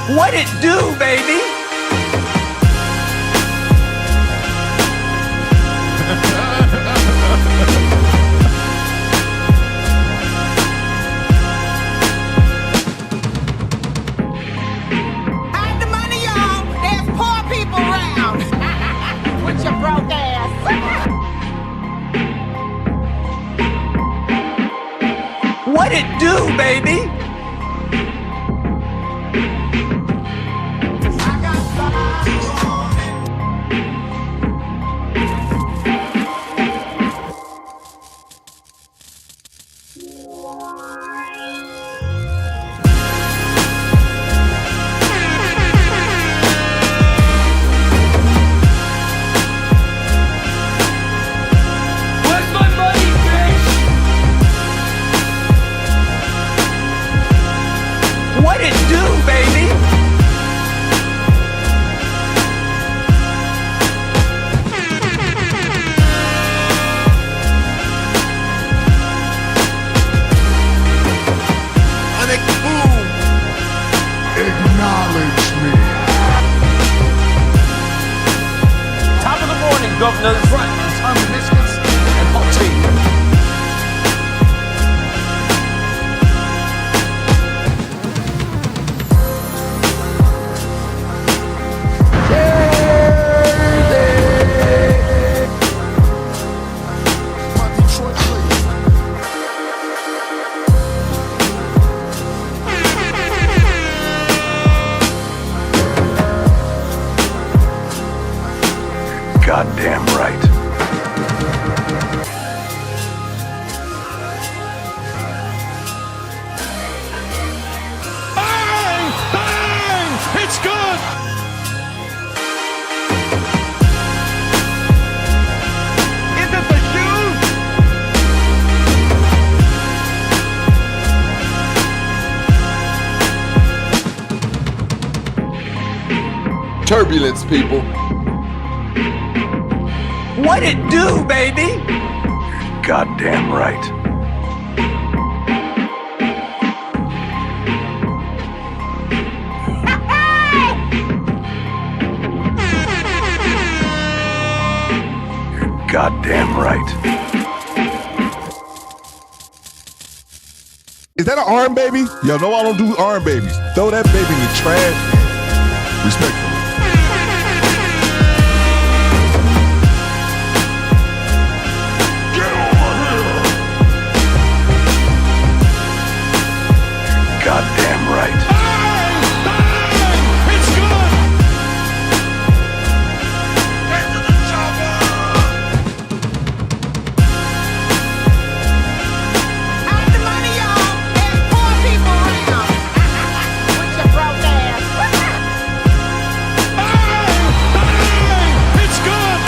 What it do, baby? Hide the money, y'all. There's poor people around. With your broke ass. What it do, baby? What it do, baby? Acknowledge me. Top of the morning, governors. Right, it's time for biscuits and hot tea. Goddamn right. Bang! Bang! It's good! Is it the shoes? Turbulence, people. What it do, baby? Goddamn right. Goddamn right. Is that an arm baby? Yo, no, I don't do arm babies. Throw that baby in the trash. Respectfully. Goddamn right. Bang! Bang! It's good! Get to the chopper! Hide the money, y'all. There's poor people around. With your broke ass. Bang! Bang! It's good!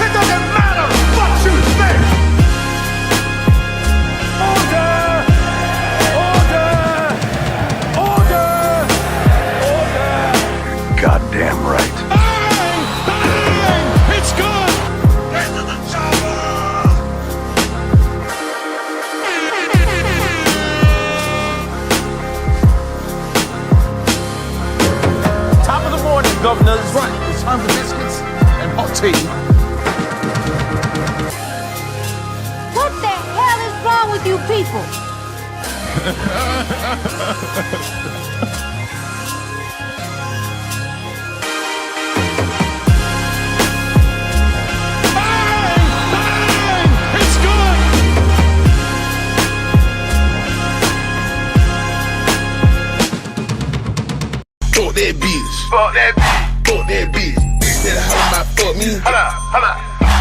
It doesn't matter what you think! Order! Goddamn right. Bang! Bang! It's good! Get to the chopper! Top of the morning, governors. Right, it's time for biscuits and hot tea. What the hell is wrong with you people? Bang! Bang! It's good! Fuck that bitch. Fuck that bitch. Fuck that bitch. Instead of how about fuck me. Hold up.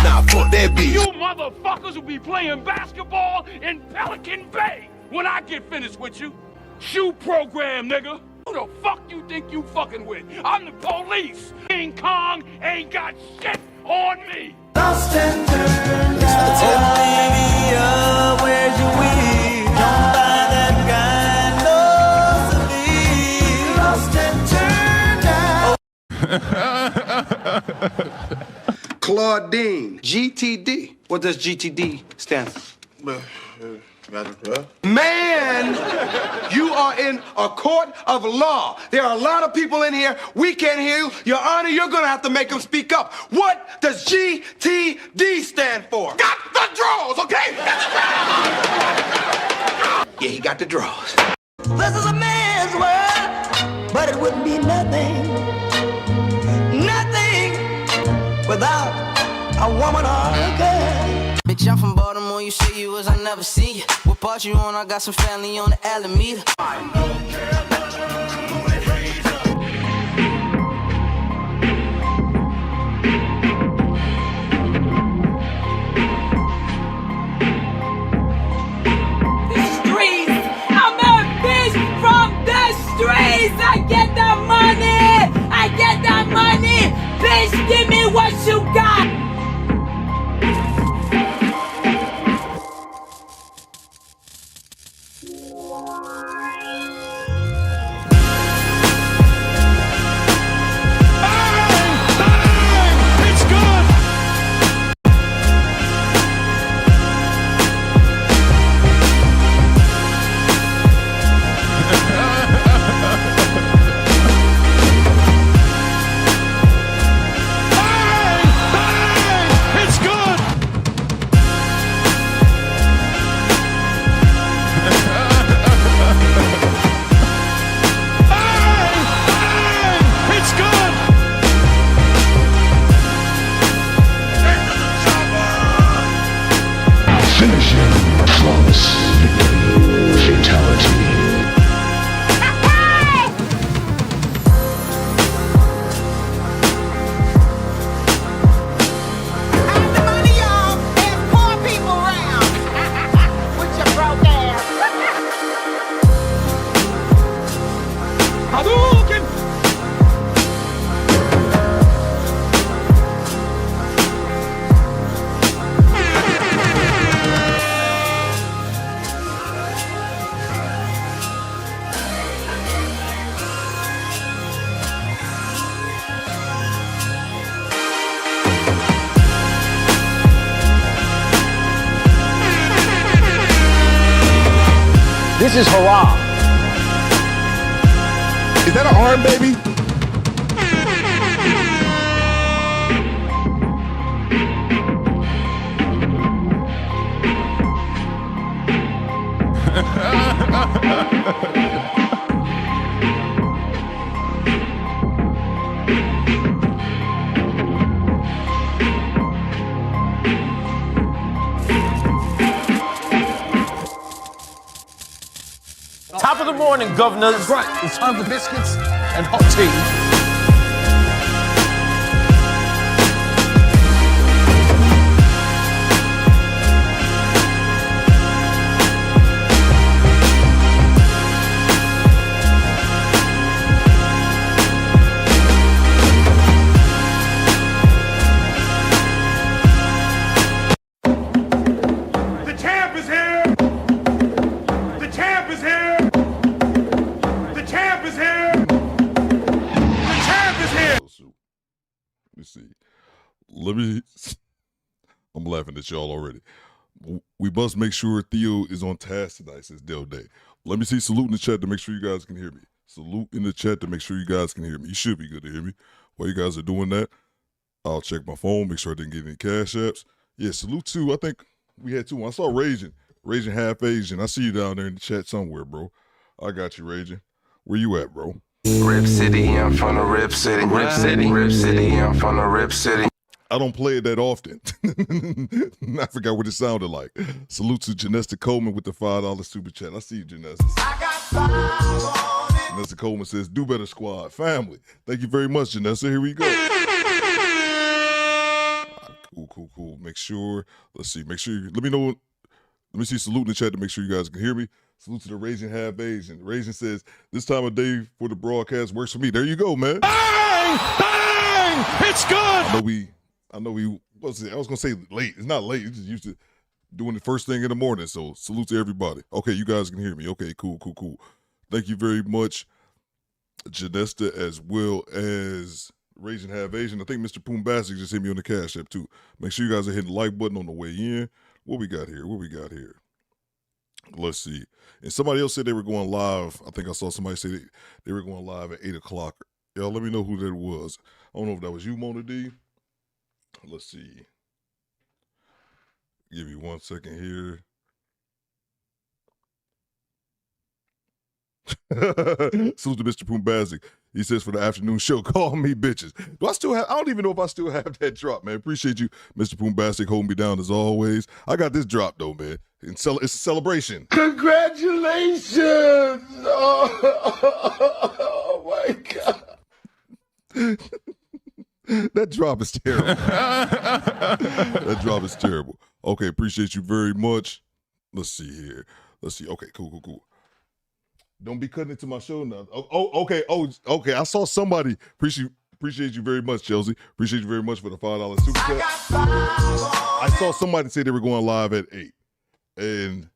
Nah, fuck that bitch. You motherfuckers will be playing basketball in Pelican Bay when I get finished with you. Shoe program, nigga. Who the fuck you think you fucking with? I'm the police. King Kong ain't got shit on me. Lost and turned out. Olivia, where's your wig? Don't buy that guy, no sleeve. Lost and turned out. Claudine, GTD. What does GTD stand for? Man, you are in a court of law. There are a lot of people in here. We can't hear you. Your Honor, you're going to have to make them speak up. What does GTD stand for? Got the draws, okay? Yeah, he got the draws. This is a man's world, but it wouldn't be nothing without a woman or a girl. Bitch, I'm from Baltimore, you say you was, I never see you. What part you on? I got some family on the Alameda. I get that money! I get that money! Bitch, give me what you got! This is hurrah. Is that an arm, baby? Top of the morning, Governor. That's right. It's time for biscuits and hot tea. I'm laughing at y'all already. We must make sure Theo is on task tonight, says Del Day. Let me see salute in the chat to make sure you guys can hear me. Salute in the chat to make sure you guys can hear me. You should be good to hear me. While you guys are doing that, I'll check my phone, make sure I didn't get any cash apps. Yeah, salute too. I think we had two. I saw Raging Half Asian. I see you down there in the chat somewhere, bro. I got you, Raging. Where you at, bro? Rip City, I'm from the Rip City. Rip City, Rip City, I'm from the Rip City. I don't play it that often. I forgot what it sounded like. Salute to Janessa Coleman with the $5 super chat. I see you, Janessa. Janessa Coleman says, do better, squad. Family. Thank you very much, Janessa. Here we go. Cool. Make sure, let's see. Make sure, let me know. Let me see salute in the chat to make sure you guys can hear me. Salute to the Raging Half Asian. Raging says, this time of day for the broadcast works for me. There you go, man. Bang! Bang! It's good! I know we, I was going to say late. It's not late. It's just used to doing the first thing in the morning. So salute to everybody. Okay, you guys can hear me. Okay, cool. Thank you very much, Janesta, as well as Raging Half Asian. I think Mr. Poombastic just hit me on the Cash App too. Make sure you guys are hitting the like button on the way in. What we got here? Let's see. And somebody else said they were going live. I think I saw somebody say they were going live at 8 o'clock. Y'all let me know who that was. I don't know if that was you, Mona D. Let's see. Give you 1 second here. Salute to Mr. Boombazic. He says for the afternoon show, call me bitches. I don't even know if I still have that drop, man. Appreciate you, Mr. Boombazic, holding me down as always. I got this drop though, man. It's a celebration. Congratulations! Oh my God. That drop is terrible. That drop is terrible. Okay, appreciate you very much. Let's see here. Let's see. Okay, cool. Don't be cutting into my show now. Okay. I saw somebody. Appreciate you very much, Chelsea. Appreciate you very much for the $5 super chat. I saw somebody say they were going live at 8, and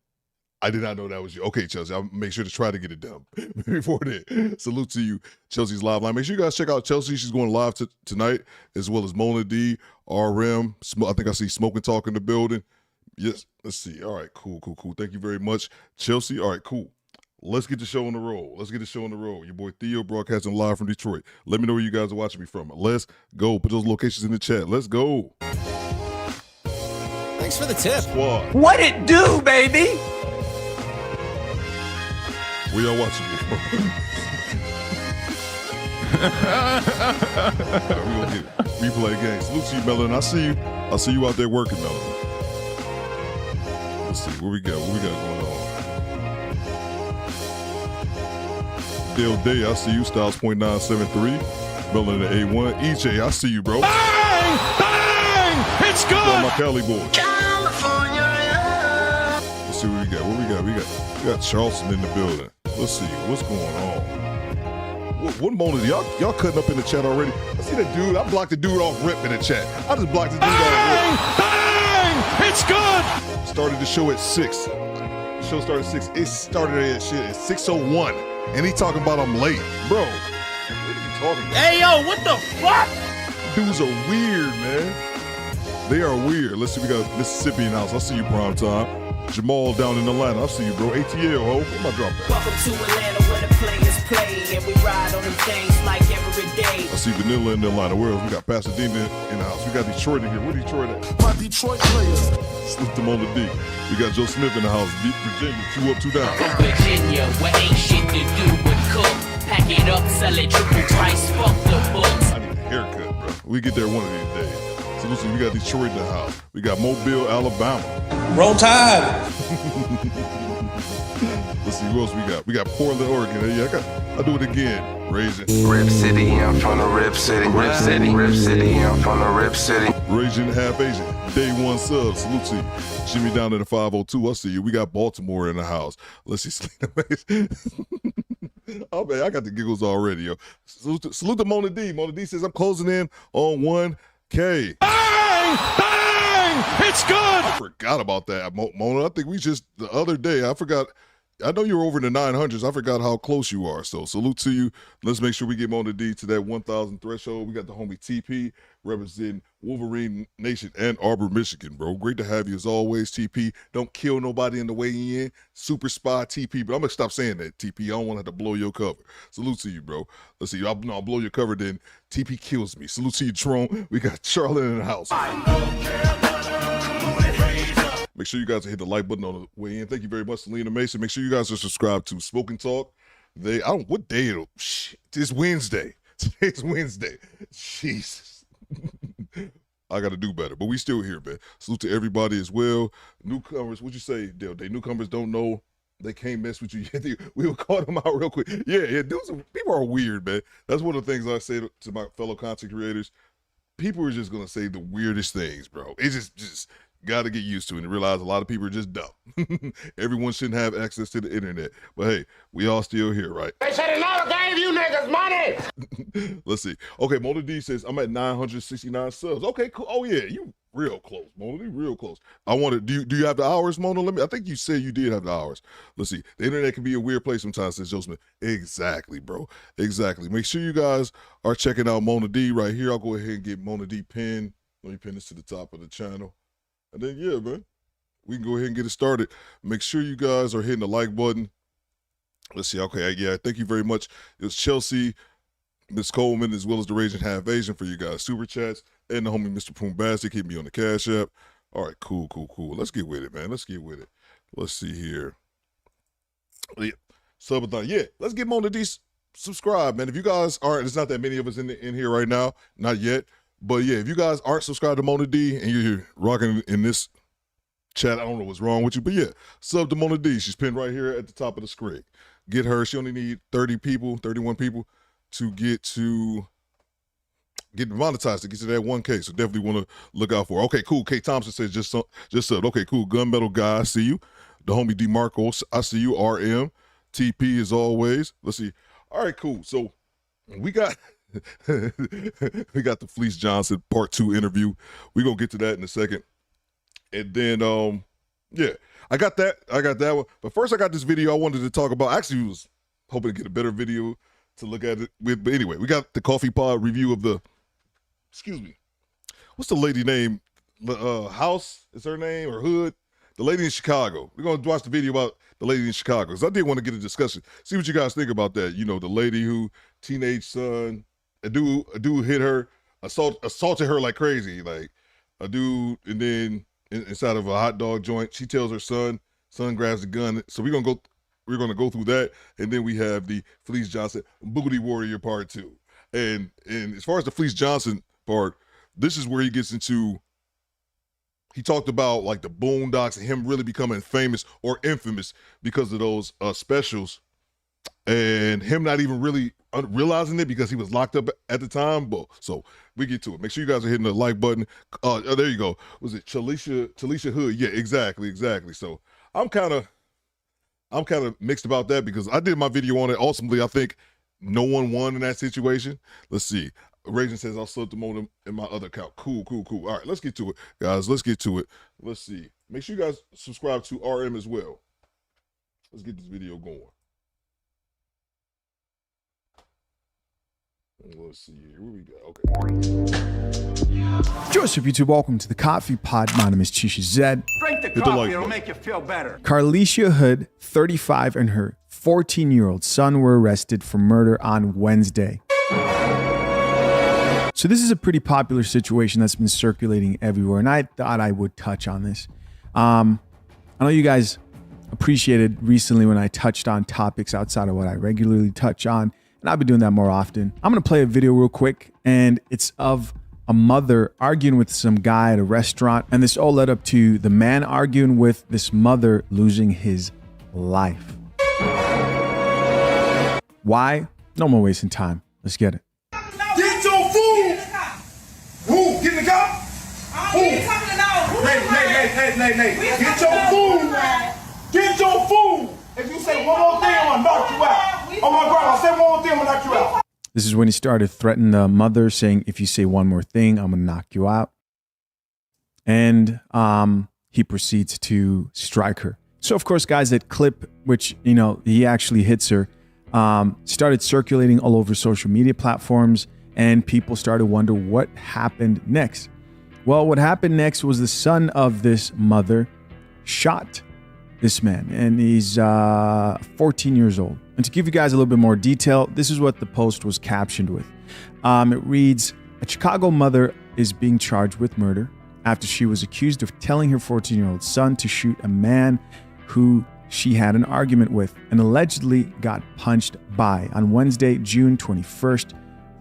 I did not know that was you. Okay, Chelsea, I'll make sure to try to get it done before then. Salute to you, Chelsea's live line. Make sure you guys check out Chelsea. She's going live tonight, as well as Mona D, RM. I think I see Smoke and Talk in the building. Yes, let's see. All right, cool. Thank you very much, Chelsea. All right, cool. Let's get the show on the roll. Your boy Theo broadcasting live from Detroit. Let me know where you guys are watching me from. Let's go. Put those locations in the chat. Let's go. Thanks for the tip. Squad. What it do, baby? Where y'all watching me from? We gonna get it. Replay game. Salute to you, Melon. I see you out there working, Melon. Let's see what we got going on. Dale Day, I see you. Styles .973. Melon at A1. EJ, I see you, bro. Bang! It's good. My Cali boy. California. Let's see what we got. We got Charleston in the building. Let's see what's going on. What moment y'all cutting up in the chat already? I see that dude. I blocked the dude off rip in the chat. I just blocked the dude off rip. Bang! It's good. Started the show at 6. The show started at 6. It started at 6:01. And he talking about I'm late. Bro, what are you talking about? Hey, yo, what the fuck? Dudes are weird, man. They are weird. Let's see, we got Mississippi in the house. I see you, Prime Time. Jamal down in Atlanta. I see you, bro. ATL, ho. Where my drop at? Welcome to Atlanta where the players play and we ride on them things like every day. I see Vanilla in Atlanta. Where else? We got Pasadena in the house. We got Detroit in here. Where Detroit at? My Detroit players. Slip them on the D. We got Joe Smith in the house. Deep Virginia, 2 up, 2 down. From Virginia, where ain't shit to do but cook. Pack it up, sell it triple price, fuck the books. I need a haircut, bro. We get there one of these days. So listen, we got Detroit in the house. We got Mobile, Alabama. Roll Tide. Let's see who else we got. We got Portland, Oregon. Yeah, I'll do it again. Raging. Rip City, I'm from the Rip City. Rip City, I'm from the Rip City. Raging half Asian. Day 1 sub. Salute to you. Jimmy down in the 502. I see you. We got Baltimore in the house. Let's see. Oh man, I got the giggles already, yo. Salute to Mona D. Mona D says I'm closing in on 1K. Bang! It's good. I forgot about that, Mona. I think we just the other day. I forgot. I know you're over in the 900s. I forgot how close you are. So salute to you. Let's make sure we get Mona D to that 1,000 threshold. We got the homie TP representing Wolverine Nation and Arbor, Michigan, bro. Great to have you as always, TP. Don't kill nobody in the way in. Super spy TP. But I'm gonna stop saying that, TP. I don't want to have to blow your cover. Salute to you, bro. Let's see. I'll blow your cover. Then TP kills me. Salute to you, Tron. We got Charlotte in the house. Make sure you guys hit the like button on the way in. Thank you very much, Selena Mason. Make sure you guys are subscribed to Smoke and Talk. What day it'll, it's Wednesday. Today's Wednesday. Jesus. I got to do better, but we still here, man. Salute to everybody as well. Newcomers, what'd you say, Dale? Newcomers don't know. They can't mess with you yet. We'll call them out real quick. Yeah, people are weird, man. That's one of the things I say to my fellow content creators. People are just going to say the weirdest things, bro. It's just got to get used to it and realize a lot of people are just dumb. Everyone shouldn't have access to the internet. But hey, we all still here, right? They should have never gave you niggas money. Let's see. Okay, Mona D says, I'm at 969 subs. Okay, cool. Oh, yeah, you real close, Mona D, real close. I wanted, do you have the hours, Mona? I think you said you did have the hours. Let's see. The internet can be a weird place sometimes, says Joe Smith. Exactly, bro. Exactly. Make sure you guys are checking out Mona D right here. I'll go ahead and get Mona D pinned. Let me pin this to the top of the channel. And then, yeah, man. we can go ahead and get it started. Make sure you guys are hitting the like button. Let's see. Okay, yeah, thank you very much. It was Chelsea, Miss Coleman, as well as the Raging Half Asian for you guys. Super chats, and the homie Mr. Poombastic hit me on the Cash App. All right, cool. Let's get with it, man. Let's get with it. Let's see here. Yeah, subathon. Yeah, let's get Mona D subscribe, man. If you guys aren't, there's not that many of us in here right now, not yet. But yeah, if you guys aren't subscribed to Mona D and you're here rocking in this chat, I don't know what's wrong with you, but yeah, sub to Mona D. She's pinned right here at the top of the screen. Get her. She only need 31 people to get monetized, to get to that 1K. So definitely want to look out for her. Okay, cool. Kate Thompson says just subbed. Okay, cool. Gunmetal Guy, I see you. The homie DeMarco, I see you. RM, TP as always. Let's see. All right, cool. So we got the Fleece Johnson part 2 interview. We're gonna get to that in a second. And then yeah, I got that one. But first I got this video I wanted to talk about. I actually was hoping to get a better video to look at it with. But anyway, we got the Coffee Pod review of the, excuse me, what's the lady name? House is her name, or Hood? The lady in Chicago. We're going to watch the video about the lady in Chicago, because I did want to get a discussion. See what you guys think about that. You know, the lady who, teenage son, a dude hit her, assaulted her like crazy. Like, a dude, and then inside of a hot dog joint, she tells her son grabs the gun. So we're gonna go through that, and then we have the Fleece Johnson Booty Warrior part 2. And as far as the Fleece Johnson part, this is where he gets into. He talked about like the Boondocks and him really becoming famous or infamous because of those specials, and him not even really realizing it because he was locked up at the time. But so we get to it. Make sure you guys are hitting the like button. Oh, there you go. Was it Chalisha Hood? Yeah, exactly. So I'm kind of mixed about that, because I did my video on it. Ultimately, I think no one won in that situation. Let's see. Raging says I'll sub the modem in my other account. Cool. All right, let's get to it, guys. Let's get to it. Let's see. Make sure you guys subscribe to RM as well. Let's get this video going. Let's see here. What we got? Okay. Joseph, YouTube, welcome to the Coffee Pod. My name is Chisha Zed. Drink the coffee, it'll make you feel better. Carlicia Hood, 35, and her 14-year-old son were arrested for murder on Wednesday. So this is a pretty popular situation that's been circulating everywhere, and I thought I would touch on this. I know you guys appreciated recently when I touched on topics outside of what I regularly touch on, and I'll be doing that more often. I'm going to play a video real quick, and it's of a mother arguing with some guy at a restaurant, and this all led up to the man arguing with this mother losing his life. Why? No more wasting time. Let's get it. Get your food! Who? Get in the car? Who? Nay. Get your food! Get your food! If you say one more thing, I'm gonna knock you out. Oh my God, I said one more thing, I'm gonna knock you out. This is when he started threatening the mother, saying, if you say one more thing, I'm gonna knock you out. And he proceeds to strike her. So of course, guys, that clip, which, you know, he actually hits her, started circulating all over social media platforms, and people started wondering what happened next. Well, what happened next was the son of this mother shot this man, and he's 14 years old. And to give you guys a little bit more detail, this is what the post was captioned with. It reads, a Chicago mother is being charged with murder after she was accused of telling her 14-year-old son to shoot a man who she had an argument with and allegedly got punched by. On Wednesday, June 21st,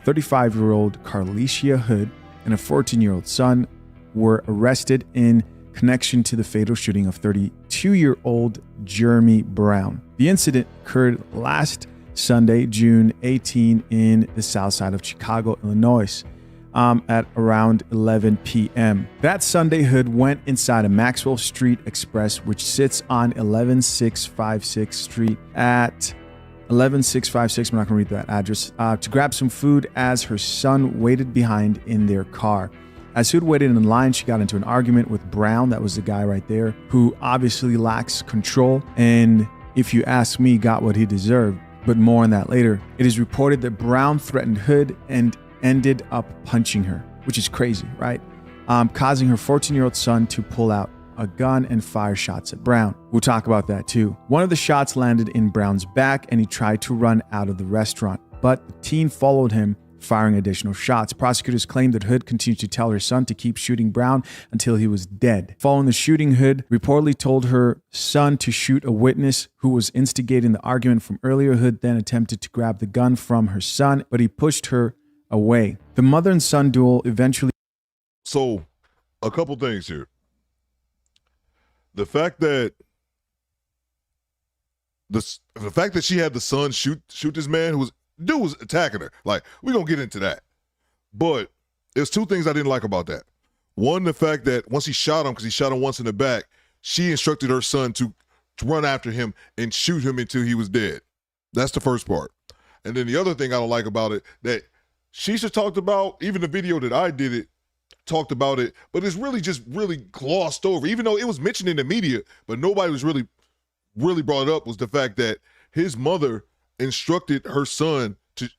35-year-old Carlicia Hood and a 14-year-old son were arrested in connection to the fatal shooting of 32-year-old Jeremy Brown. The incident occurred last Sunday, June 18, in the south side of Chicago, Illinois, at around 11 p.m. That Sunday, Hood went inside a Maxwell Street Express, which sits on 11656 Street at 11656, I'm not going to read that address, to grab some food as her son waited behind in their car. As Hood waited in line, she got into an argument with Brown, that was the guy right there, who obviously lacks control, and if you ask me, got what he deserved. But more on that later. It is reported that Brown threatened Hood and ended up punching her, which is crazy, right? Causing her 14-year-old son to pull out a gun and fire shots at Brown. We'll talk about that too. One of the shots landed in Brown's back and he tried to run out of the restaurant, but the teen followed him, firing additional shots. Prosecutors claimed that Hood continued to tell her son to keep shooting Brown until he was dead. Following the shooting, Hood reportedly told her son to shoot a witness who was instigating the argument from earlier. Hood then attempted to grab the gun from her son, but he pushed her away. The mother and son duel eventually... So, a couple things here. The fact that she had the son shoot this man who was attacking her. Like, we're gonna get into that. But there's two things I didn't like about that. One, the fact that once he shot him, because he shot him once in the back, she instructed her son to run after him and shoot him until he was dead. That's the first part. And then the other thing I don't like about it, that Shisha talked about, even the video that I did it, talked about it, but it's really just really glossed over. Even though it was mentioned in the media, but nobody was really brought up, was the fact that his mother instructed her son to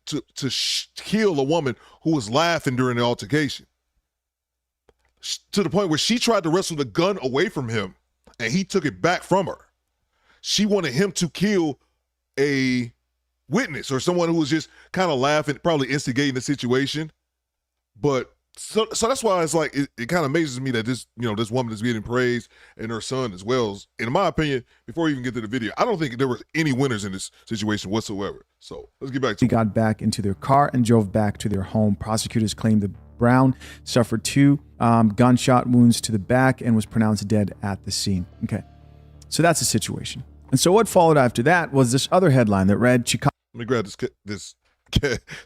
kill a woman who was laughing during the altercation, to the point where she tried to wrestle the gun away from him and he took it back from her. She wanted him to kill a witness or someone who was just kind of laughing, probably instigating the situation. But so that's why it's like it kind of amazes me that this woman is getting praised and her son as well. In my opinion, before we even get to the video, I don't think there were any winners in this situation whatsoever. So let's get back to it. They got back into their car and drove back to their home. Prosecutors claimed that Brown suffered 2 gunshot wounds to the back and was pronounced dead at the scene. Okay, so that's the situation. And so what followed after that was this other headline that read, Chicago. Let me grab this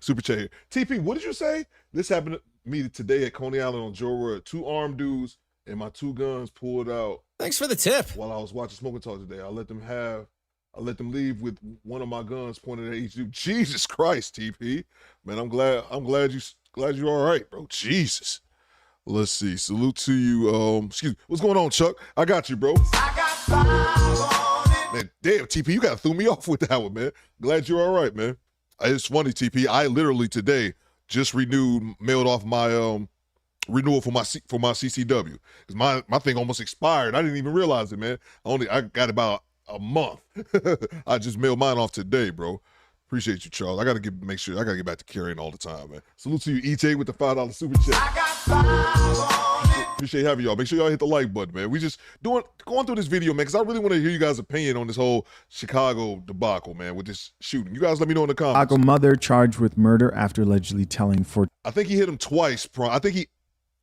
super chat here. TP, what did you say? This happened to me today at Coney Island on Joe Road. 2 armed dudes and my 2 guns pulled out. Thanks for the tip. While I was watching Smoking Talk today, I let them leave with one of my guns pointed at each dude. Jesus Christ, TP. Man, I'm glad you're all right, bro. Jesus. Let's see. Salute to you. Excuse me. What's going on, Chuck? I got you, bro. I got 5 on it. Man, damn, TP, you gotta throw me off with that one, man. Glad you're all right, man. It's funny, TP. I literally today just mailed off my renewal for my CCW, because my thing almost expired. I didn't even realize it, man. I got about a month. I just mailed mine off today, bro. Appreciate you, Charles. I gotta get back to carrying all the time, man. Salute to you, EJ, with the $5 super chat. I got 5 on it. Appreciate having y'all. Make sure y'all hit the like button, man. We just going through this video, man, because I really want to hear you guys' opinion on this whole Chicago debacle, man, with this shooting. You guys let me know in the comments. Chicago mother charged with murder after allegedly telling I think he hit him twice. I think he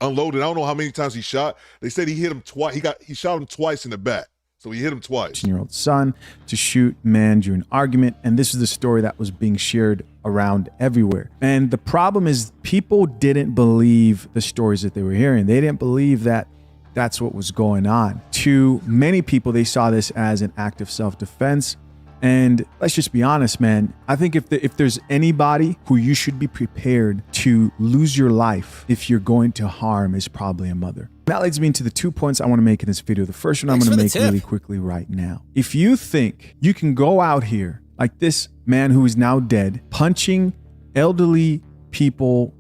unloaded. I don't know how many times he shot. They said he hit him twice. He shot him twice in the back. So he hit him twice. 10-year-old son to shoot man during an argument. And this is the story that was being shared around everywhere. And the problem is people didn't believe the stories that they were hearing. They didn't believe that that's what was going on. To many people, they saw this as an act of self-defense. And let's just be honest, man. I think if there's anybody who you should be prepared to lose your life if you're going to harm, is probably a mother. That leads me into the 2 points I want to make in this video. The first one I'm going to make really quickly right now. If you think you can go out here like this man who is now dead, punching elderly people,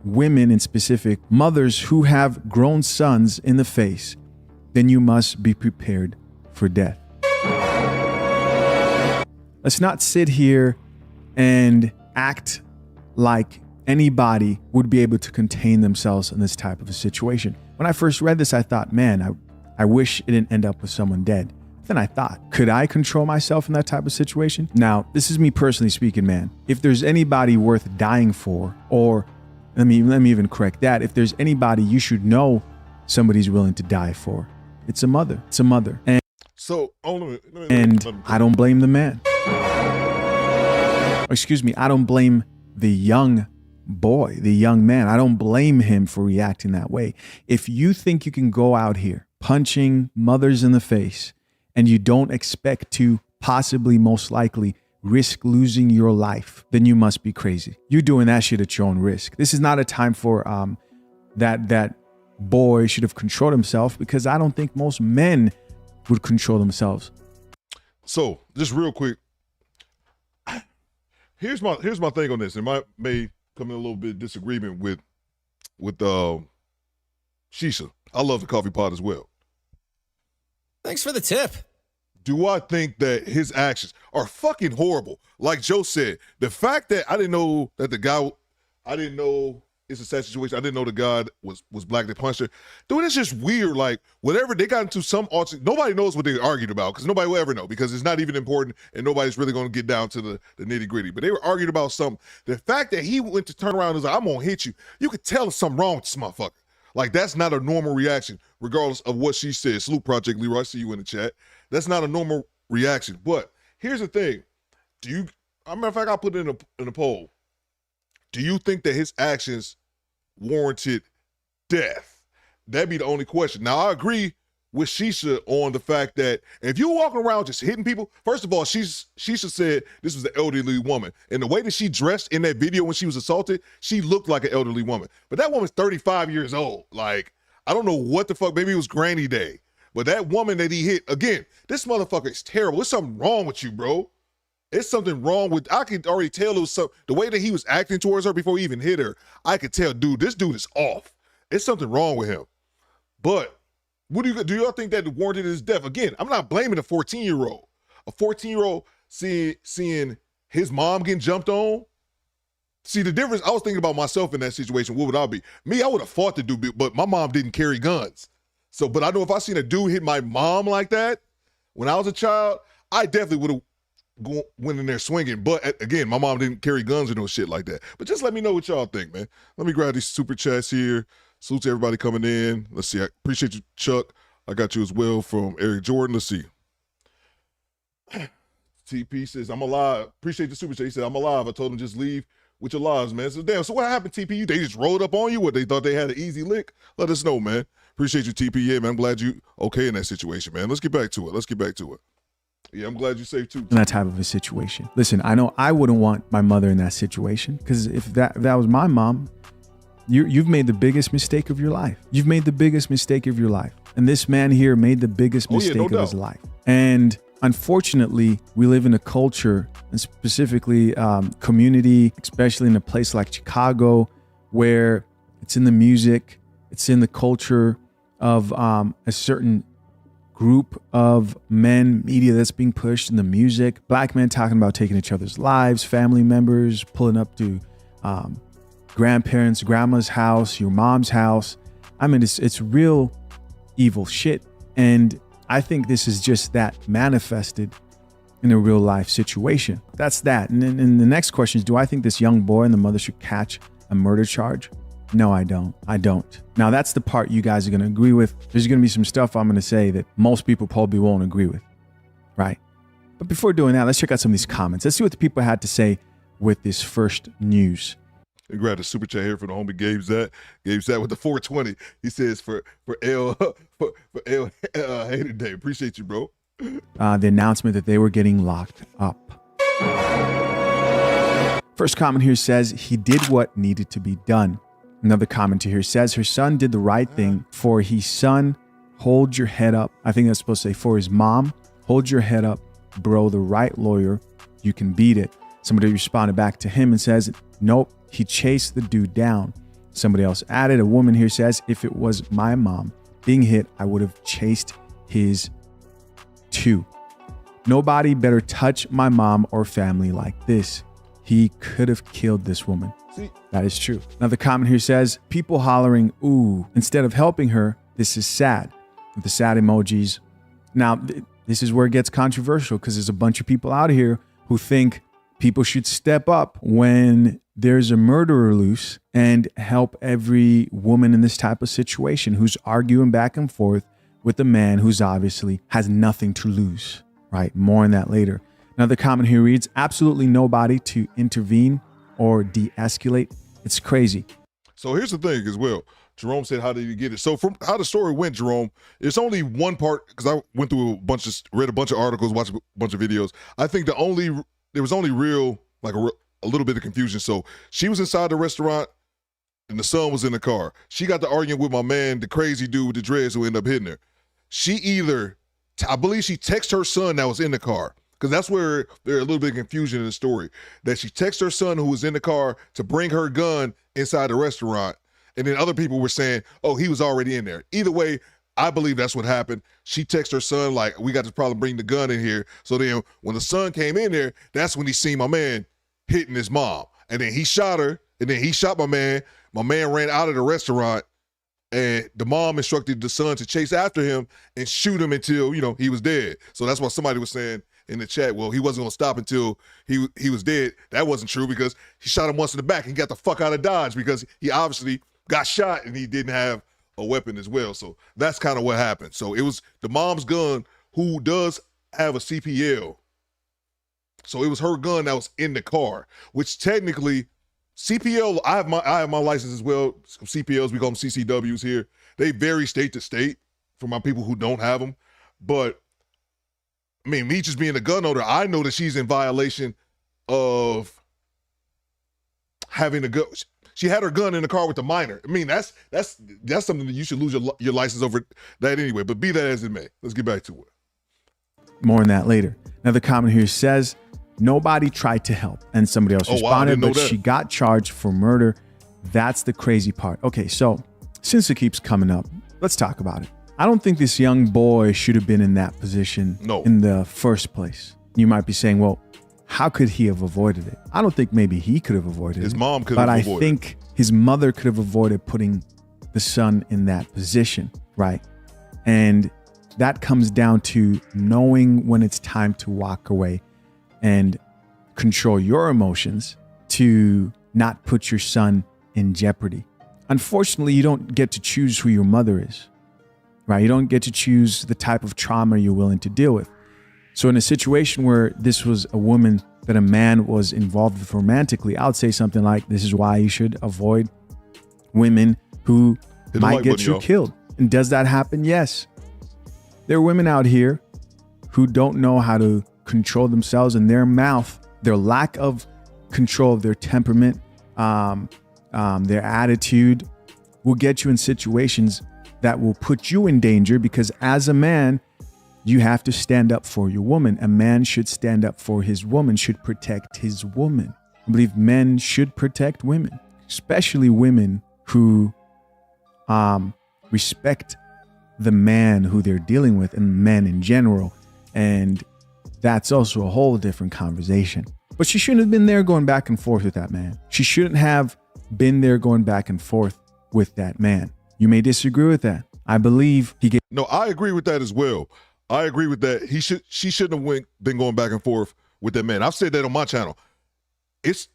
women in specific, mothers who have grown sons in the face, then you must be prepared for death. Let's not sit here and act like anybody would be able to contain themselves in this type of a situation. When I first read this, I thought, man, I wish it didn't end up with someone dead. Then I thought, could I control myself in that type of situation? Now, this is me personally speaking, man. If there's anybody worth dying for, or let me even correct that. If there's anybody you should know somebody's willing to die for, it's a mother. It's a mother. And so, I don't blame the man. Excuse me, I don't blame the young boy, the young man. I don't blame him for reacting that way. If you think you can go out here punching mothers in the face and you don't expect to possibly, most likely, risk losing your life, then you must be crazy. You're doing that shit at your own risk. This is not a time for that boy should have controlled himself, because I don't think most men would control themselves. So, just real quick, here's my thing on this. It may come in a little bit of disagreement with Shisha. I love the coffee pot as well. Thanks for the tip. Do I think that his actions are fucking horrible? Like Joe said, the fact that I didn't know that the guy, I didn't know it's a sad situation. I didn't know the guy was black that punched her. Dude, it's just weird. Like, whatever, they got into some nobody knows what they argued about because nobody will ever know because it's not even important and nobody's really going to get down to the nitty gritty. But they were arguing about something. The fact that he went to turn around and was like, I'm going to hit you. You could tell there's something wrong with this motherfucker. Like, that's not a normal reaction, regardless of what she said. Salute Project Leroy, I see you in the chat. That's not a normal reaction. But here's the thing. As a matter of fact, I'll put it in a poll. Do you think that his actions warranted death? That'd be the only question. Now, I agree with Shisha on the fact that if you're walking around just hitting people, first of all, Shisha said this was an elderly woman. And the way that she dressed in that video when she was assaulted, she looked like an elderly woman. But that woman's 35 years old. Like, I don't know what the fuck. Maybe it was Granny Day. But that woman that he hit, again, this motherfucker is terrible. There's something wrong with you, bro. It's something wrong with, I could already tell it was something, the way that he was acting towards her before he even hit her, I could tell, dude, this dude is off. It's something wrong with him. But what do y'all think that warranted his death? Again, I'm not blaming a 14-year-old. A 14-year-old seeing his mom getting jumped on. See, the difference, I was thinking about myself in that situation. What would I be? Me, I would have fought the dude, but my mom didn't carry guns. So, but I know if I seen a dude hit my mom like that when I was a child, I definitely would have went in there swinging. But again, my mom didn't carry guns or no shit like that. But just let me know what y'all think, man. Let me grab these super chats here. Salute to everybody coming in. Let's see. I appreciate you, Chuck. I got you as well from Eric Jordan. Let's see. TP says, I'm alive. Appreciate the super chat. He said, I'm alive. I told him just leave with your lives, man. So damn, so what happened, TP? They just rolled up on you? What, they thought they had an easy lick? Let us know, man. Appreciate you, TP. Yeah, man, I'm glad you okay in that situation, man. Let's get back to it. Yeah, I'm glad you're safe too. In that type of a situation. Listen, I know I wouldn't want my mother in that situation because if that was my mom, you've made the biggest mistake of your life. You've made the biggest mistake of your life. And this man here made the biggest mistake of his life. And unfortunately, we live in a culture, and specifically community, especially in a place like Chicago, where it's in the music, it's in the culture of a certain group of men, media that's being pushed in the music. Black men talking about taking each other's lives, family members, pulling up to grandparents, grandma's house, your mom's house. I mean, it's real evil shit. And I think this is just that manifested in a real life situation. That's that. And then the next question is, do I think this young boy and the mother should catch a murder charge? No, I don't. Now, that's the part you guys are going to agree with. There's going to be some stuff I'm going to say that most people probably won't agree with, right? But before doing that, let's check out some of these comments. Let's see what the people had to say with this first news. We grab the super chat here from the homie Gabe Zat. Gabe Zat with the 420. He says for L Hater Day. Appreciate you, bro. The announcement that they were getting locked up. First comment here says he did what needed to be done. Another commenter here says her son did the right thing. For his son, hold your head up. I think that's supposed to say for his mom, hold your head up, bro. The right lawyer, you can beat it. Somebody responded back to him and says, nope, he chased the dude down. Somebody else added, a woman here says, if it was my mom being hit, I would have chased his too. Nobody better touch my mom or family like this. He could have killed this woman. See? That is true. Another comment here says, people hollering, ooh, instead of helping her, this is sad. With the sad emojis. Now, this is where it gets controversial because there's a bunch of people out here who think people should step up when there's a murderer loose and help every woman in this type of situation who's arguing back and forth with a man who's obviously has nothing to lose, right? More on that later. Another comment here reads, absolutely nobody to intervene or de-escalate. It's crazy. So here's the thing as well. Jerome said, how did you get it? So from how the story went, Jerome, it's only one part, because I went through read a bunch of articles, watched a bunch of videos. I think there was only real, like a little bit of confusion. So she was inside the restaurant and the son was in the car. She got to arguing with my man, the crazy dude with the dreads who ended up hitting her. She I believe she texted her son that was in the car. Because that's where there's a little bit of confusion in the story. That she texted her son who was in the car to bring her gun inside the restaurant. And then other people were saying, oh, he was already in there. Either way, I believe that's what happened. She texted her son like, we got to probably bring the gun in here. So then when the son came in there, that's when he seen my man hitting his mom. And then he shot her, and then he shot my man. My man ran out of the restaurant, and the mom instructed the son to chase after him and shoot him until, he was dead. So that's why somebody was saying in the chat, well, he wasn't going to stop until he was dead. That wasn't true because he shot him once in the back and got the fuck out of Dodge because he obviously got shot and he didn't have a weapon as well. So that's kind of what happened. So it was the mom's gun, who does have a CPL. So it was her gun that was in the car, which technically CPL, I have my license as well. CPLs, we call them CCWs here. They vary state to state for my people who don't have them. But I mean, me just being a gun owner, I know that she's in violation of having a gun. She had her gun in the car with the minor. I mean, that's something that you should lose your license over that anyway. But be that as it may, let's get back to it. More on that later. Another comment here says, nobody tried to help. And somebody else responded, but she got charged for murder. That's the crazy part. Okay, so since it keeps coming up, let's talk about it. I don't think this young boy should have been in that position in the first place. You might be saying, well, how could he have avoided it? I don't think maybe he could have avoided it. His mom could have avoided it. But I think his mother could have avoided putting the son in that position, right? And that comes down to knowing when it's time to walk away and control your emotions to not put your son in jeopardy. Unfortunately, you don't get to choose who your mother is, right? You don't get to choose the type of trauma you're willing to deal with. So in a situation where this was a woman that a man was involved with romantically, I would say something like, this is why you should avoid women who might get you killed. And does that happen? Yes. There are women out here who don't know how to control themselves, and their mouth, their lack of control of their temperament, their attitude will get you in situations that will put you in danger, because as a man, you have to stand up for your woman. A man should stand up for his woman, should protect his woman. I believe men should protect women, especially women who respect the man who they're dealing with, and men in general. And that's also a whole different conversation. But she shouldn't have been there going back and forth with that man. She shouldn't have been there going back and forth with that man. You may disagree with that. I believe he gave. No, I agree with that as well. I agree with that. She shouldn't have been going back and forth with that man. I've said that on my channel. It's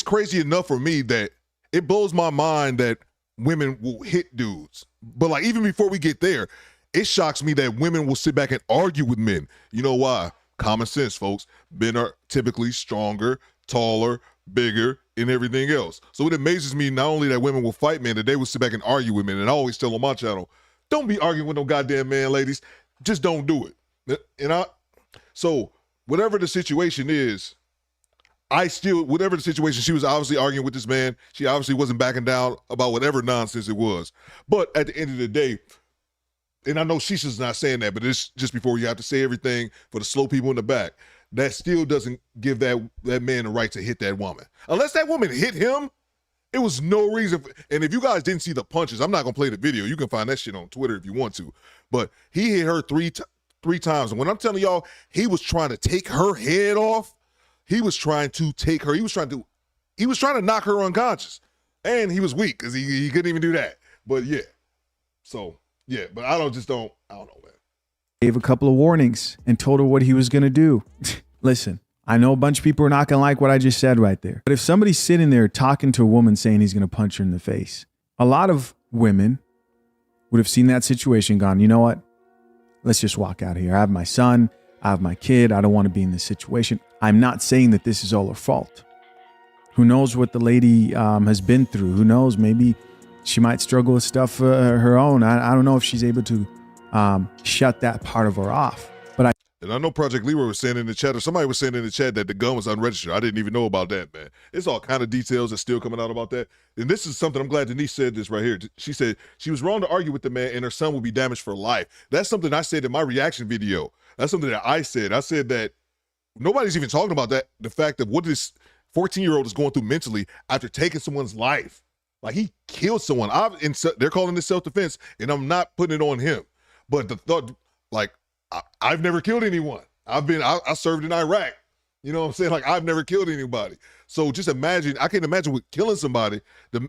crazy enough for me that it blows my mind that women will hit dudes. But like, even before we get there, it shocks me that women will sit back and argue with men. You know why? Common sense, folks. Men are typically stronger, taller, bigger, and everything else. So it amazes me not only that women will fight men, that they will sit back and argue with men. And I always tell on my channel, don't be arguing with no goddamn man, ladies. Just don't do it. So whatever the situation is, whatever the situation, she was obviously arguing with this man. She obviously wasn't backing down about whatever nonsense it was. But at the end of the day, and I know Shisha's not saying that, but it's just before you have to say everything for the slow people in the back, that still doesn't give that man the right to hit that woman. Unless that woman hit him, it was no reason. And if you guys didn't see the punches, I'm not going to play the video. You can find that shit on Twitter if you want to. But he hit her three times. And when I'm telling y'all, he was trying to take her head off. He was trying to take her. He was trying to knock her unconscious. And he was weak because he couldn't even do that. But yeah. So, yeah. But I don't know, man. Gave a couple of warnings and told her what he was going to do. Listen, I know a bunch of people are not going to like what I just said right there. But if somebody's sitting there talking to a woman saying he's going to punch her in the face, a lot of women would have seen that situation and gone, you know what? Let's just walk out of here. I have my son. I have my kid. I don't want to be in this situation. I'm not saying that this is all her fault. Who knows what the lady has been through? Who knows? Maybe she might struggle with stuff her own. I don't know if she's able to shut that part of her off. And I know Project Leroy was saying in the chat, or somebody was saying in the chat, that the gun was unregistered. I didn't even know about that, man. It's all kind of details that's still coming out about that. And this is something, I'm glad Denise said this right here. She said she was wrong to argue with the man and her son will be damaged for life. That's something I said in my reaction video. That's something that I said. I said that nobody's even talking about that. The fact of what this 14-year-old is going through mentally after taking someone's life. Like he killed someone. They're calling this self-defense, and I'm not putting it on him. But the thought, like, I've never killed anyone. I served in Iraq. You know what I'm saying? Like, I've never killed anybody. So just imagine, I can't imagine with killing somebody, the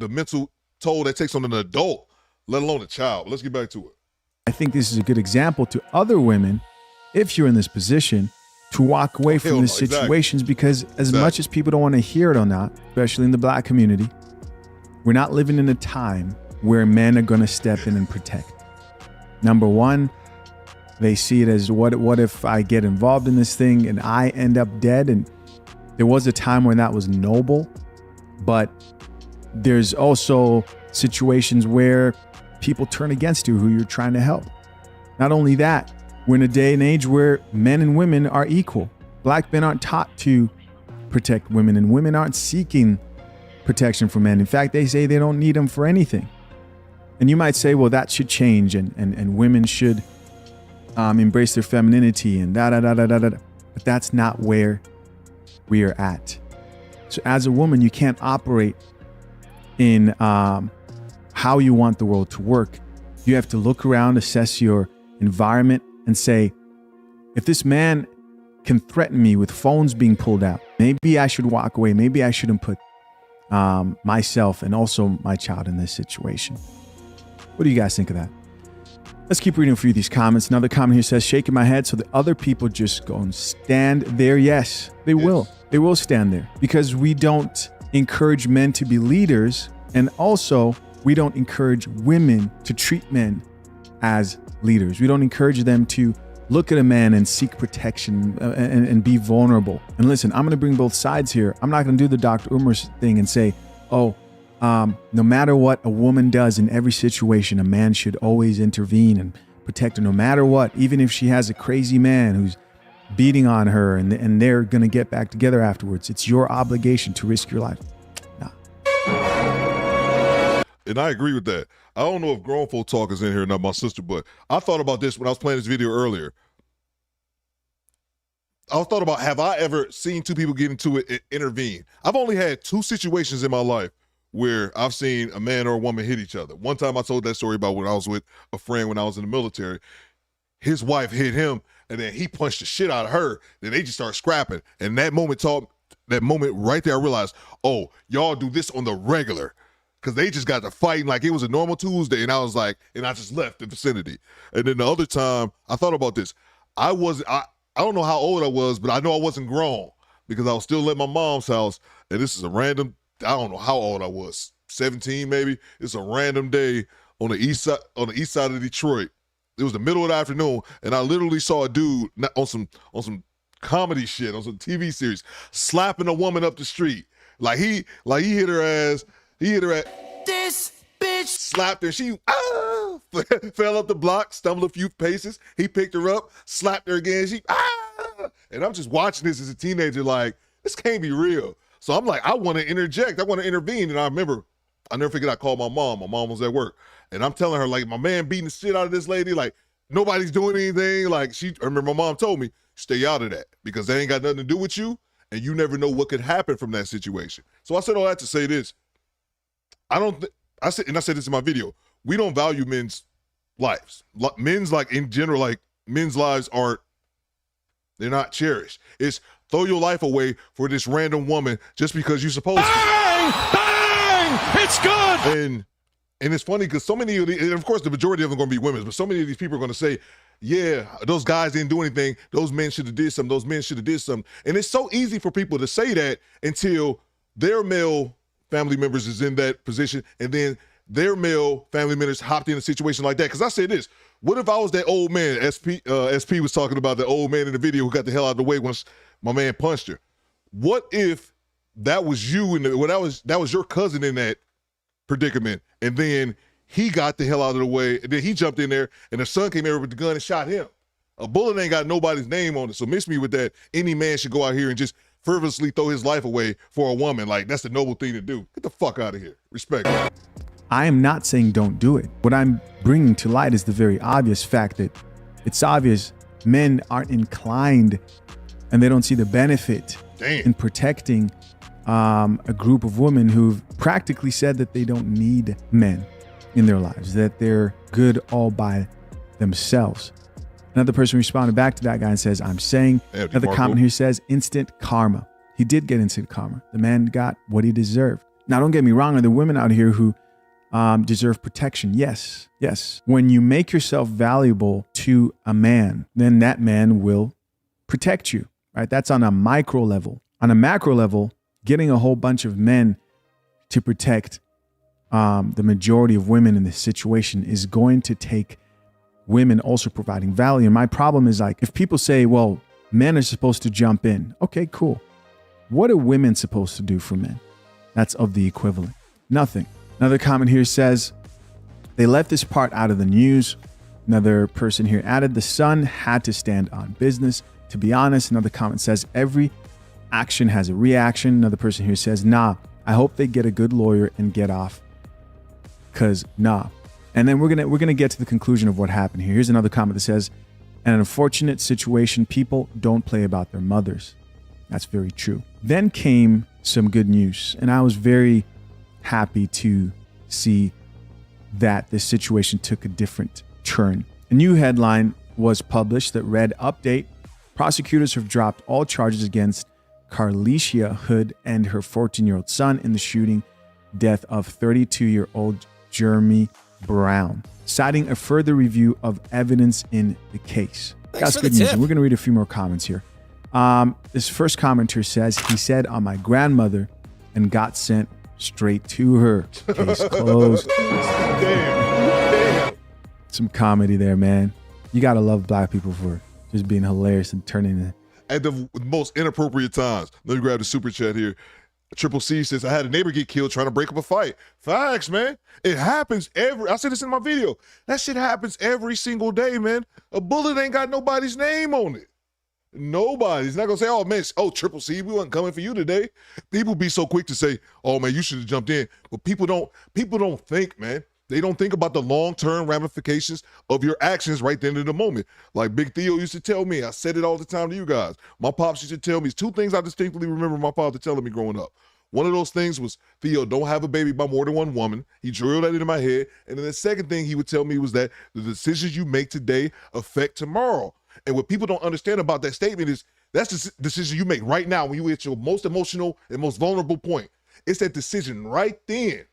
mental toll that takes on an adult, let alone a child. Let's get back to it. I think this is a good example to other women, if you're in this position, to walk away from these situations, because as much as people don't want to hear it or not, especially in the black community, we're not living in a time where men are going to step in and protect. Number one, they see it as what if I get involved in this thing and I end up dead? And there was a time when that was noble, but there's also situations where people turn against you who you're trying to help. Not only that, we're in a day and age where men and women are equal. Black men aren't taught to protect women, and women aren't seeking protection from men. In fact, they say they don't need them for anything. And you might say, well, that should change, and women should embrace their femininity and da-da-da-da-da-da. But that's not where we are at. So as a woman, you can't operate in how you want the world to work. You have to look around, assess your environment, and say, if this man can threaten me with phones being pulled out, maybe I should walk away. Maybe I shouldn't put myself and also my child in this situation. What do you guys think of that? Let's keep reading through these comments. Another comment here says, shaking my head so that other people just go and stand there. Yes, they will. They will stand there, because we don't encourage men to be leaders. And also, we don't encourage women to treat men as leaders. We don't encourage them to look at a man and seek protection and be vulnerable. And listen, I'm going to bring both sides here. I'm not going to do the Dr. Umar thing and say, no matter what a woman does in every situation, a man should always intervene and protect her no matter what, even if she has a crazy man who's beating on her and they're going to get back together afterwards. It's your obligation to risk your life. And I agree with that. I don't know if grown folk talk is in here, not my sister, but I thought about this when I was playing this video earlier. I thought about, have I ever seen two people get into it and intervene? I've only had two situations in my life where I've seen a man or a woman hit each other. One time I told that story about when I was with a friend when I was in the military. His wife hit him, and then he punched the shit out of her. Then they just started scrapping. And that moment right there, I realized, oh, y'all do this on the regular. Because they just got to fighting like it was a normal Tuesday. And I was like, and I just left the vicinity. And then the other time, I thought about this. I don't know how old I was, but I know I wasn't grown because I was still at my mom's house. And this is a random, I don't know how old I was, 17 maybe. It's a random day on the east side of Detroit. It was the middle of the afternoon, and I literally saw a dude on some comedy shit, on some TV series, slapping a woman up the street. Like he hit her ass. He hit her at this bitch, slapped her. She fell up the block, stumbled a few paces. He picked her up, slapped her again. She and I'm just watching this as a teenager, like, this can't be real. So I'm like, I want to interject. I want to intervene. And I never forget, I called my mom. My mom was at work. And I'm telling her, like, my man beating the shit out of this lady. Like, nobody's doing anything. Like, I remember my mom told me, stay out of that because they ain't got nothing to do with you. And you never know what could happen from that situation. So I said all that to say this. I said this in my video, we don't value men's lives. Men's, like, in general, like, men's lives they're not cherished. It's throw your life away for this random woman just because you're supposed to. Bang! Bang! It's good! And it's funny because so many of these, and of course the majority of them are going to be women, but so many of these people are going to say, yeah, those guys didn't do anything. Those men should have did something. Those men should have did something. And it's so easy for people to say that until their male family members is in that position, and then their male family members hopped in a situation like that. Because I say this, what if I was that old man, SP was talking about the old man in the video who got the hell out of the way once my man punched her. What if that was you, that was your cousin in that predicament, and then he got the hell out of the way, and then he jumped in there, and the son came over with the gun and shot him. A bullet ain't got nobody's name on it, so miss me with that. Any man should go out here and just frivolously throw his life away for a woman. Like, that's the noble thing to do. Get the fuck out of here. Respect. I am not saying don't do it. What I'm bringing to light is the very obvious fact that it's obvious men aren't inclined and they don't see the benefit in protecting a group of women who've practically said that they don't need men in their lives, that they're good all by themselves. Another person responded back to that guy and says, I'm saying, another comment here says, instant karma. He did get instant karma. The man got what he deserved. Now, don't get me wrong. Are there women out here who deserve protection? Yes. Yes. When you make yourself valuable to a man, then that man will protect you, right? That's on a micro level. On a macro level, getting a whole bunch of men to protect the majority of women in this situation is going to take women also providing value. And my problem is, like, if people say, well, men are supposed to jump in. Okay, cool. What are women supposed to do for men? That's of the equivalent. Nothing. Another comment here says, they left this part out of the news. Another person here added, the son had to stand on business. To be honest, another comment says, every action has a reaction. Another person here says, nah, I hope they get a good lawyer and get off. Cause nah. And then we're gonna get to the conclusion of what happened here. Here's another comment that says, an unfortunate situation, people don't play about their mothers. That's very true. Then came some good news, and I was very happy to see that this situation took a different turn. A new headline was published that read, update, prosecutors have dropped all charges against Carlicia Hood and her 14-year-old son in the shooting death of 32-year-old Jeremy Brown, citing a further review of evidence in the case. That's good news. And we're going to read a few more comments here. This first commenter says, he said on my grandmother and got sent straight to her. Case closed. Damn. Some comedy there, man. You got to love black people for just being hilarious and turning it. At the most inappropriate times. Let me grab the super chat here. Triple C says, I had a neighbor get killed trying to break up a fight. Facts, man. It happens I said this in my video. That shit happens every single day, man. A bullet ain't got nobody's name on it. Nobody's not gonna say, oh man, Triple C, we wasn't coming for you today. People be so quick to say, oh man, you should have jumped in. But people don't think, man. They don't think about the long-term ramifications of your actions right then in the moment. Like Big Theo used to tell me, I said it all the time to you guys. My pops used to tell me, it's two things I distinctly remember my father telling me growing up. One of those things was, Theo, don't have a baby by more than one woman. He drilled that into my head. And then the second thing he would tell me was that the decisions you make today affect tomorrow. And what people don't understand about that statement is that's the decision you make right now when you're at your most emotional and most vulnerable point. It's that decision right then,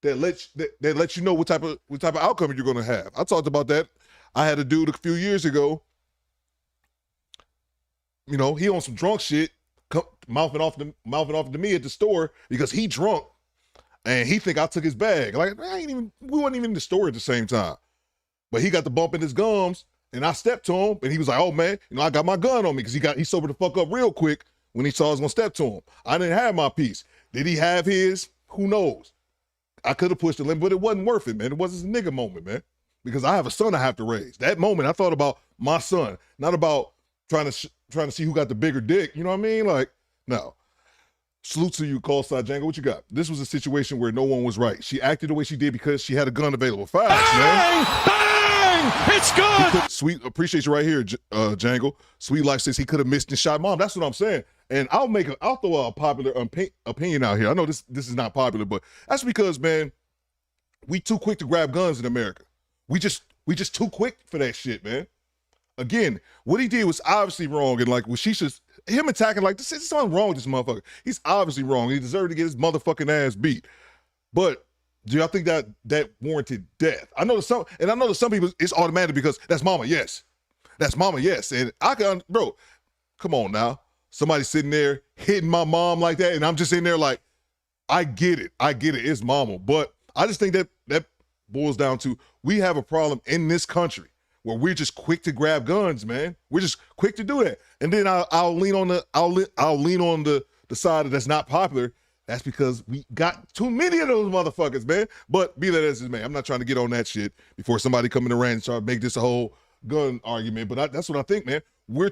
that lets you know what type of outcome you're going to have. I talked about that. I had a dude a few years ago. You know, he on some drunk shit, mouthing off to me at the store because he drunk, and he think I took his bag. Like we wasn't even in the store at the same time. But he got the bump in his gums, and I stepped to him, and he was like, "Oh man, I got my gun on me," because he sobered the fuck up real quick when he saw I was gonna step to him. I didn't have my piece. Did he have his? Who knows? I could have pushed the limit, but it wasn't worth it, man. It wasn't a nigga moment, man, because I have a son I have to raise. That moment, I thought about my son, not about trying to see who got the bigger dick. You know what I mean? Like, no. Salute to you, call side Django. What you got? This was a situation where no one was right. She acted the way she did because she had a gun available. Facts, man. Bang! It's good. Sweet, appreciate you right here, Django. Sweet Life says he could have missed and shot mom. That's what I'm saying. And I'll throw a popular opinion out here. I know this is not popular, but that's because, man, we too quick to grab guns in America. We just too quick for that shit, man. Again, what he did was obviously wrong, and like him attacking like this is something wrong with this motherfucker. He's obviously wrong. He deserved to get his motherfucking ass beat. But do y'all think that warranted death? I know to some people it's automatic because that's mama, yes. That's mama, yes. And I can, bro, come on now. Somebody sitting there hitting my mom like that, and I'm just in there like, I get it. It's mama. But I just think that boils down to we have a problem in this country where we're just quick to grab guns, man. We're just quick to do that. And then I'll lean on the side that's not popular. That's because we got too many of those motherfuckers, man. But be that as it may, I'm not trying to get on that shit before somebody come in the rant and try to make this a whole gun argument. But that's what I think, man. We're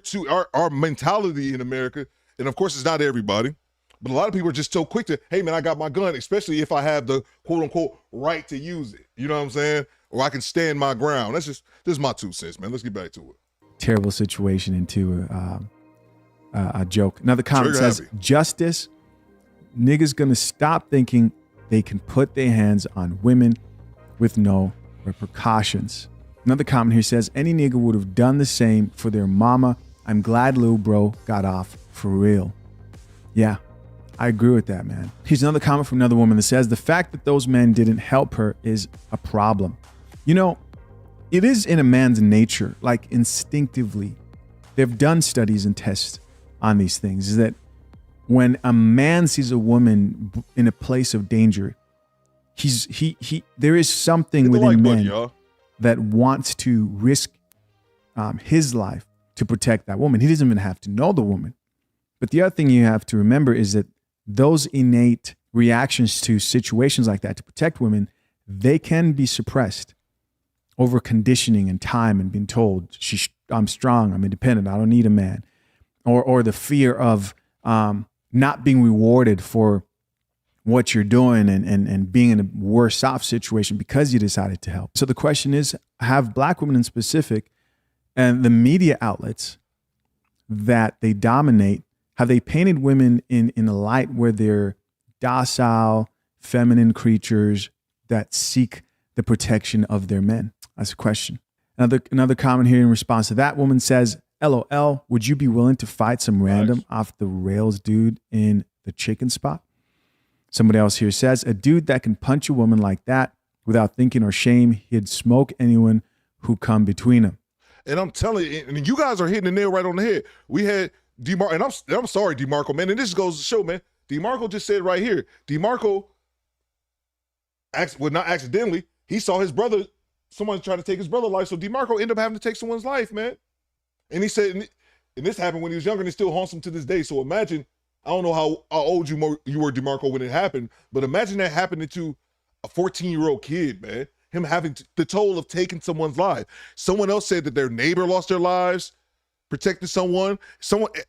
our mentality in America, and of course it's not everybody, but a lot of people are just so quick to, hey man, I got my gun, especially if I have the quote unquote right to use it. You know what I'm saying? Or I can stand my ground. This is my 2 cents, man. Let's get back to it. Terrible situation into a joke. Another comment says, justice, niggas gonna stop thinking they can put their hands on women with no repercussions. Another comment here says, any nigga would have done the same for their mama. I'm glad Lil Bro got off for real. Yeah, I agree with that, man. Here's another comment from another woman that says, the fact that those men didn't help her is a problem. You know, it is in a man's nature, like instinctively. They've done studies and tests on these things, is that when a man sees a woman in a place of danger, there is something within men that wants to risk his life to protect that woman. He doesn't even have to know the woman. But the other thing you have to remember is that those innate reactions to situations like that to protect women, they can be suppressed over conditioning and time and being told, I'm strong, I'm independent, I don't need a man. Or the fear of not being rewarded for what you're doing and being in a worse off situation because you decided to help. So the question is, have black women in specific and the media outlets that they dominate, have they painted women in a light where they're docile, feminine creatures that seek the protection of their men? That's a question. Another comment here in response to that woman says, LOL, would you be willing to fight some random off the rails dude in the chicken spot? Somebody else here says, a dude that can punch a woman like that without thinking or shame, he'd smoke anyone who come between them. And I'm telling you, and you guys are hitting the nail right on the head. We had DeMarco, and I'm sorry, DeMarco, man, and this goes to show, man, DeMarco just said right here, DeMarco, not accidentally, he saw his brother, someone trying to take his brother's life, so DeMarco ended up having to take someone's life, man. And he said, and this happened when he was younger, and it still haunts him to this day. So imagine, I don't know how old you were, DeMarco, when it happened, but imagine that happening to a 14-year-old kid, man. Him having the toll of taking someone's life. Someone else said that their neighbor lost their lives protecting someone.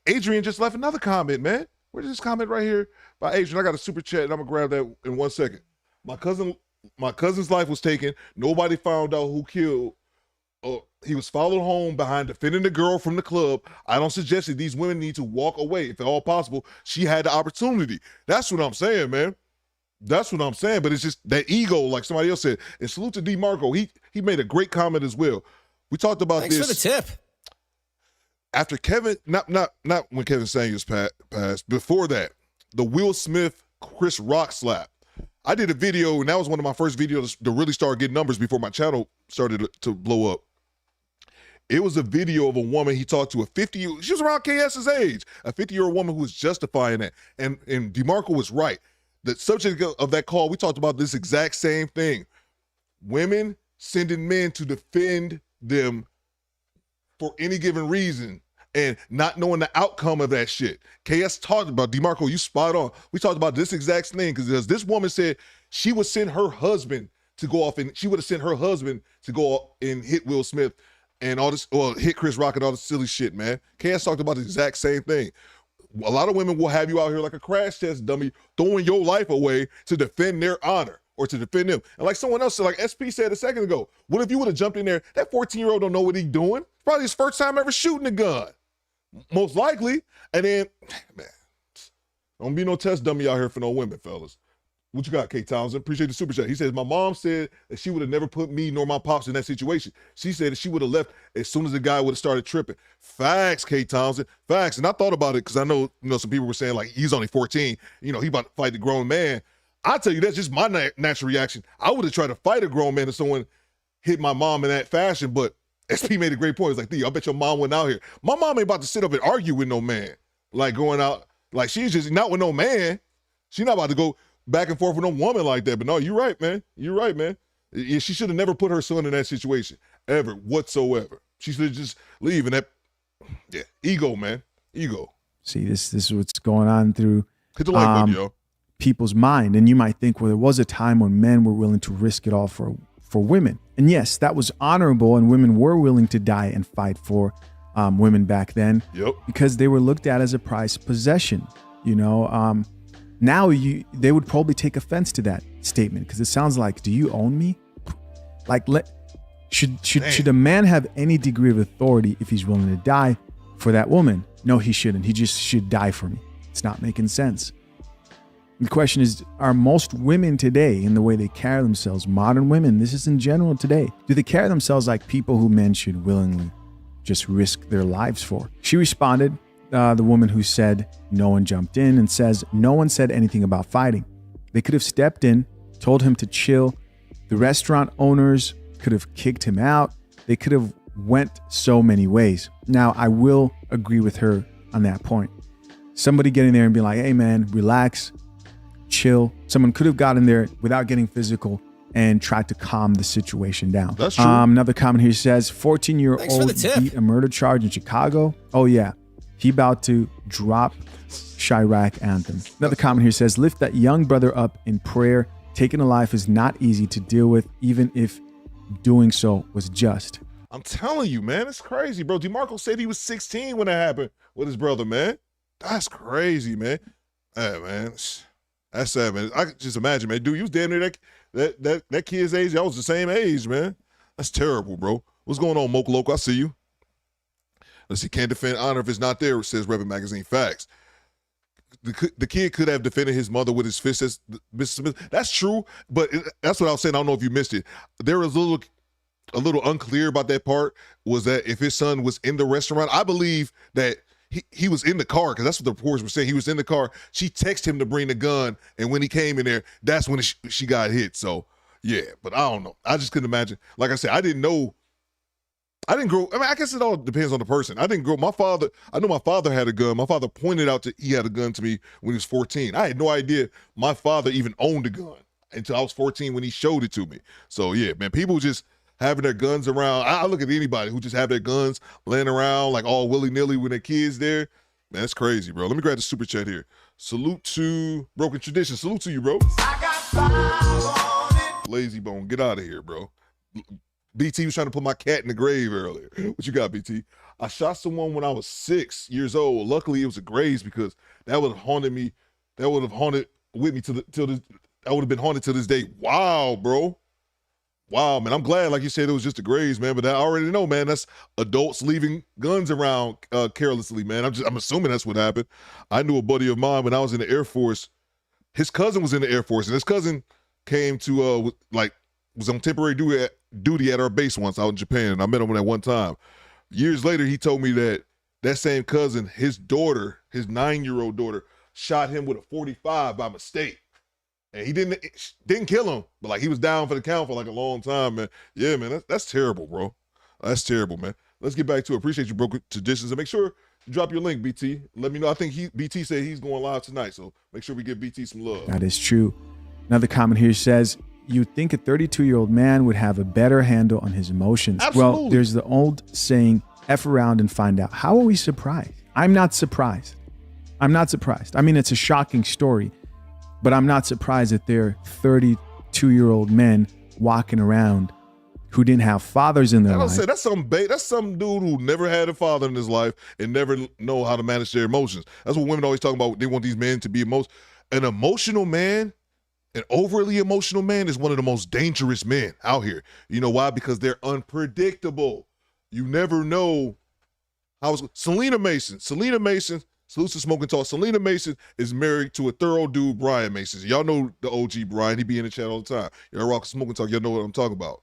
Adrian just left another comment, man. Where's this comment right here by Adrian? I got a super chat, and I'm gonna grab that in 1 second. My cousin's life was taken. Nobody found out who killed. He was followed home behind defending the girl from the club. I don't suggest that these women need to walk away if at all possible. She had the opportunity. That's what I'm saying, man. That's what I'm saying. But it's just that ego, like somebody else said. And salute to DeMarco. He made a great comment as well. We talked about this. Thanks for the tip. After Kevin, not when Kevin Samuels passed. Before that, the Will Smith Chris Rock slap. I did a video, and that was one of my first videos to really start getting numbers before my channel started to blow up. It was a video of a woman he talked to, she was around KS's age, a 50-year-old woman who was justifying that. And DeMarco was right. The subject of that call, we talked about this exact same thing. Women sending men to defend them for any given reason and not knowing the outcome of that shit. KS talked about, DeMarco, you spot on. We talked about this exact thing because this woman said she would send her husband to go off and she would have sent her husband to go and hit Will Smith and all this, or hit Chris Rock and all this silly shit, man. KS talked about the exact same thing. A lot of women will have you out here like a crash test dummy, throwing your life away to defend their honor or to defend them. And like someone else said, like SP said a second ago, what if you would have jumped in there? That 14-year-old don't know what he's doing. It's probably his first time ever shooting a gun. Most likely. And then, man, don't be no test dummy out here for no women, fellas. What you got, K. Townsend? Appreciate the super chat. He says, my mom said that she would have never put me nor my pops in that situation. She said that she would have left as soon as the guy would have started tripping. Facts, K. Townsend. Facts. And I thought about it because I know, some people were saying like, he's only 14. He about to fight the grown man. I tell you, that's just my natural reaction. I would have tried to fight a grown man if someone hit my mom in that fashion, but SP made a great point. It's like, I bet your mom went out here. My mom ain't about to sit up and argue with no man. Like going out, like she's just not with no man. She's not about to go back and forth with no woman like that. But no, you're right, man. You're right, man. She should have never put her son in that situation, ever, whatsoever. She should just leave. And that, ego, man. Ego. See, this is what's going on through hit the like button, yo. People's mind. And you might think, well, there was a time when men were willing to risk it all for women. And yes, that was honorable, and women were willing to die and fight for women back then. Yep. Because they were looked at as a prized possession. Now they would probably take offense to that statement because it sounds like, do you own me? Like, should a man have any degree of authority if he's willing to die for that woman? No, he shouldn't. He just should die for me. It's not making sense. The question is, are most women today, in the way they carry themselves, modern women, this is in general today, do they carry themselves like people who men should willingly just risk their lives for? She responded, the woman who said no one jumped in, and says no one said anything about fighting. They could have stepped in, told him to chill. The restaurant owners could have kicked him out. They could have went so many ways. Now, I will agree with her on that point. Somebody getting there and being like, hey man, relax, chill. Someone could have gotten there without getting physical and tried to calm the situation down. That's true. Another comment here says 14-year-old beat a murder charge in Chicago. Oh yeah, he about to drop Chirac anthem. Another comment here says lift that young brother up in prayer. Taking a life is not easy to deal with, even if doing so was just. I'm telling you, man, it's crazy, bro. DeMarco said he was 16 when that happened with his brother, man. That's crazy, man. Hey, man, that's sad, man. I can just imagine, man. Dude, you was damn near that kid's age. I was the same age, man. That's terrible, bro. What's going on, Mocha Loco? I see you. Let's see. Can't defend honor if it's not there, says Reverend Magazine. Facts. The kid could have defended his mother with his fist, as Mrs. Smith. That's true, but that's what I was saying. I don't know if you missed it. There was a little unclear about that part, was that if his son was in the restaurant, I believe that he was in the car, because that's what the reports were saying. He was in the car. She texted him to bring the gun, and when he came in there, that's when she got hit. So, yeah, but I don't know. I just couldn't imagine. Like I said, I didn't grow. I mean, I guess it all depends on the person. I know my father had a gun. My father pointed out that he had a gun to me when he was 14. I had no idea my father even owned a gun until I was 14 when he showed it to me. So, yeah, man, people just having their guns around. I look at anybody who just have their guns laying around like all willy-nilly when their kids there. Man, that's crazy, bro. Let me grab the super chat here. Salute to Broken Tradition. Salute to you, bro. I got 5 on it. Lazy Bone, get out of here, bro. BT was trying to put my cat in the grave earlier. What you got, BT? I shot someone when I was 6 years old. Luckily, it was a graze, because that would have haunted me. That would have haunted with me I would have been haunted to this day. Wow, bro. Wow, man. I'm glad, like you said, it was just a graze, man. But I already know, man, that's adults leaving guns around carelessly, man. I'm assuming that's what happened. I knew a buddy of mine when I was in the Air Force. His cousin was in the Air Force, and his cousin came to was on temporary duty at our base once out in Japan, and I met him at one time. Years later, he told me that same cousin, his daughter, his 9-year-old daughter, shot him with a .45 by mistake. And he didn't kill him, but like he was down for the count for like a long time, man. Yeah, man, that's terrible, bro. That's terrible, man. Let's get back to it. Appreciate you, Broken Traditions, and make sure you drop your link, BT. Let me know. I think BT said he's going live tonight, so make sure we give BT some love. That is true. Another comment here says, you'd think a 32-year-old man would have a better handle on his emotions. Absolutely. Well, there's the old saying, F around and find out. How are we surprised? I'm not surprised. I'm not surprised. I mean, it's a shocking story, but I'm not surprised that there are 32-year-old men walking around who didn't have fathers in their life. That's some dude who never had a father in his life and never know how to manage their emotions. That's what women always talk about. They want these men to be an emotional man. An overly emotional man is one of the most dangerous men out here. You know why? Because they're unpredictable. You never know how it's. Selena Mason, salute to Smoking Talk. Selena Mason is married to a thorough dude, Brian Mason. Y'all know the OG Brian. He be in the chat all the time. Y'all rock Smoking Talk. Y'all know what I'm talking about.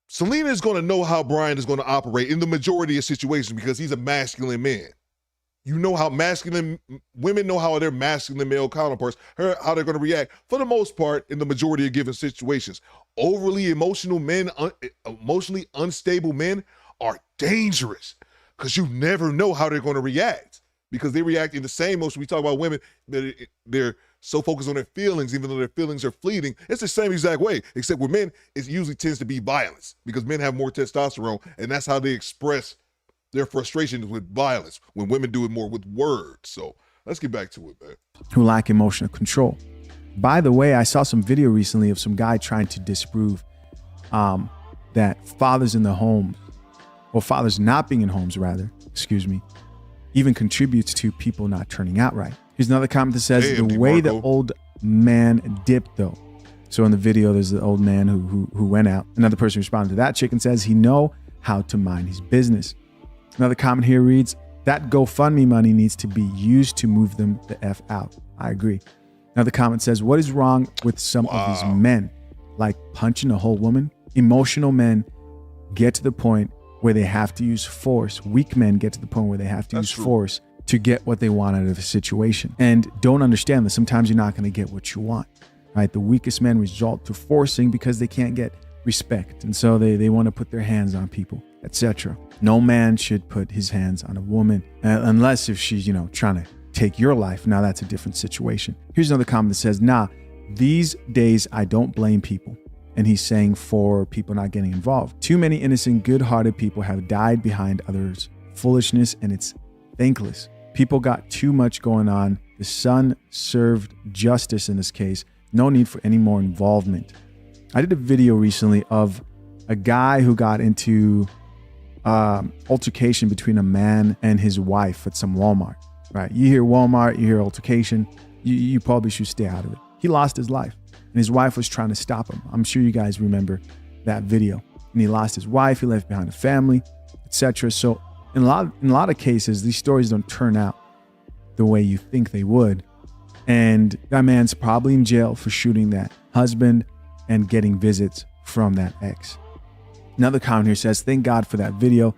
Selena is going to know how Brian is going to operate in the majority of situations because he's a masculine man. You know how women know how their masculine male counterparts, how they're going to react for the most part in the majority of given situations. Overly emotional men, emotionally unstable men are dangerous because you never know how they're going to react because they react in the same emotion. We talk about women, they're so focused on their feelings, even though their feelings are fleeting. It's the same exact way, except with men, it usually tends to be violence because men have more testosterone, and that's how they express their frustrations with violence when women do it more with words. So let's get back to it, man. Who lack emotional control. By the way, I saw some video recently of some guy trying to disprove that fathers in the home, or fathers not being in homes rather, even contributes to people not turning out right. Here's another comment that says, the way the old man dipped though. So in the video, there's the old man who went out. Another person responded to that chick and says he know how to mind his business. Another comment here reads, That GoFundMe money needs to be used to move them the F out. I agree. Now the comment says, what is wrong with some of these men? Like punching a whole woman? Emotional men get to the point where they have to use force. Weak men get to the point where they have to use force to get what they want out of a situation. And don't understand that sometimes you're not going to get what you want, right? The weakest men resort to forcing because they can't get respect. And so they want to put their hands on people, etc. No man should put his hands on a woman unless if she's, trying to take your life. Now that's a different situation. Here's another comment that says, nah, these days I don't blame people. And he's saying for people not getting involved. Too many innocent, good-hearted people have died behind others' foolishness, and it's thankless. People got too much going on. The son served justice in this case. No need for any more involvement. I did a video recently of a guy who got into altercation between a man and his wife at some Walmart, right? You hear Walmart, you hear altercation, you probably should stay out of it. He lost his life and his wife was trying to stop him. I'm sure you guys remember that video. And he lost his wife, he left behind a family, etc. So in a lot of cases, these stories don't turn out the way you think they would. And that man's probably in jail for shooting that husband and getting visits from that ex. Another comment here says, thank God for that video.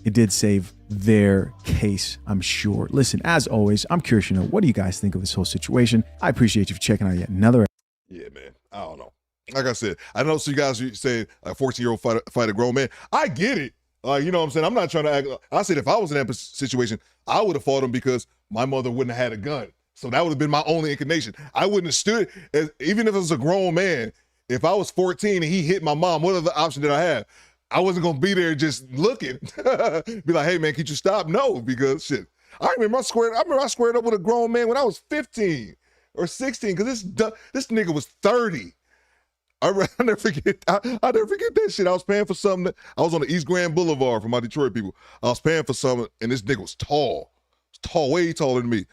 It did save their case, I'm sure. Listen, as always, I'm curious to know, what do you guys think of this whole situation? I appreciate you for checking out yet another. Yeah, man. I don't know. Like I said, I know some guys say a 14-year-old fight a grown man. I get it. You know what I'm saying? I'm not trying to act. I said if I was in that situation, I would have fought him because my mother wouldn't have had a gun. So that would have been my only inclination. I wouldn't have stood, even if it was a grown man. If I was 14 and he hit my mom, what other option did I have? I wasn't going to be there just looking. Be like, hey, man, can you stop? No, because shit. I remember I squared up with a grown man when I was 15 or 16 because this nigga was 30. I'll never forget that shit. I was paying for something. I was on the East Grand Boulevard for my Detroit people. I was paying for something, and this nigga was tall. Way taller than me.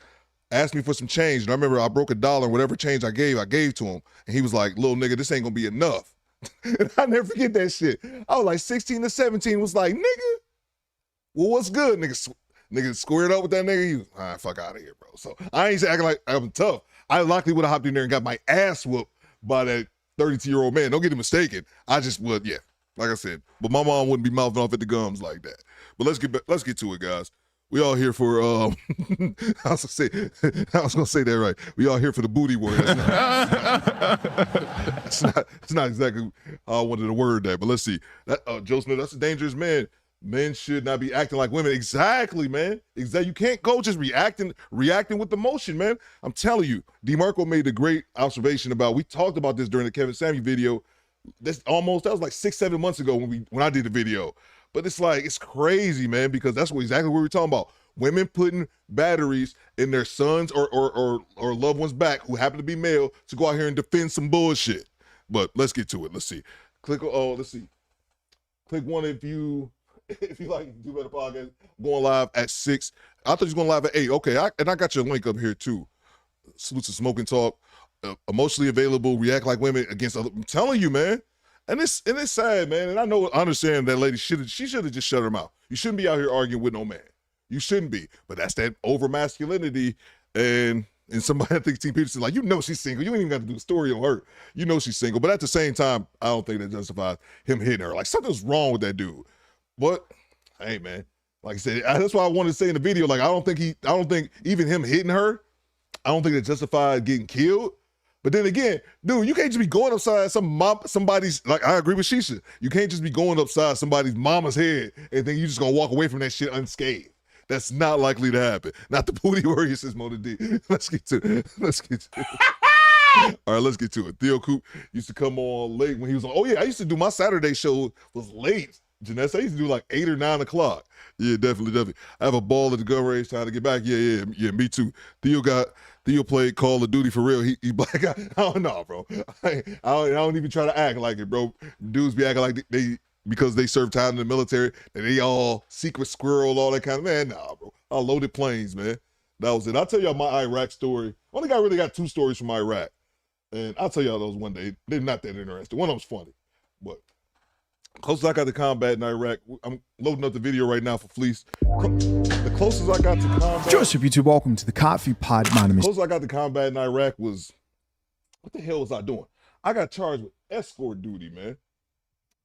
Asked me for some change, and I remember I broke $1, and whatever change I gave to him. And he was like, little nigga, this ain't gonna be enough. And I never forget that shit. I was like 16 to 17, was like, nigga, well, what's good? Nigga squared up with that nigga. He was, all right, fuck out of here, bro. So I ain't acting like I'm tough. I likely would have hopped in there and got my ass whooped by that 32-year-old man. Don't get it mistaken. I just would, yeah, like I said. But my mom wouldn't be mouthing off at the gums like that. But let's get to it, guys. We all here for I was gonna say that right. We all here for the booty war. It's not exactly how I wanted to word that, but let's see. Joe Smith, that's a dangerous man. Men should not be acting like women. Exactly, man. Exactly. You can't go just reacting with emotion, man. I'm telling you. DeMarco made a great observation about. We talked about this during the Kevin Samuel video. That was like 6-7 months ago when I did the video. But it's like, it's crazy, man, because that's exactly what we're talking about. Women putting batteries in their sons or loved ones back who happen to be male to go out here and defend some bullshit. But let's get to it. Let's see. Click one if you like Do Better Podcast. Going live at 6. I thought you was going live at 8. Okay, I got your link up here too. Salute to Smoke and Talk. Emotionally available, react like women against other. I'm telling you, man. And it's sad, man. And I understand that lady she should have just shut her mouth. You shouldn't be out here arguing with no man. You shouldn't be. But that's that over masculinity. And somebody, I think Team Peterson, like, she's single. You ain't even got to do a story on her. She's single. But at the same time, I don't think that justifies him hitting her. Like, something's wrong with that dude. But hey, man, like I said, that's why I wanted to say in the video, like, I don't think even him hitting her, I don't think that justified getting killed. But then again, dude, you can't just be going upside somebody's, like, I agree with Shisha. You can't just be going upside somebody's mama's head and think you're just going to walk away from that shit unscathed. That's not likely to happen. Not the booty warrior, says Mona D. Let's get to it. All right, let's get to it. Theo Coop used to come on late when he was on. Oh, yeah, I used to do my Saturday show was late. Janessa, I used to do like 8 or 9 o'clock. Yeah, definitely. I have a ball at the gun range trying to get back. Yeah, me too. Theo played Call of Duty for real. He black guy. I don't know, bro. I don't even try to act like it, bro. Dudes be acting like they because they serve time in the military and they all secret squirrel, all that kind of, man. Nah, bro. I loaded planes, man. That was it. I'll tell y'all my Iraq story. Only guy really got 2 stories from Iraq. And I'll tell y'all those one day. They're not that interesting. One of them's funny. But Closest I got to combat in Iraq. I'm loading up the video right now for Fleece. The closest I got to combat. Joseph, YouTube, welcome to the Coffee Pod. My name is. Closest I got to combat in Iraq was, what the hell was I doing? I got charged with escort duty, man.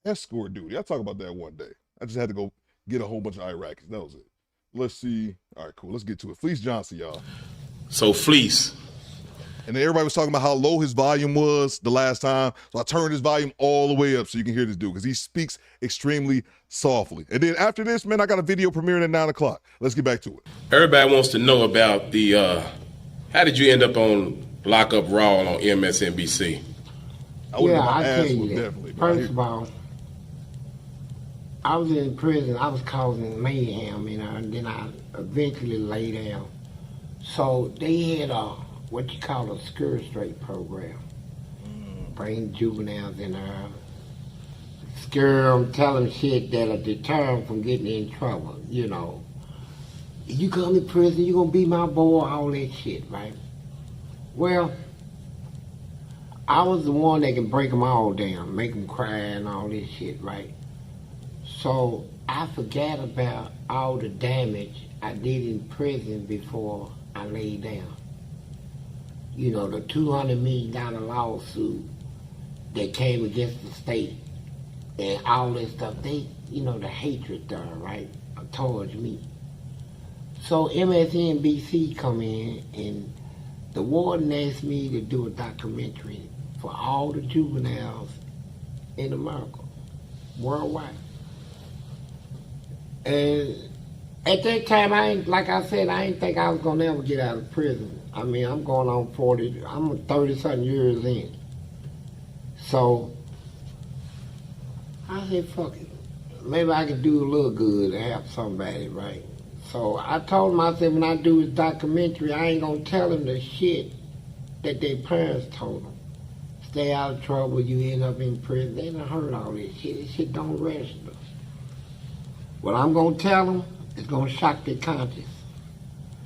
Escort duty. I'll talk about that one day. I just had to go get a whole bunch of Iraqis. That was it. Let's see. All right, cool. Let's get to it. Fleece Johnson, y'all. So Fleece. And then everybody was talking about how low his volume was the last time. So I turned his volume all the way up so you can hear this dude because he speaks extremely softly. And then after this, man, I got a video premiering at 9 o'clock. Let's get back to it. Everybody wants to know about the, how did you end up on Lock Up Raw on MSNBC? I tell you that. First of all, I was in prison. I was causing mayhem, and then I eventually lay down. So they had what you call a skirt straight program. Bring juveniles in there, scare them, tell them shit that'll deter them from getting in trouble, you know. If you come to prison, you gonna be my boy, all that shit, right? Well, I was the one that can break them all down, make them cry and all this shit, right? So I forgot about all the damage I did in prison before I laid down. You know, the $200 million lawsuit that came against the state and all that stuff, they, you know, the hatred there, right, towards me. So MSNBC come in and the warden asked me to do a documentary for all the juveniles in America, worldwide. And at that time, like I said, I didn't think I was gonna ever get out of prison. I mean, I'm going on 40, I'm 30-something years in. So I said, fuck it. Maybe I could do a little good and help somebody, right? So I told them, I said, when I do this documentary, I ain't gonna tell them the shit that their parents told them. Stay out of trouble, you end up in prison. They done heard all this shit. This shit don't register. What I'm gonna tell them is gonna shock their conscience.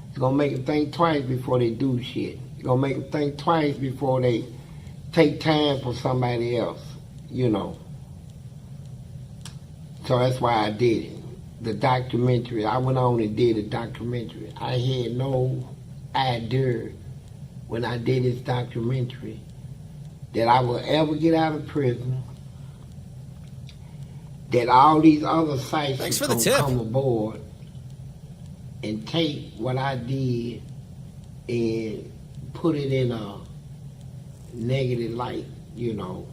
It's gonna make them think twice before they do shit. It's gonna make them think twice before they take time for somebody else, you know. So that's why I did it. The documentary, I went on and did a documentary. I had no idea when I did this documentary that I would ever get out of prison, that all these other sites would come aboard and take what I did and put it in a negative light, you know,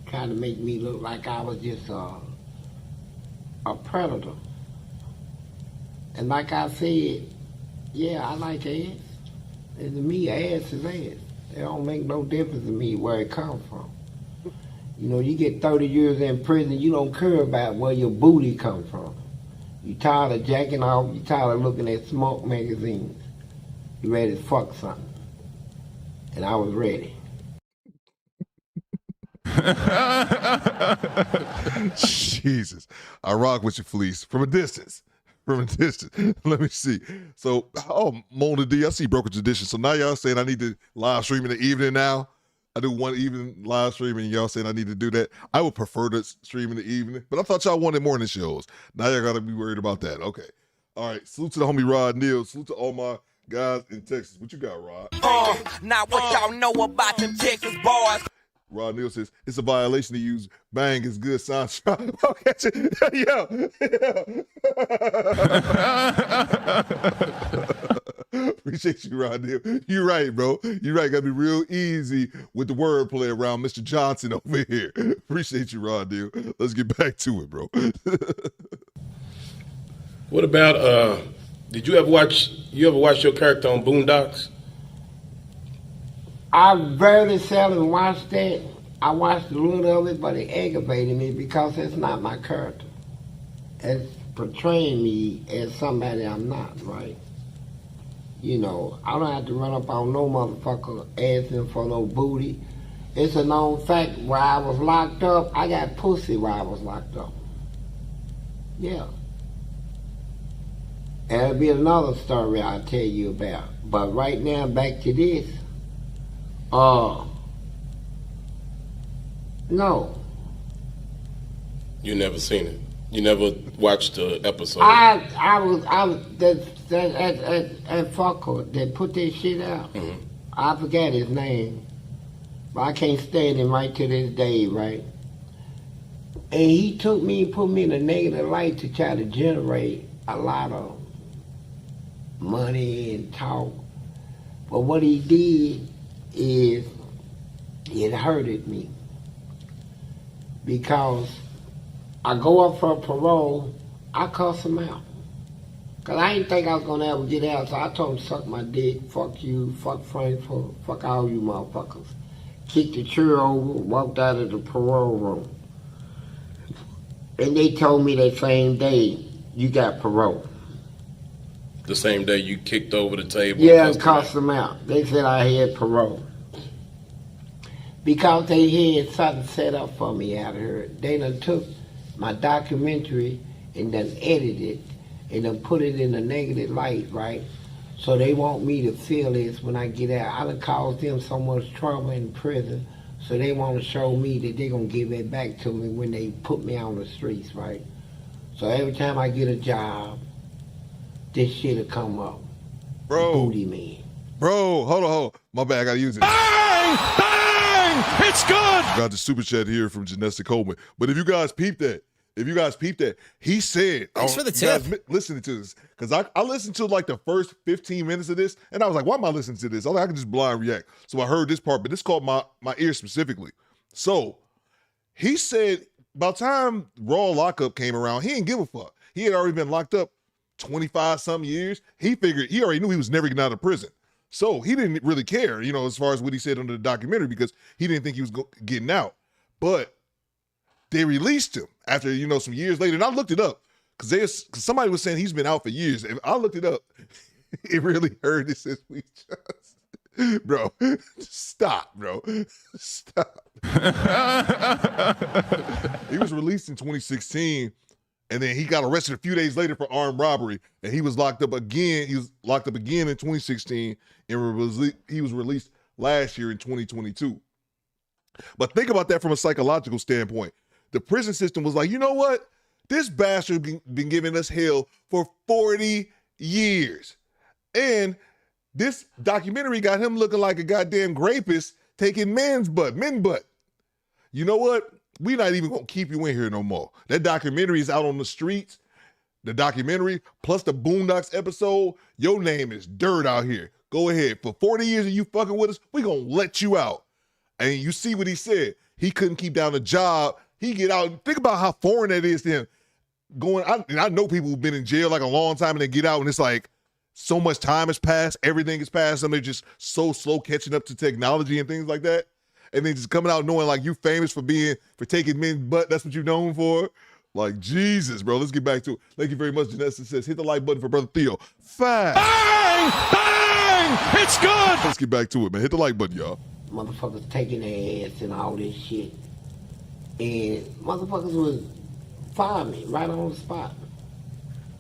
trying to make me look like I was just a predator. And like I said, yeah, I like ass. And to me, ass is ass. It don't make no difference to me where it comes from. You know, you get 30 years in prison, you don't care about where your booty comes from. You tired of jacking off, you tired of looking at smoke magazines. You ready to fuck something. And I was ready. Jesus. I rock with you, Fleece. From a distance. From a distance. Let me see. So, Mona D, I see Brokerage Edition. So now y'all saying I need to live stream in the evening now? I do one evening live stream and y'all saying I need to do that. I would prefer to stream in the evening, but I thought y'all wanted morning shows. Now y'all gotta be worried about that. Okay. All right. Salute to the homie Rod Neal. Salute to all my guys in Texas. What you got, Rod? Now what y'all know about them Texas boys? Rod Neal says it's a violation to use "bang" as good soundtrack. Appreciate you, Rod Neal. You're right, bro. You're right. Gotta be real easy with the wordplay around Mr. Johnson over here. Appreciate you, Rod Neal. Let's get back to it, bro. What about did you ever watch your character on Boondocks? I very seldom watched that. I watched a little of it, but it aggravated me because it's not my character. It's portraying me as somebody I'm not, right? You know, I don't have to run up on no motherfucker asking for no booty. It's a known fact, where I was locked up, I got pussy while I was locked up. Yeah. And that'll be another story I'll tell you about. But right now, back to this. No. You never seen it. You never watched the episode. I was that fucker that put that shit out. Mm-hmm. I forgot his name, but I can't stand him right to this day, right? And he took me and put me in a negative light to try to generate a lot of money and talk. But what he did is it hurted me because I go up for parole, I cuss him out. Because I didn't think I was going to ever get out, so I told him, suck my dick, fuck you, fuck Frankfurt, fuck all you motherfuckers. Kicked the chair over, walked out of the parole room. And they told me that same day, you got parole. The same day you kicked over the table? Yeah, and cussed them out. They said I had parole. Because they had something set up for me out of here. They done took my documentary and done edited it and done put it in a negative light, right? So they want me to feel this when I get out. I done caused them so much trouble in prison, so they want to show me that they're going to give it back to me when they put me on the streets, right? So every time I get a job, this shit'll come up. Bro. Booty man. Bro, hold on. My bad, I gotta use it. Bang! Bang! It's good! Got the super chat here from Janessa Coleman. But if you guys peeped that, he said, thanks for the tip. Listening to this, because I listened to like the first 15 minutes of this, and I was like, why am I listening to this? I was like, I can just blind react. So I heard this part, but this caught my ear specifically. So he said, by the time Raw lockup came around, he didn't give a fuck. He had already been locked up 25-some years. He figured, he already knew he was never getting out of prison. So he didn't really care, as far as what he said under the documentary, because he didn't think he was getting out. But they released him after, some years later. And I looked it up because somebody was saying he's been out for years. And I looked it up. It really hurt. It says Fleece Johnson. Bro, stop, bro. Stop. He was released in 2016. And then he got arrested a few days later for armed robbery, and he was locked up again. He was locked up again in 2016, and he was released last year in 2022. But think about that from a psychological standpoint. The prison system was like, you know what? This bastard been giving us hell for 40 years. And this documentary got him looking like a goddamn rapist taking men butt. You know what? We're not even going to keep you in here no more. That documentary is out on the streets. The documentary, plus the Boondocks episode, your name is dirt out here. Go ahead. For 40 years of you fucking with us, we're going to let you out. And you see what he said. He couldn't keep down a job. He get out. Think about how foreign that is to him. I know people who've been in jail like a long time and they get out and it's like so much time has passed. Everything has passed. Some are just so slow catching up to technology and things like that. And then just coming out knowing like you famous for taking men's butt. That's what you're known for. Like, Jesus, bro. Let's get back to it. Thank you very much, Janessa says. Hit the like button for Brother Theo. Fast. Bang! Bang! It's good! Let's get back to it, man. Hit the like button, y'all. Motherfuckers taking their ass and all this shit. And motherfuckers would fire me right on the spot.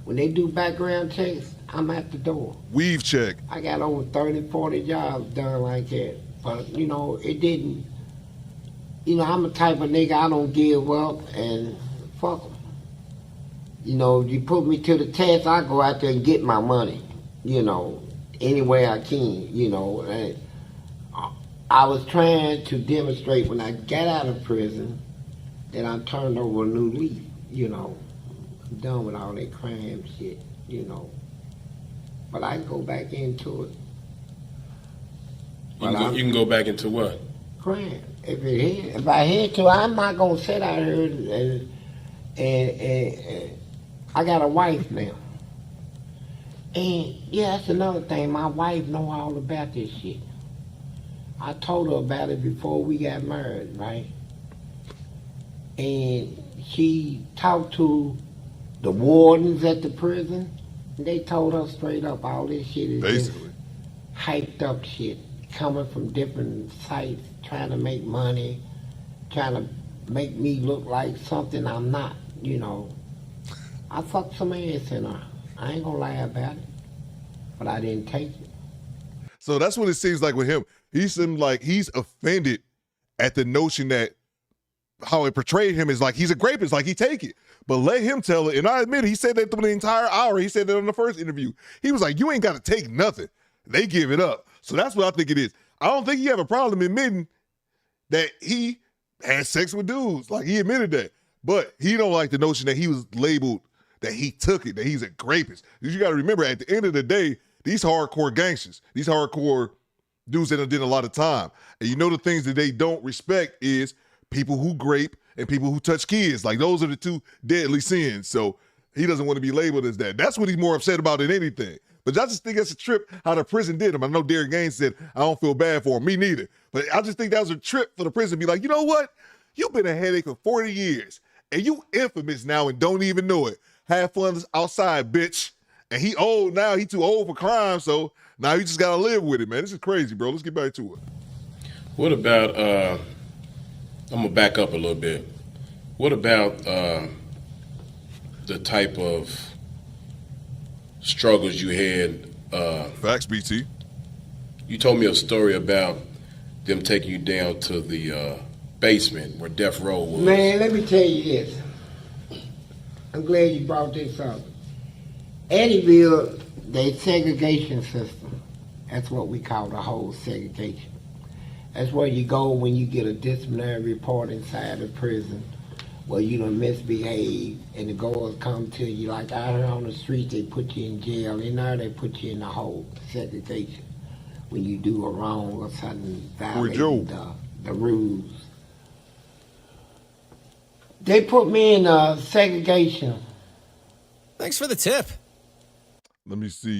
When they do background checks, I'm at the door. Weave check. I got over 30, 40 jobs done like that. But, it didn't, I'm the type of nigga I don't give up and fuck them. You put me to the test, I go out there and get my money, any way I can, And I was trying to demonstrate when I got out of prison that I turned over a new leaf, I'm done with all that crime shit, But I can go back into it. You can go back into what? Crime. If I had to, I'm not gonna sit out here and I got a wife now. And yeah, that's another thing. My wife know all about this shit. I told her about it before we got married, right? And she talked to the wardens at the prison. And they told her straight up all this shit is basically just hyped up shit. Coming from different sites, trying to make money, trying to make me look like something I'm not, I fucked some ass in her. I ain't gonna lie about it. But I didn't take it. So that's what it seems like with him. He seems like he's offended at the notion that how it portrayed him is like he's a rapist, like he take it. But let him tell it. And I admit, he said that through the entire hour. He said that on the first interview. He was like, you ain't got to take nothing. They give it up. So that's what I think it is. I don't think he have a problem admitting that he had sex with dudes. Like, he admitted that. But he don't like the notion that he was labeled, that he took it, that he's a rapist. Because you got to remember, at the end of the day, these hardcore gangsters, these hardcore dudes that did a lot of time. And you know the things that they don't respect is people who grape and people who touch kids. Like, those are the two deadly sins. So he doesn't want to be labeled as that. That's what he's more upset about than anything. But I just think that's a trip how the prison did him. I know Derrick Gaines said, I don't feel bad for him. Me neither. But I just think that was a trip for the prison to be like, you know what? You've been a headache for 40 years, and you infamous now and don't even know it. Have fun outside, bitch. And he old now. He too old for crime, so now you just got to live with it, man. This is crazy, bro. Let's get back to it. What about, I'm going to back up a little bit. What about the type of struggles you had? Facts, BT. You told me a story about them taking you down to the basement where Death Row was. Man, let me tell you this. I'm glad you brought this up. Eddyville, they segregation system. That's what we call the whole segregation. That's where you go when you get a disciplinary report inside the prison where you done misbehave and the guards come to you. Like out here on the street, they put you in jail. In there, they put you in the whole segregation when you do a wrong or something violating the rules. They put me in segregation. Thanks for the tip. Let me see.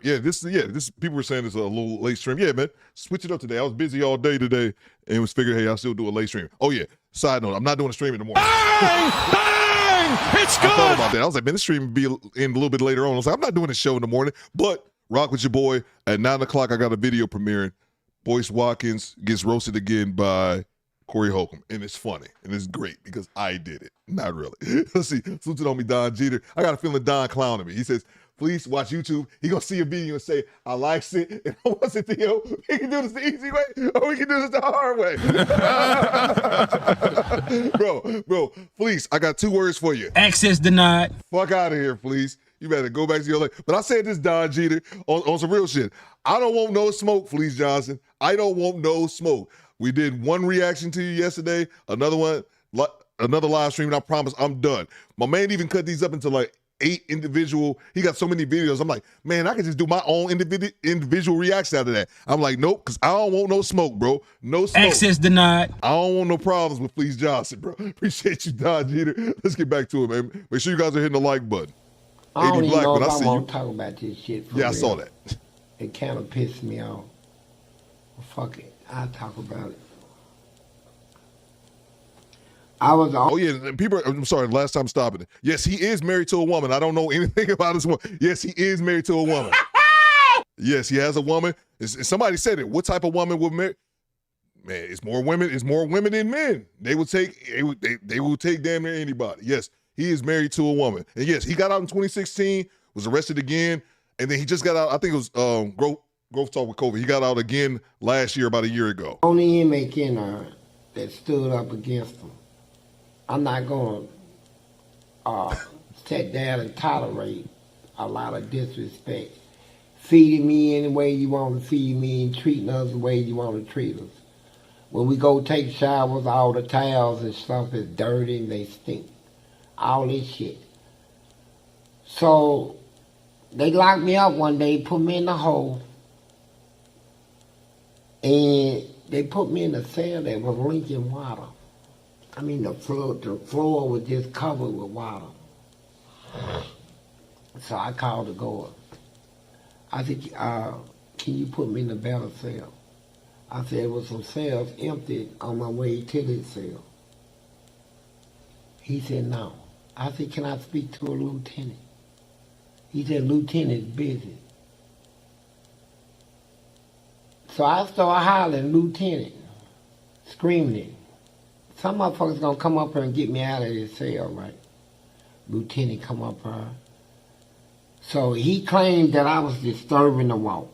Yeah. This people were saying it's a little late stream. Yeah, man. Switch it up today. I was busy all day today and was figured, hey, I'll still do a late stream. Oh yeah. Side note, I'm not doing a stream in the morning. Bang! Bang! It's good. I thought about that. I was like, man, this stream will be in a little bit later on. I was like, I'm not doing a show in the morning, but rock with your boy. At 9 o'clock, I got a video premiering. Boyce Watkins gets roasted again by Corey Holcomb. And it's funny. And it's great because I did it. Not really. Let's see. Salute on me, Don Jeter. I got a feeling Don clowning me. He says, please watch YouTube. He gonna see a video and say, I likes it. And I want it, Theo. We can do this the easy way, or we can do this the hard way. bro, Fleece, I got 2 words for you. Access denied. Fuck out of here, Fleece. You better go back to your life. But I said this, Don Jeter, on some real shit. I don't want no smoke, Fleece Johnson. I don't want no smoke. We did one reaction to you yesterday, another live stream, and I promise I'm done. My man even cut these up into like 8 individual. He got so many videos. I'm like, man, I can just do my own individual reaction out of that. I'm like, nope, because I don't want no smoke, bro. No smoke. Access denied. I don't want no problems with Fleece Johnson, bro. Appreciate you, Don Jeter. Let's get back to it, man. Make sure you guys are hitting the like button. I don't even know if I want to talk about this shit for real. I saw that. It kind of pissed me off. Well, fuck it. I'll talk about it. I'm sorry, last time stopping it. Yes, he is married to a woman. I don't know anything about this woman. Yes, he is married to a woman. Yes, he has a woman. Somebody said it. What type of woman would marry? Man, it's more women than men. They will take damn near anybody. Yes, he is married to a woman. And yes, he got out in 2016, was arrested again, and then he just got out, I think it was growth talk with COVID. He got out again last year, about a year ago. Only inmate in there that stood up against him. I'm not going to sit down and tolerate a lot of disrespect. Feeding me any way you want to feed me and treating us the way you want to treat us. When we go take showers, all the towels and stuff is dirty and they stink. All this shit. So they locked me up one day, put me in the hole, and they put me in a cell that was leaking water. I mean, the floor was just covered with water. So I called the guard. I said, can you put me in a better cell? I said, there was some cells empty on my way to this cell. He said, no. I said, can I speak to a lieutenant? He said, lieutenant's busy. So I started hollering, lieutenant, screaming it. Some motherfuckers gonna come up here and get me out of this cell, right? Lieutenant come up here. So he claimed that I was disturbing the walk.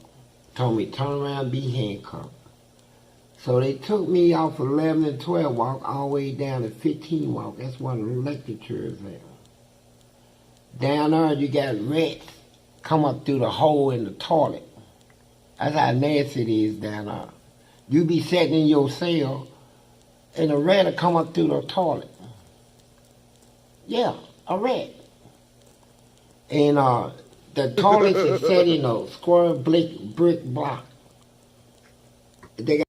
Told me, turn around, be handcuffed. So they took me off 11 and 12 walk all the way down to 15 walk. That's one of the lectures there. Down there you got rats come up through the hole in the toilet. That's how nasty it is down there. You be sitting in your cell and a rat will come up through the toilet. Yeah, a rat. And the toilet is set in a square brick block. They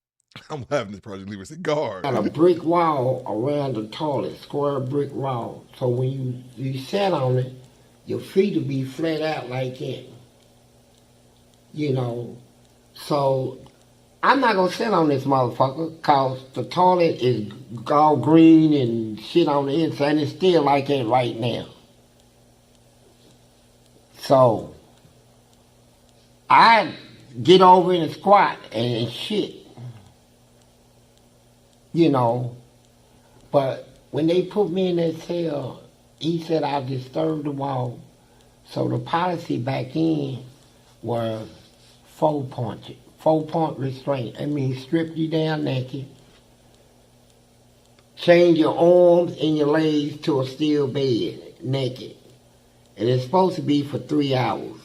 I'm having this Project Lever cigar. got a brick wall around the toilet, square brick wall. So when you sit on it, your feet will be flat out like that. You know, so I'm not gonna sit on this motherfucker cause the toilet is all green and shit on the inside and it's still like that right now. So I get over and squat and shit. You know, but when they put me in that cell, he said I disturbed the wall. So the policy back in was 4-point restraint. I mean, strip you down naked, change your arms and your legs to a steel bed, naked. And it's supposed to be for 3 hours.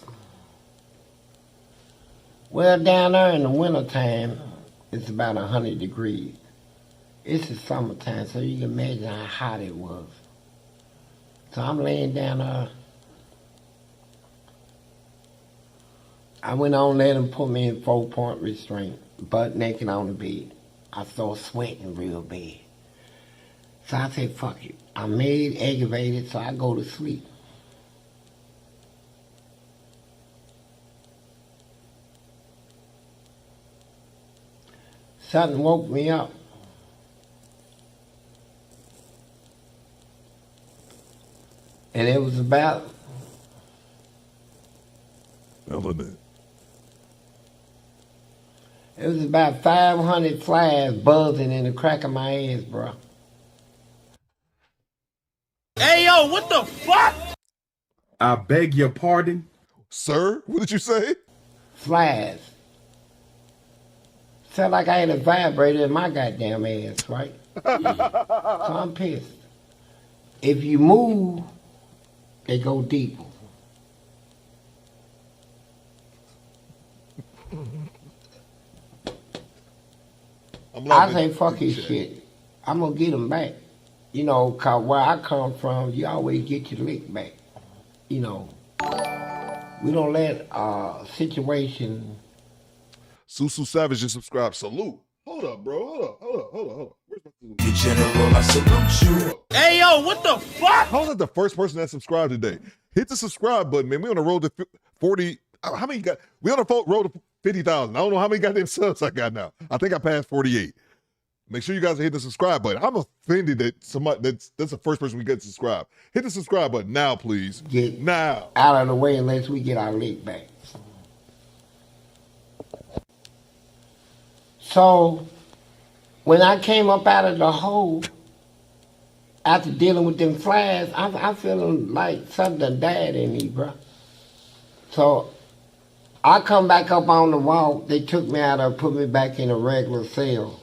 Well, down there in the wintertime, it's about 100 degrees. It's the summertime, so you can imagine how hot it was. So I'm laying down there. I went on let them put me in 4-point restraint, butt naked on the bed. I started sweating real bad. So I said, fuck it. I'm made, aggravated, so I go to sleep. Something woke me up. And it was about It was about 500 flies buzzing in the crack of my ass, bro. Hey, yo, what the fuck? I beg your pardon? Sir, what did you say? Flies. Sound like I had a vibrator in my goddamn ass, right? So I'm pissed. If you move, they go deeper. I say, fuck his shit. I'm going to get him back. You know, because where I come from, you always get your lick back. You know, we don't let situation. Susu Savage just subscribed. Salute. Hold up, bro. Hold up. Where's my salute? The general, I salute you. Hey, yo, what the fuck? How's that the first person that subscribed today? Hit the subscribe button, man. We on the road to 40. How many got? We on the road to 50,000. I don't know how many goddamn subs I got now. I think I passed 48. Make sure you guys are hitting the subscribe button. I'm offended that somebody that's the first person we get to subscribe. Hit the subscribe button now, please. Get now out of the way unless we get our lick back. So when I came up out of the hole, after dealing with them flies, I'm feeling like something died in me, bro. So I come back up on the walk. They took me out and put me back in a regular cell.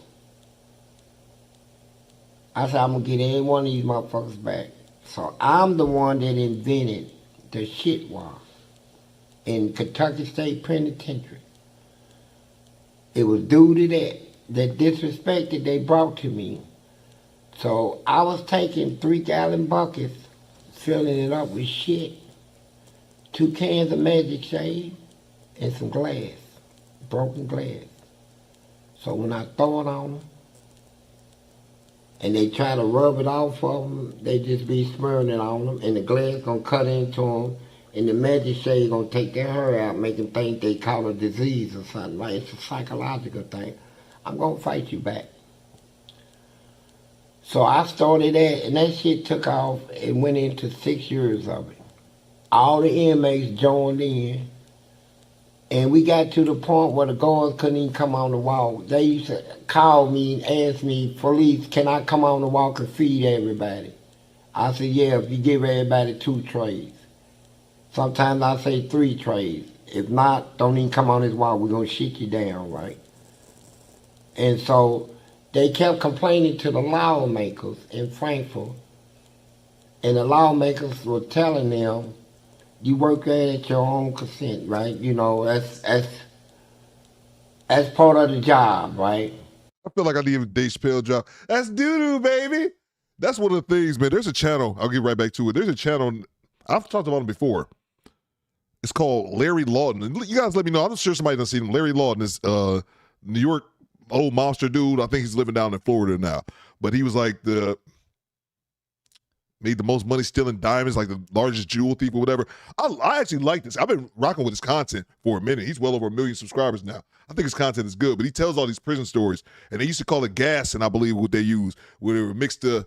I said, I'm going to get any one of these motherfuckers back. So I'm the one that invented the shit wall in Kentucky State Penitentiary. It was due to that disrespect that they brought to me. So I was taking 3-gallon buckets, filling it up with shit, 2 cans of Magic Shade, and some glass, broken glass. So when I throw it on them, and they try to rub it off of them, they just be smearing it on them, and the glass gonna cut into them, and the Magic Shade gonna take their hair out, make them think they caught a disease or something. Like, it's a psychological thing. I'm gonna fight you back. So I started that, and that shit took off and went into 6 years of it. All the inmates joined in, and we got to the point where the guards couldn't even come on the walk. They used to call me and ask me, Fleece, can I come on the walk and feed everybody? I said, yeah, if you give everybody 2 trays. Sometimes I say 3 trays. If not, don't even come on this walk. We're going to shit you down, right? And so they kept complaining to the lawmakers in Frankfurt. And the lawmakers were telling them, you work there at your own consent, right? You know, that's part of the job, right? I feel like I need a Dave Chappelle job. That's doo-doo, baby. That's one of the things, man. There's a channel. I'll get right back to it. There's a channel. I've talked about him before. It's called Larry Lawton. And you guys let me know. I'm sure somebody doesn't see him. Larry Lawton is New York old monster dude. I think he's living down in Florida now. But he was like made the most money stealing diamonds, like the largest jewel thief or whatever. I actually like this. I've been rocking with his content for a minute. He's well over 1 million subscribers now. I think his content is good, but he tells all these prison stories. And they used to call it gas, and I believe what they use, where they would mix the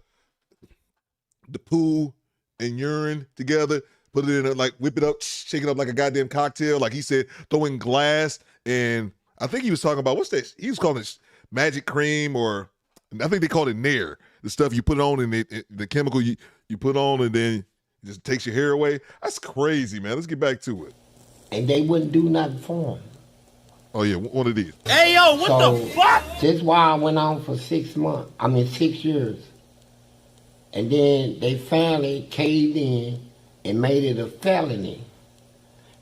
poo and urine together, put it in, like whip it up, shake it up like a goddamn cocktail. Like he said, throw in glass. And I think he was talking about, what's that? He was calling it magic cream, or I think they called it Nair. The stuff you put on and the chemical you put on, and then it just takes your hair away. That's crazy, man. Let's get back to it. And they wouldn't do nothing for him. Oh, yeah, one of these. Hey, yo, what the fuck? This is why I went on for 6 years. And then they finally caved in and made it a felony.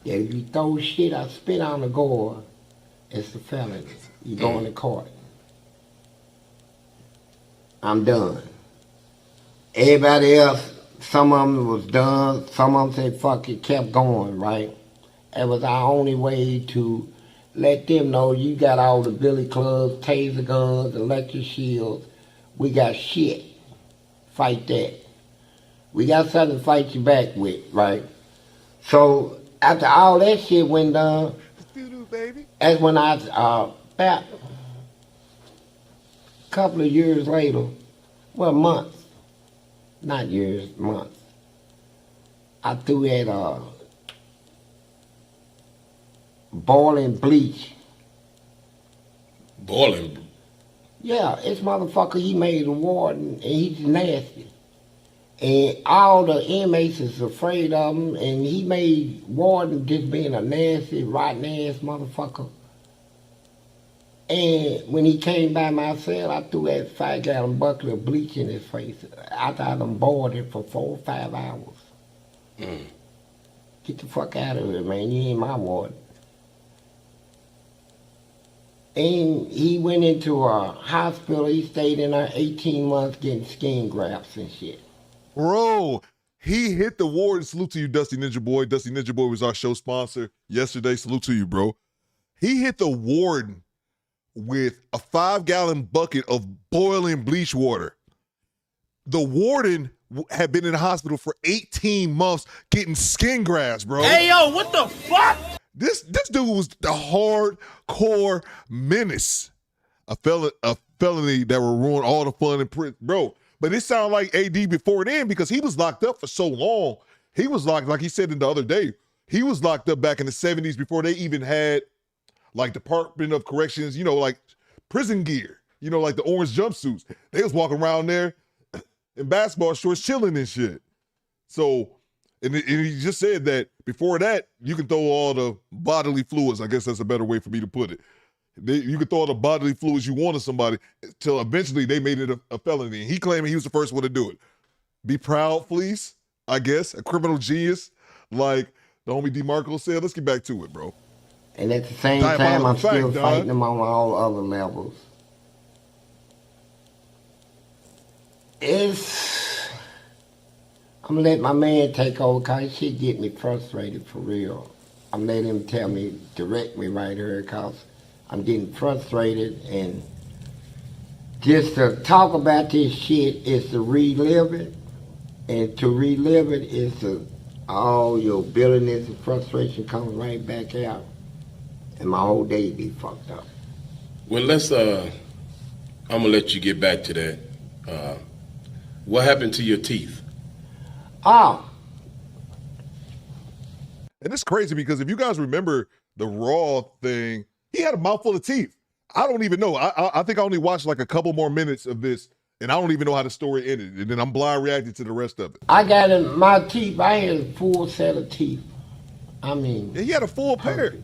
That if you throw shit or spit on the gourd, it's a felony. You go into court. I'm done. Everybody else, some of them was done. Some of them said, fuck it, kept going, right? It was our only way to let them know you got all the billy clubs, taser guns, electric shields. We got shit. Fight that. We got something to fight you back with, right? So after all that shit went down, that's when I, about a couple of years later, well, months, not years, months, I threw that boiling bleach. Boiling? Yeah, this motherfucker, he made a warden, and he's nasty. And all the inmates is afraid of him, and he made warden just being a nasty, rotten-ass motherfucker. And when he came by my cell, I threw that 5-gallon bucket of bleach in his face after I done boiled it for 4 or 5 hours. Get the fuck out of here, man. You ain't my warden. And he went into a hospital. He stayed in there 18 months getting skin grafts and shit. Bro, he hit the warden. Salute to you, Dusty Ninja Boy. Dusty Ninja Boy was our show sponsor yesterday. Salute to you, bro. He hit the warden with a 5-gallon bucket of boiling bleach water. The warden had been in the hospital for 18 months getting skin grafts, bro. Hey, yo, what the fuck? This dude was the hardcore menace. A felony that will ruin all the fun in prison. Bro, but it sounded like AD before then because he was locked up for so long. He was locked, like he said in the other day, he was locked up back in the 70s before they even had like Department of Corrections, you know, like prison gear, you know, like the orange jumpsuits. They was walking around there in basketball shorts chilling and shit. So, and he just said that before that, you can throw all the bodily fluids. I guess that's a better way for me to put it. You can throw all the bodily fluids you want to somebody till eventually they made it a felony. And he claimed he was the first one to do it. Be proud, Fleece, I guess. A criminal genius like the homie DeMarco said. Let's get back to it, bro. And at the same time, I'm still fighting them on all other levels. I'm gonna let my man take over because shit get me frustrated for real. I'm letting him tell me, direct me right here because I'm getting frustrated, and just to talk about this shit is to relive it, and to relive it is to all your bitterness and frustration comes right back out, and my whole day be fucked up. Well, let's, I'm gonna let you get back to that. What happened to your teeth? Oh. And it's crazy because if you guys remember the Raw thing, he had a mouthful of teeth. I don't even know. I think I only watched like a couple more minutes of this, and I don't even know how the story ended. And then I'm blind reacting to the rest of it. I got in my teeth. I had a full set of teeth. I mean, yeah, he had a full pair.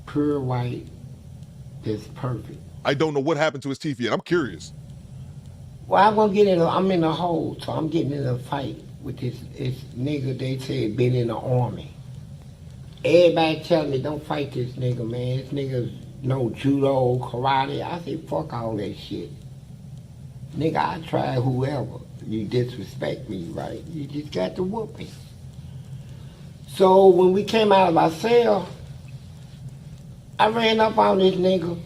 Pure white. It's perfect. I don't know what happened to his teeth yet. I'm curious. Well, I'm in a hole, so I'm getting in a fight with this nigga they said been in the army. Everybody telling me, don't fight this nigga, man. This nigga no judo, karate. I said, fuck all that shit. Nigga, I try whoever. You disrespect me, right? You just got to whoop me. So when we came out of our cell, I ran up on this nigga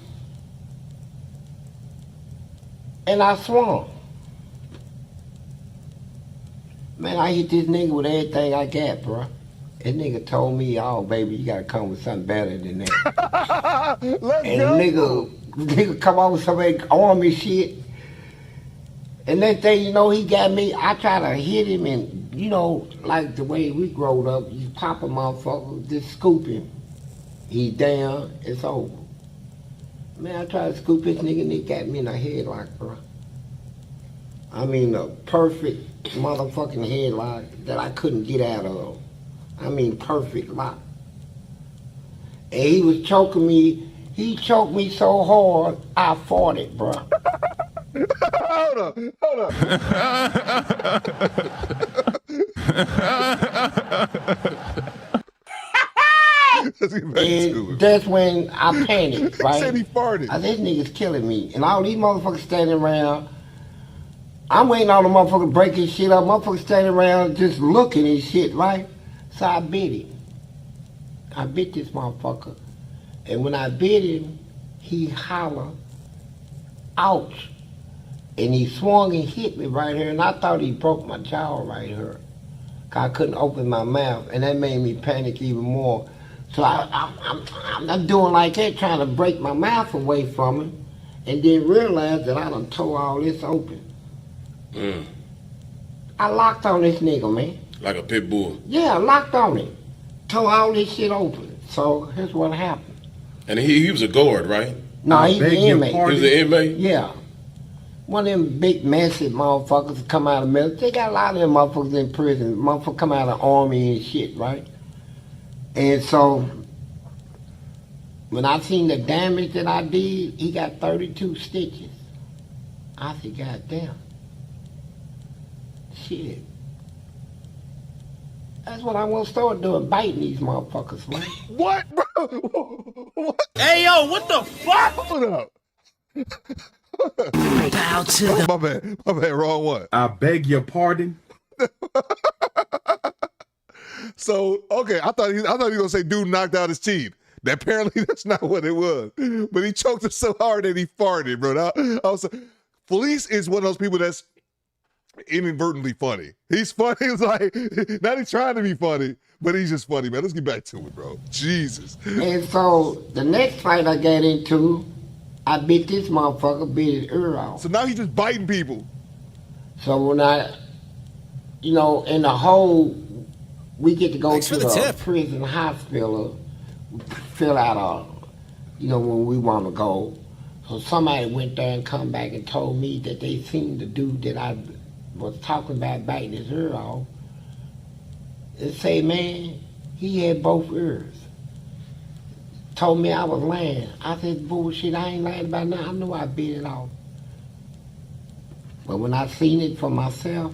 and I swung. Man, I hit this nigga with everything I got, bro. This nigga told me, oh, baby, you gotta come with something better than that. And nigga come on with some army shit. And that thing, you know, he got me, I try to hit him and, you know, like the way we growed up, you pop a motherfucker, just scoop him. He's down, it's over. Man, I tried to scoop this nigga and he got me in a headlock, bro. I mean, a perfect motherfucking headlock that I couldn't get out of. I mean, perfect lock. And he was choking me. He choked me so hard, I farted, bro. Hold up. And that's when I panicked, right? He said he farted. I said, this nigga's killing me. And all these motherfuckers standing around, I'm waiting on the motherfucker to break his shit up. Motherfuckers standing around just looking at shit, right? So I bit him. I bit this motherfucker. And when I bit him, he hollered, ouch. And he swung and hit me right here. And I thought he broke my jaw right here. I couldn't open my mouth. And that made me panic even more. So I'm doing like that, trying to break my mouth away from him. And then realize that I done tore all this open. I locked on this nigga, man. Like a pit bull. Yeah, I locked on him. Tore all this shit open. So here's what happened. And he was a guard, right? No, he was an inmate. He was an inmate? Yeah. One of them big, massive motherfuckers come out of the military. They got a lot of them motherfuckers in prison. Motherfuckers come out of the army and shit, right? And so, when I seen the damage that I did, he got 32 stitches. I said, God damn. Shit. That's what I want to start doing, biting these motherfuckers, man. What, bro? What? Hey, yo, what the fuck? Hold up. My bad, wrong one. I beg your pardon. So, okay, I thought he was gonna say dude knocked out his teeth. Apparently that's not what it was. But he choked him so hard that he farted, bro. Fleece is one of those people that's inadvertently funny. He's funny. It's like, not he's trying to be funny, but he's just funny, man. Let's get back to it, bro. Jesus. And so, the next fight I got into, I bit this motherfucker, bit his ear off. So now he's just biting people. So when I, you know, in the whole, we get to go to the prison hospital, fill out you know, when we want to go. So somebody went there and come back and told me that they seen the dude that I was talking about biting his ear off. They say, man, he had both ears. Told me I was lying. I said, bullshit, I ain't lying about nothing. I knew I bit it off. But when I seen it for myself,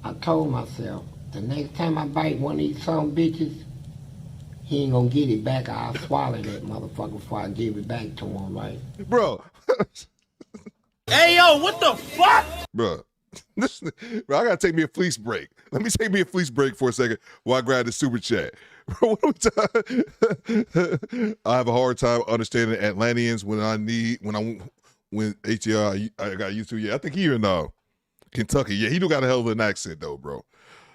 I told myself, the next time I bite one of these some bitches, he ain't gonna get it back. I'll swallow that motherfucker before I give it back to him, right? Bro. Hey, yo, what the fuck? Bro, I gotta take me a fleece break. Let me take me a fleece break for a second while I grab the super chat. Bro, what are we talking? I have a hard time understanding Atlanteans when ATR I got used to. Yeah, I think he in Kentucky. Yeah, he do got a hell of an accent though, bro.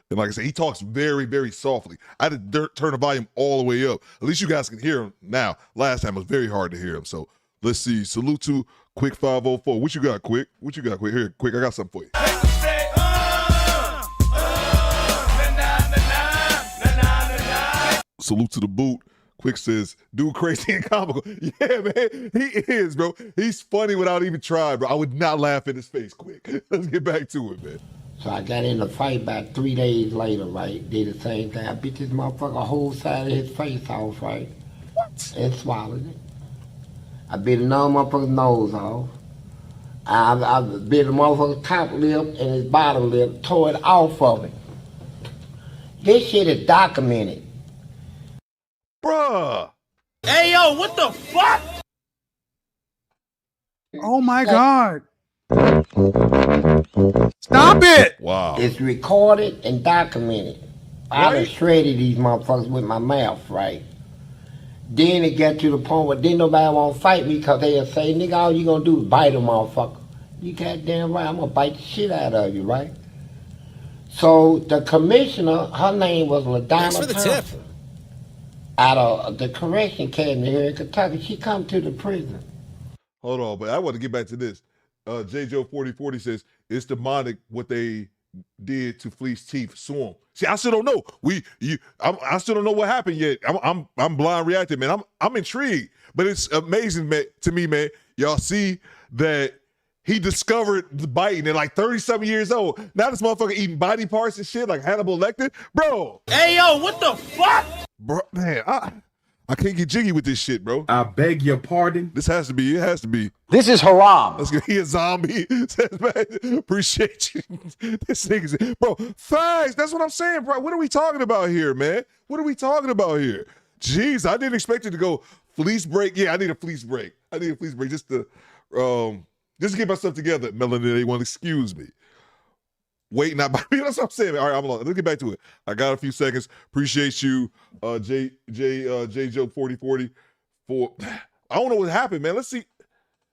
And like I said, he talks very, very softly. I had to turn the volume all the way up. At least you guys can hear him now. Last time it was very hard to hear him. So let's see. Salute to Quick 504. What you got, Quick? What you got, Quick? Here, Quick, I got something for you. Salute to the boot. Quick says, dude crazy and comical. Yeah, man, he is, bro. He's funny without even trying, bro. I would not laugh in his face, Quick. Let's get back to it, man. So I got in a fight about 3 days later, right? Did the same thing. I bit this motherfucker whole side of his face off, right? What? And swallowed it. I bit another motherfucker's nose off. I bit the motherfucker's top lip and his bottom lip, tore it off of it. This shit is documented. Bruh. Hey, yo, what the fuck? Oh my God. Stop it! Wow. It's recorded and documented. I done shredded these motherfuckers with my mouth, right? Then it got to the point where didn't nobody want to fight me because they'll say, nigga, all you gonna do is bite a motherfucker. You goddamn right, I'm gonna bite the shit out of you, right? So the commissioner, her name was LaDonna Thompson. Out of the correction academy here in Kentucky, she come to the prison. Hold on, but I want to get back to this. J. Joe 4040 says it's demonic what they did to Fleece teeth. Sue him. See, I still don't know. I still don't know what happened yet. I'm blind reacting, man. I'm intrigued, but it's amazing, man, to me, man. Y'all see that he discovered the biting at like 30-something years old. Now this motherfucker eating body parts and shit like Hannibal Lecter, bro. Hey, yo, what the fuck? Bro, man, I can't get jiggy with this shit, bro. I beg your pardon. This has to be. It has to be. This is haram. Let's get he a zombie. Says, man, appreciate you. This nigga's bro. Facts. That's what I'm saying, bro. What are we talking about here, man? What are we talking about here? Jeez, I didn't expect it to go fleece break. Yeah, I need a fleece break. I need a fleece break just to get myself together. Melanie, they want to excuse me. Wait, not by me. That's what I'm saying. All right, let's get back to it. I got a few seconds. Appreciate you, J. Joe 4040 for. I don't know what happened, man. Let's see.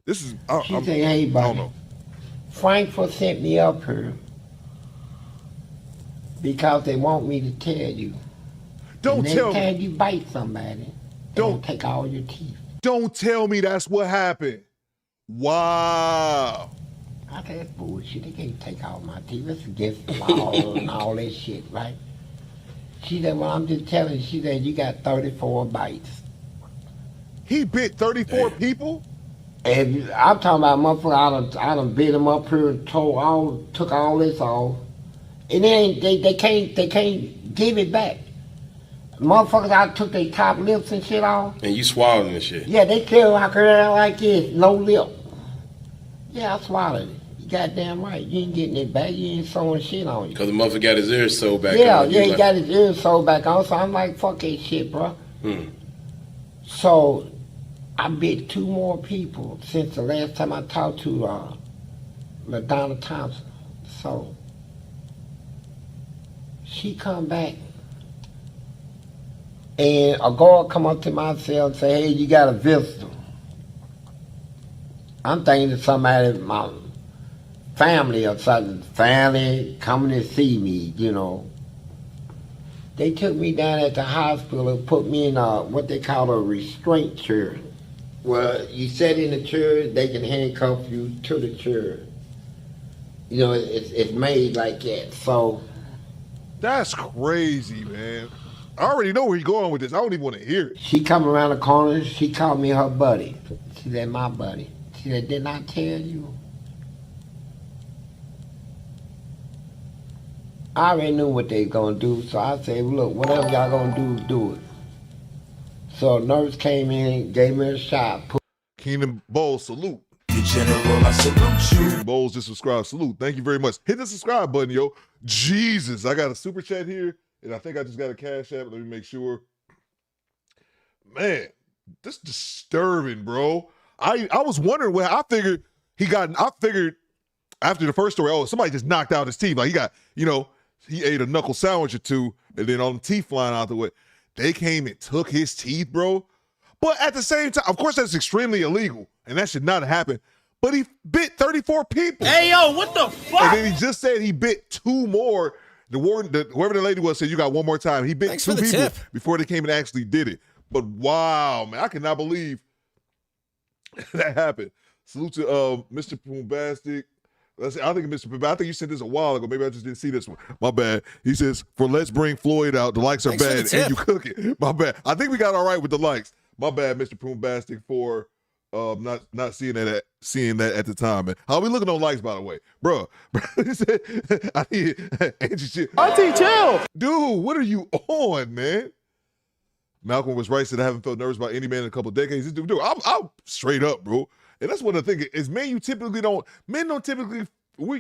This is. She said, "Hey, buddy, I don't know. Frankfurt sent me up here because they want me to tell you. Don't tell me. Next time you bite somebody, don't take all your teeth. Don't tell me that's what happened. Wow." I said, that's bullshit. They can't take all my teeth. That's against the law and all that shit, right? She said, well, I'm just telling you. She said, you got 34 bites. He bit 34 people? And I'm talking about motherfucker, I done bit him up here and took all this off. And then they can't give it back. Motherfuckers, I took their top lips and shit off. And you swallowed this shit? Yeah, they still walk around like this, no lip. Yeah, I swallowed it. You goddamn right. You ain't getting it back. You ain't sewing shit on you. Because the motherfucker got his ears sewed back on. Yeah, he got his ears sewed back on. So I'm like, fuck that shit, bro. So I bit 2 more people since the last time I talked to LaDonna Thompson. So she come back. And a guard come up to my cell and say, hey, you got a visitor. I'm thinking it's somebody, my family or something, family coming to see me, you know. They took me down at the hospital and put me in what they call a restraint chair. Well, you sit in the chair, they can handcuff you to the chair. You know, it's made like that, so. That's crazy, man. I already know where you're going with this. I don't even want to hear it. She come around the corner, she called me her buddy. She said, my buddy. She said, didn't I tell you? I already knew what they was going to do, so I said, look, whatever y'all going to do it. So a nurse came in, gave me a shot. Keenan Bowles, salute. The General, I salute you. Keenan Bowles, just subscribe, salute. Thank you very much. Hit the subscribe button, yo. Jesus, I got a super chat here, and I think I just got a cash app. Let me make sure. Man, this is disturbing, bro. I was wondering where I figured after the first story, oh, somebody just knocked out his teeth. Like he got, you know, he ate a knuckle sandwich or two, and then all the teeth flying out the way. They came and took his teeth, bro. But at the same time, of course, that's extremely illegal, and that should not happen. But he bit 34 people. Hey, yo, what the fuck? And then he just said he bit 2 more. The warden, whoever the lady was, said you got 1 more time. He bit 2 people before they came and actually did it. But wow, man, I cannot believe that happened. Salute to Mr. Boombastic. I think Mr. Boombastic, I think you sent this a while ago. Maybe I just didn't see this one. My bad. He says, for Let's Bring Floyd Out, the likes are bad and you cook it. My bad. I think we got all right with the likes. My bad, Mr. Boombastic, for not seeing that at the time, man. How we looking on likes, by the way? Bro, he said, I need Angie shit. Auntie, chill. Dude, what are you on, man? Malcolm was right, said I haven't felt nervous about any man in a couple of decades. This dude, I'm straight up, bro. And that's what I think is men. Men don't typically, if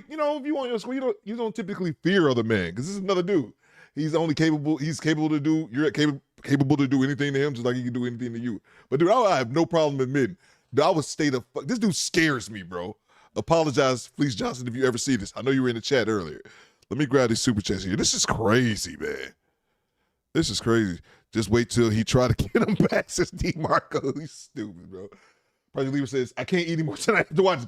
you on your school, you don't typically fear other men because this is another dude. He's only capable. He's capable to do. You're capable to do anything to him, just like he can do anything to you. But dude, I have no problem admitting. Dude, I would stay the fuck. This dude scares me, bro. Apologize, Fleece Johnson, if you ever see this. I know you were in the chat earlier. Let me grab these super chats here. This is crazy, man. This is crazy. Just wait till he try to get him back, says DeMarco. He's stupid, bro. Project Lever says, I can't eat anymore tonight. I have to watch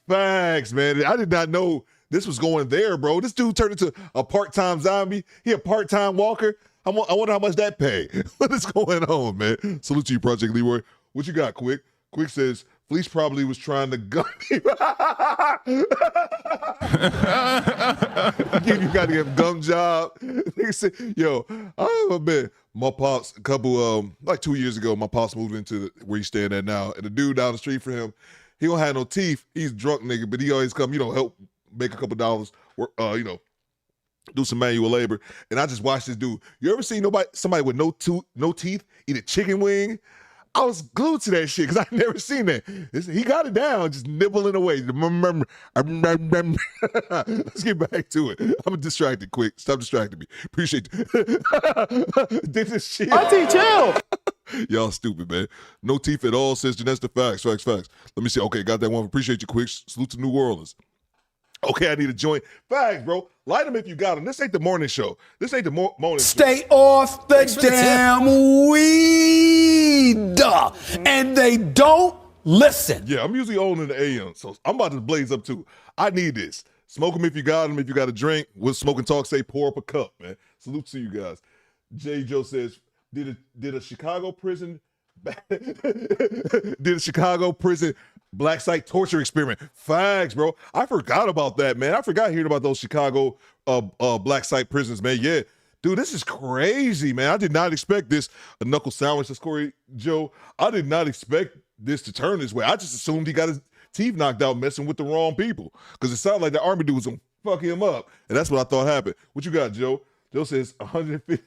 Facts, man. I did not know this was going there, bro. This dude turned into a part-time zombie. He a part-time walker. I wonder how much that pay. What is going on, man? Salute to you, Project Leroy. What you got, Quick? Quick says, Fleece probably was trying to gun me. You got to get a gum job. They said, yo, I admit, my pops, a couple, like 2 years ago, my pops moved into where he's staying at now. And the dude down the street from him, he don't have no teeth. He's a drunk nigga, but he always come, help make a couple dollars, do some manual labor. And I just watched this dude. You ever seen somebody with no teeth eat a chicken wing? I was glued to that shit because I've never seen that. He got it down, just nibbling away. Let's get back to it. I'm distracted quick. Stop distracting me. Appreciate it. This shit. Auntie, chill. Y'all stupid, man. No teeth at all, says Janessa. Facts. Let me see. Okay, got that one. Appreciate you, quick. Salute to New Orleans. Okay, I need a joint. Facts, bro. Light them if you got them. This ain't the morning show. This ain't the morning show. Stay off the damn weed. And they don't listen. Yeah, I'm usually on in the AM, so I'm about to blaze up too. I need this. Smoke them if you got them. If you got a drink, with Smoke and Talk, say pour up a cup, man. Salute to you guys. J. Joe says, did a Chicago prison black site torture experiment? Facts, bro. I forgot about that, man. I forgot hearing about those Chicago black site prisons, man. Yeah. Dude, this is crazy, man. I did not expect this. A knuckle sandwich, says Corey Joe. I did not expect this to turn this way. I just assumed he got his teeth knocked out messing with the wrong people because it sounded like the army dude was going to fuck him up. And that's what I thought happened. What you got, Joe? Joe says 150.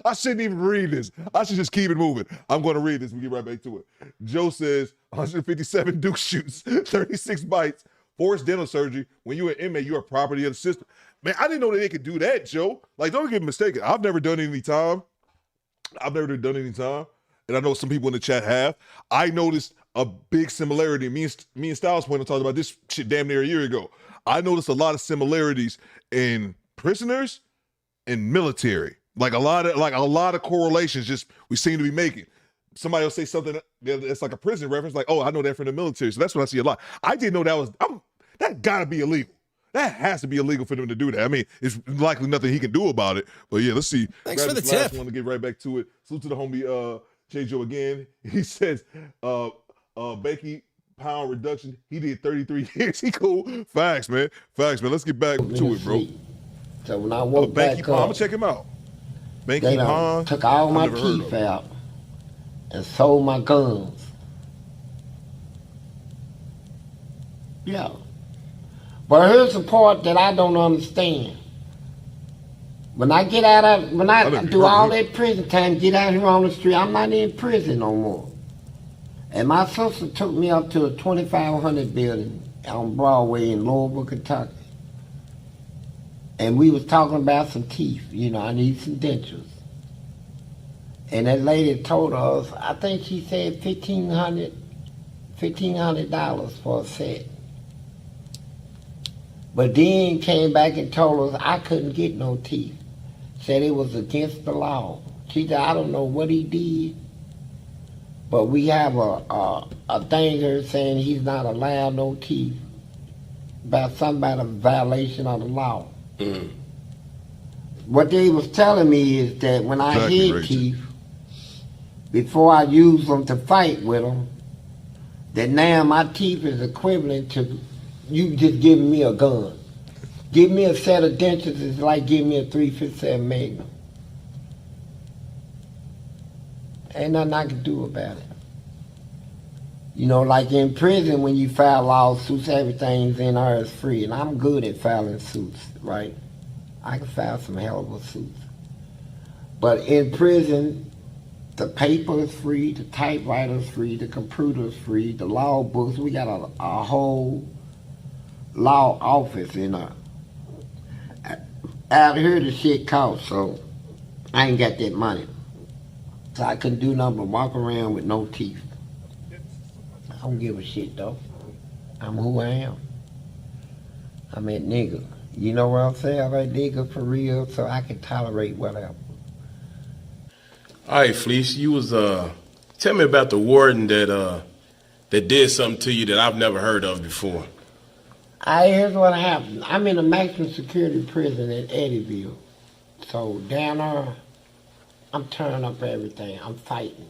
I shouldn't even read this. I should just keep it moving. I'm going to read this. We get right back to it. Joe says 157 Duke shoots, 36 bites, forced dental surgery. When you're an inmate, you're a property of the system. Man, I didn't know that they could do that, Joe. Like, don't get mistaken. I've never done any time. And I know some people in the chat have. I noticed a big similarity. Me and Styles Point talked about this shit damn near a year ago. I noticed a lot of similarities in prisoners and military. Like a lot of correlations just we seem to be making. Somebody will say something that's like a prison reference, like, oh, I know that from the military. So that's what I see a lot. I didn't know that gotta be illegal. That has to be illegal for them to do that. I mean, it's likely nothing he can do about it. But yeah, let's see. Thanks for the tip. I want to get right back to it. Salute to the homie J. Joe again. He says Becky pound reduction. He did 33 years. He cool. Facts, man. Let's get back to it, bro. So when I woke back up, I'm gonna check him out. Banky Pond took all my teeth out and sold my guns. Yeah. But here's the part that I don't understand. When I get out of, when I do all that prison time, get out here on the street, I'm not in prison no more. And my sister took me up to a 2500 building on Broadway in Louisville, Kentucky. And we was talking about some teeth. I need some dentures. And that lady told us, I think she said $1,500 for a set. But then came back and told us I couldn't get no teeth. Said it was against the law. She said, I don't know what he did, but we have a thing here saying he's not allowed no teeth about somebody violation of the law. Mm. What they was telling me is that when I had teeth, before I use them to fight with them, that now my teeth is equivalent to you just giving me a gun. Give me a set of dentures is like giving me a .357 Magnum. Ain't nothing I can do about it. Like in prison when you file lawsuits, everything's in there is free. And I'm good at filing suits, right? I can file some hell of a suits. But in prison, the paper is free, the typewriter is free, the computer is free, the law books. We got a whole law office in out here the shit costs, so I ain't got that money. So I couldn't do nothing but walk around with no teeth. I don't give a shit though. I'm who I am. I'm that nigga. You know what I'm saying? I'm that nigga for real, so I can tolerate whatever. All right, Fleece, you was tell me about the warden that did something to you that I've never heard of before. Here's what happened. I'm in a maximum security prison at Eddyville. So down there, I'm turning up everything. I'm fighting.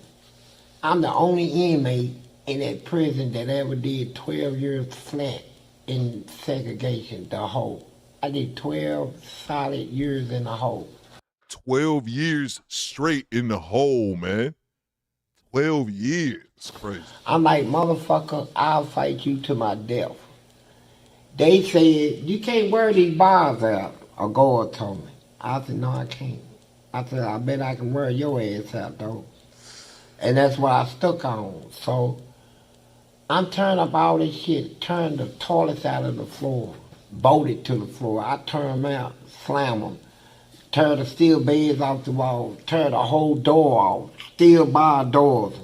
I'm the only inmate in that prison that ever did 12 years flat in segregation, the hole. I did 12 solid years in the hole. 12 years straight in the hole, man. 12 years. Crazy. I'm like, motherfucker, I'll fight you to my death. They said, you can't wear these bars out. A guard told me. I said, no, I can't. I said, I bet I can wear your ass out, though. And that's what I stuck on. So I'm turning up all this shit, turn the toilets out of the floor, bolt it to the floor. I turn them out, slam them, tear the steel beds off the wall, tear the whole door off, steel bar doors,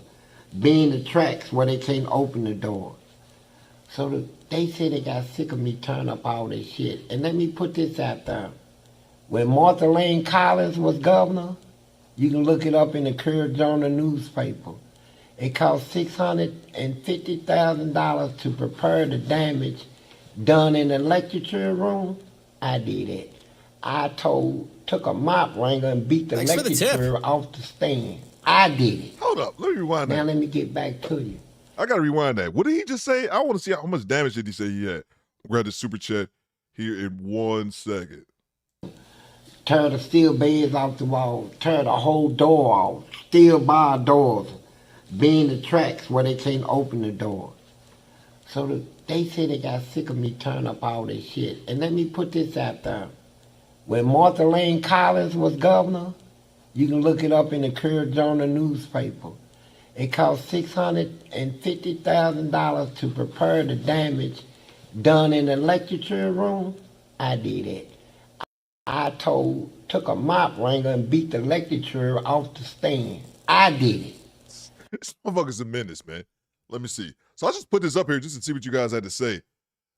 bend the tracks where they can't open the door. So they said they got sick of me turning up all this shit. And let me put this out there. When Martha Lane Collins was governor, you can look it up in the Courier Journal newspaper. It cost $650,000 to prepare the damage done in the lecture room. I did it. I took a mop wranger and beat the lecture off the stand. I did it. Hold up, let me rewind that. Now let me get back to you. I gotta rewind that. What did he just say? I want to see how much damage did he say he had. Grab the super chat here in 1 second. Tear the steel beds off the wall, tear the whole door off, steel bar doors, bend the tracks where they can't open the door. So they said they got sick of me turning up all this shit. And let me put this out there. When Martha Lane Collins was governor, you can look it up in the Courier Journal newspaper. It cost $650,000 to prepare the damage done in the lecture room. I did it. I took a mop wranger and beat the lecturer off the stand. I did it. This motherfucker's a menace, man. Let me see. So I just put this up here just to see what you guys had to say.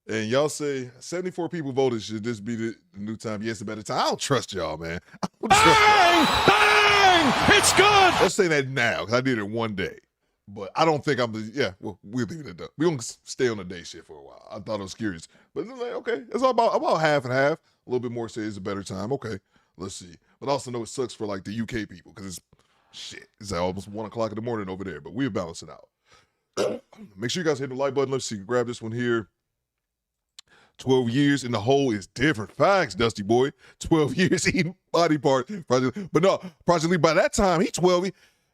And y'all say 74 people voted. Should this be the new time? Yes, a better time. I don't trust y'all, man. Bang! Bang! It's good! Let's say that now, because I did it one day. But I don't think we'll leave it at that. We're going to stay on the day shit for a while. I thought I was curious. But it's like, okay, it's about half and half. A little bit more say it's a better time. Okay, let's see. But I also know it sucks for like the UK people, because it's shit. It's like almost 1 o'clock in the morning over there. But we'll balance it out. Make sure you guys hit the like button. Let's see. Grab this one here. 12 years in the hole is different. Facts, Dusty boy. 12 years eating body part. But no, Project Lee, by that time, he 12.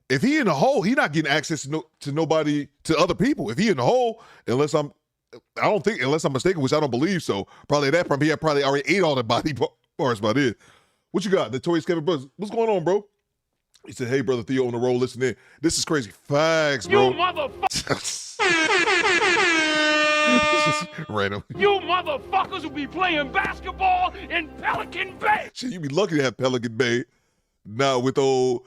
If he in the hole, he not getting access to nobody, to other people. If he in the hole, unless I'm mistaken, which I don't believe so, probably at that point, he had probably already ate all the body parts by then. What you got? Notorious Kevin Brooks. What's going on, bro? He said, hey, brother Theo on the roll, listen in. This is crazy. Facts, bro. You motherfucker. Random. You motherfuckers will be playing basketball in Pelican Bay. Shit, you be lucky to have Pelican Bay. Now with old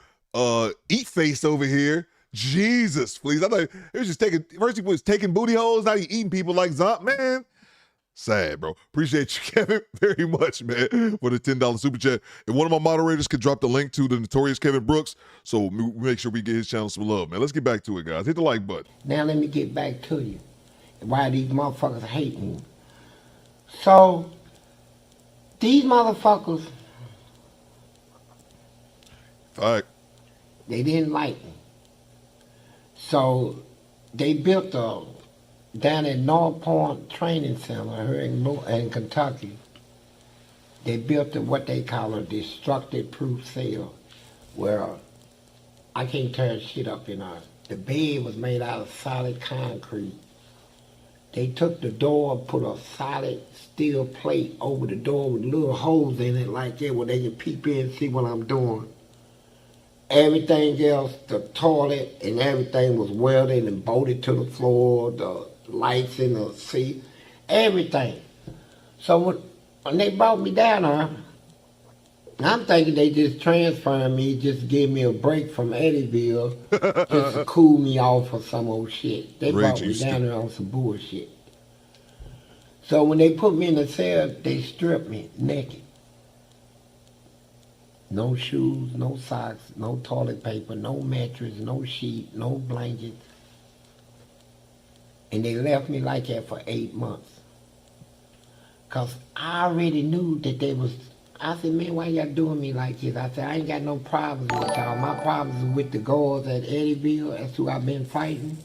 Eat Face over here. Jesus, please. I thought he was just first he was taking booty holes, now he eating people like Zomp. Man, sad, bro. Appreciate you, Kevin, very much, man, for the $10 super chat. And one of my moderators could drop the link to the Notorious Kevin Brooks, so make sure we get his channel some love, man. Let's get back to it, guys. Hit the like button. Now let me get back to you. Why these motherfuckers hate me. So, these motherfuckers, they didn't like me. So, they built down at North Point Training Center here in Kentucky, they built what they call a destructive proof cell, where I can't tear shit up in there. The bed was made out of solid concrete. They took the door, put a solid steel plate over the door with little holes in it like that where they can peep in and see what I'm doing. everything else, the toilet and everything was welded and bolted to the floor, the lights in the seat, everything. So when they brought me down there, I'm thinking they just transferring me, just give me a break from Eddyville, just to cool me off or some old shit. They brought me down there on some bullshit. So when they put me in the cell, they stripped me naked. No shoes, no socks, no toilet paper, no mattress, no sheet, no blankets. And they left me like that for 8 months. Because I already knew that they was, I said, man, why y'all doing me like this? I said, I ain't got no problems with y'all. My problems are with the guards at Eddyville. That's who I've been fighting.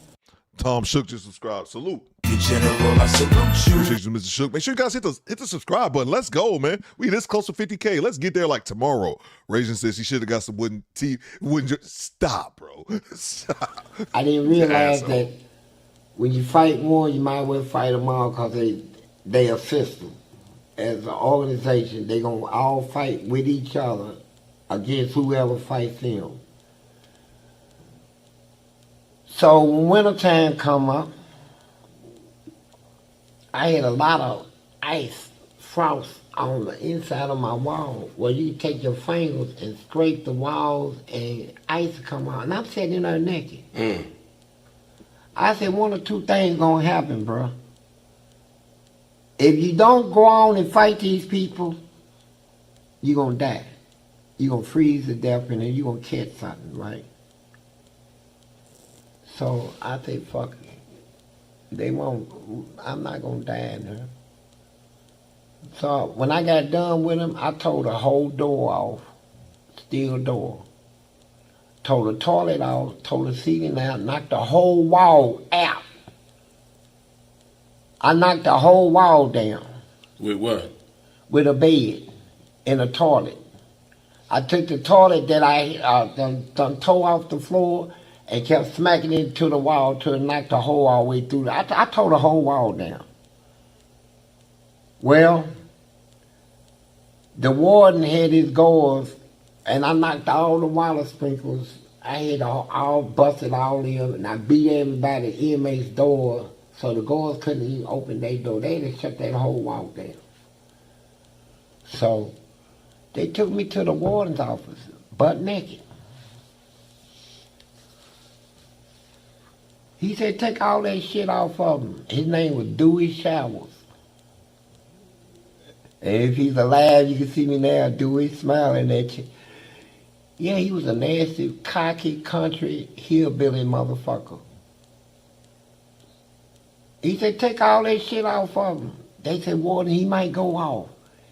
Tom Shook just subscribed. Salute. General, I salute you. Appreciate you, Mr. Shook. Make sure you guys hit the subscribe button. Let's go, man. We this close to 50K. Let's get there like tomorrow. Ragin says he should have got some wooden teeth. Stop, bro. Stop. I didn't realize that when you fight one, you might as well fight them all because they a system. As an organization, they going to all fight with each other against whoever fights them. So when wintertime come up, I had a lot of ice, frost on the inside of my wall where you take your fingers and scrape the walls and ice come out. And I'm sitting there naked. I said, one or two things gonna happen, bro. If you don't go on and fight these people, you're gonna die. You're gonna freeze to death and then you're gonna catch something, right? So I say, fuck it. They won't, I'm not gonna die in there. So when I got done with them, I tore the whole door off, steel door. Tore the toilet off, tore the ceiling out, knocked the whole wall out. I knocked the whole wall down. With what? With a bed and a toilet. I took the toilet that I done tore off the floor and kept smacking it to the wall till it knocked the hole all the way through. I tore the whole wall down. Well, the warden had his guards, and I knocked all the water sprinklers. I had all busted all of them, and I beat everybody at inmate's door, so the guards couldn't even open their door. They had to shut that whole wall down. So they took me to the warden's office, butt naked. He said, take all that shit off of him. His name was Dewey Showers. And if he's alive, you can see me now, Dewey, smiling at you. Yeah, he was a nasty, cocky, country, hillbilly motherfucker. He said, take all that shit off of him. They said, Warden, he might go off.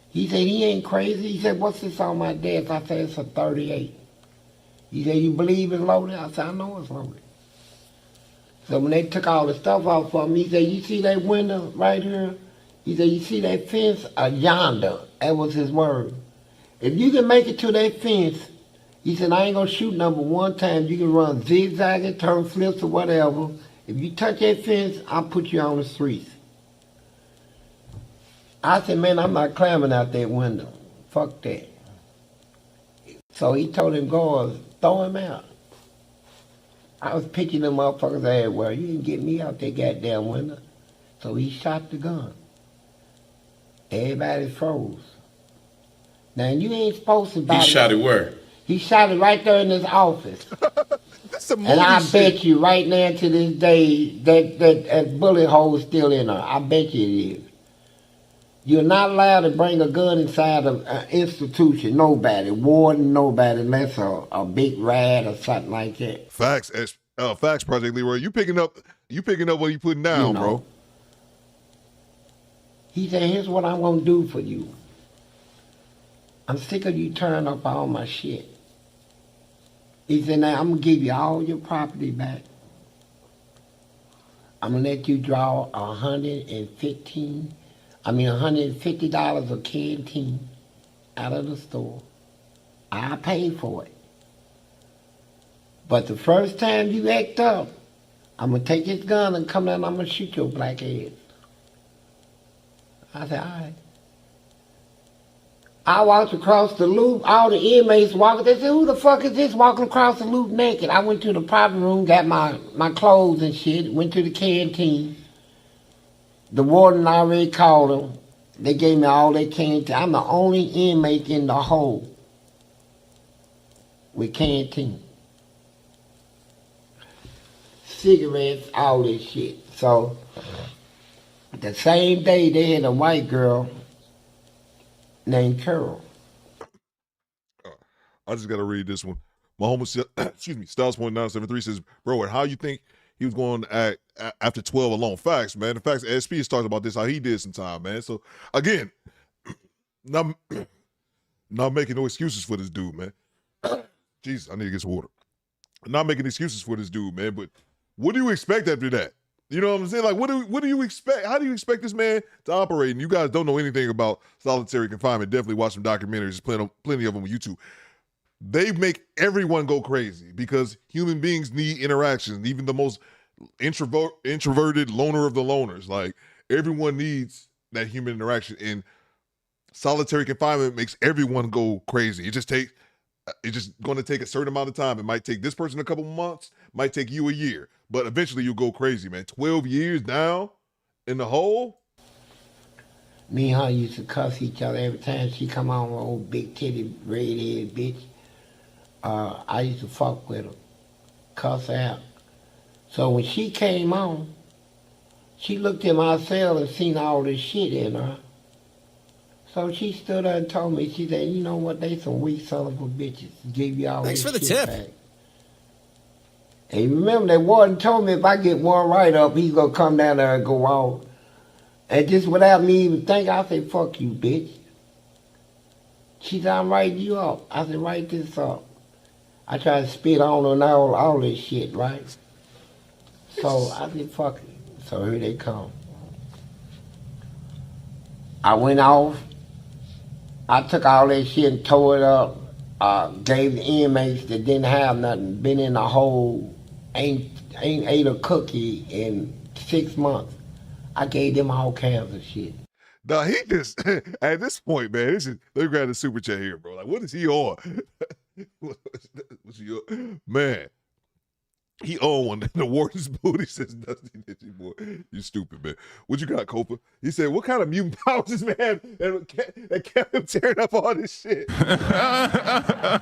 He said, he ain't crazy. He said, what's this on my desk? I said, it's a 38. He said, you believe it's loaded? I said, I know it's loaded. So when they took all the stuff off of me, he said, you see that window right here? He said, you see that fence? Yonder. That was his word. If you can make it to that fence, he said, I ain't going to shoot number one time. You can run zigzagging, turn flips or whatever. If you touch that fence, I'll put you on the streets. I said, man, I'm not climbing out that window. Fuck that. So he told him, guards, throw him out. I was picking them motherfuckers everywhere. You didn't get me out that goddamn window. So he shot the gun. Everybody froze. Now you ain't supposed to buy He shot it where? He shot it right there in his office. That's some and I shit. bet you right now to this day that bullet hole is still in her. I bet you it is. You're not allowed to bring a gun inside of an institution. Nobody. Warden, nobody, unless a big rat or something like that. Facts, facts, Project Leroy. You picking up what you putting down, bro. He said, here's what I'm going to do for you. I'm sick of you tearing up all my shit. He said, now I'm going to give you all your property back. I'm going to let you draw $150 a canteen out of the store. I paid for it. But the first time you act up, I'm going to take this gun and come down and I'm going to shoot your black ass. I said, all right. I walked across the loop, all the inmates walking. They said, who the fuck is this walking across the loop naked? I went to the proper room, got my clothes and shit, went to the canteen. The warden already called them. They gave me all their canteen. I'm the only inmate in the hole with canteen. Cigarettes, all this shit. So, the same day they had a white girl named Carol. I just got to read this one. My homie, excuse me, Styles.973 says, bro, and how you think he was going to act after 12 alone? Facts, man. The facts, SP has talked about this, how he did some time, man. So, again, not making no excuses for this dude, man. Jesus, I need to get some water. Not making excuses for this dude, man, but what do you expect after that? You know what I'm saying? Like, what do you expect? How do you expect this man to operate? And you guys don't know anything about solitary confinement. Definitely watch some documentaries. There's plenty of them on YouTube. They make everyone go crazy because human beings need interaction. Even the most introverted loner of the loners. Like, everyone needs that human interaction. And solitary confinement makes everyone go crazy. It's just going to take a certain amount of time. It might take this person a couple months, might take you a year, but eventually you'll go crazy, man. 12 years down in the hole. Me and her used to cuss each other every time she come on, old big titty, red-headed bitch. I used to fuck with her, cuss her out. So when she came on, she looked in my cell and seen all this shit in her. So she stood there and told me, she said, you know what, they some weak son of a bitches. Give you all Thanks this for the shit tip. back. And remember, that warden told me if I get one write-up, he's going to come down there and go out. And just without me even thinking, I said, fuck you, bitch. She said, I'm writing you up. I said, write this up. I tried to spit on her and all this shit, right? So I said, fuck it. So here they come. I went off. I took all that shit and tore it up. Gave the inmates that didn't have nothing, been in a hole, ain't ate a cookie in 6 months. I gave them all kinds of shit. Nah, he just, at this point, man, let me grab the super chat here, bro. Like, what is he on? What's he on? Man, he on one. The warden's booty says nothing, boy. You stupid, man. What you got, Copa? He said, what kind of mutant powers this man that kept him tearing up all this shit? I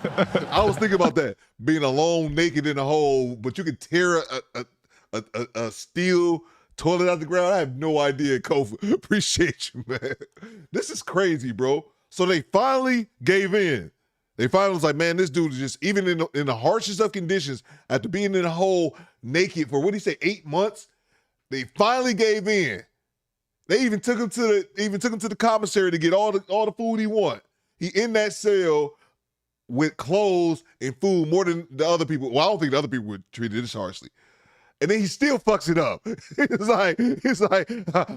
was thinking about that. Being alone, naked in a hole, but you could tear a steel toilet out the ground. I have no idea, Kofa. Appreciate you, man. This is crazy, bro. So they finally gave in. They finally was like, man, this dude is just, even in the harshest of conditions, after being in a hole naked for, what did he say, 8 months? They finally gave in. They even took him to the commissary to get all the food he want. He in that cell with clothes and food more than the other people. Well, I don't think the other people were treated this harshly. And then he still fucks it up. It's like,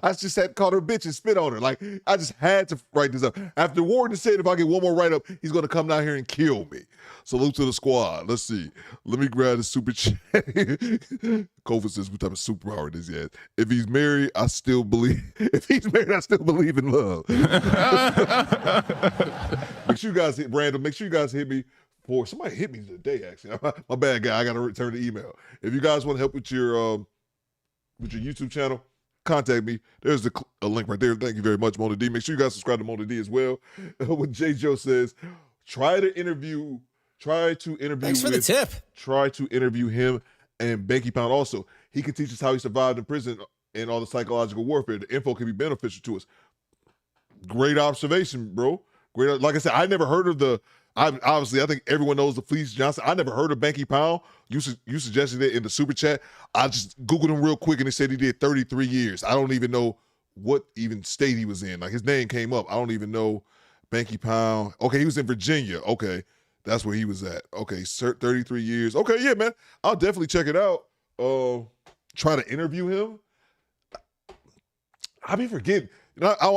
I just had to call her a bitch and spit on her. Like, I just had to write this up. After Warden said if I get one more write-up, he's going to come down here and kill me. Salute to the squad. Let's see. Let me grab the super chat. Kofa says what type of superpower this is. If he's married, I still believe. If he's married, I still believe in love. Make sure you guys hit Brandon. Make sure you guys hit me. Somebody hit me today, actually. My bad, guy. I got to return the email. If you guys want to help with your YouTube channel, contact me. There's a link right there. Thank you very much, Mona D. Make sure you guys subscribe to Mona D as well. When J. Joe says, try to interview. Thanks for the tip. Try to interview him and Banky Pound also. He can teach us how he survived in prison and all the psychological warfare. The info can be beneficial to us. Great observation, bro. Great. Like I said, I never heard of the. I think everyone knows the Fleece Johnson. I never heard of Banky Pound. You suggested it in the super chat. I just Googled him real quick and it said he did 33 years. I don't even know what even state he was in. Like, his name came up. I don't even know Banky Pound. Okay, he was in Virginia. Okay, that's where he was at. Okay, 33 years. Okay, yeah, man. I'll definitely check it out. Try to interview him. I'll be forgetting. You know, I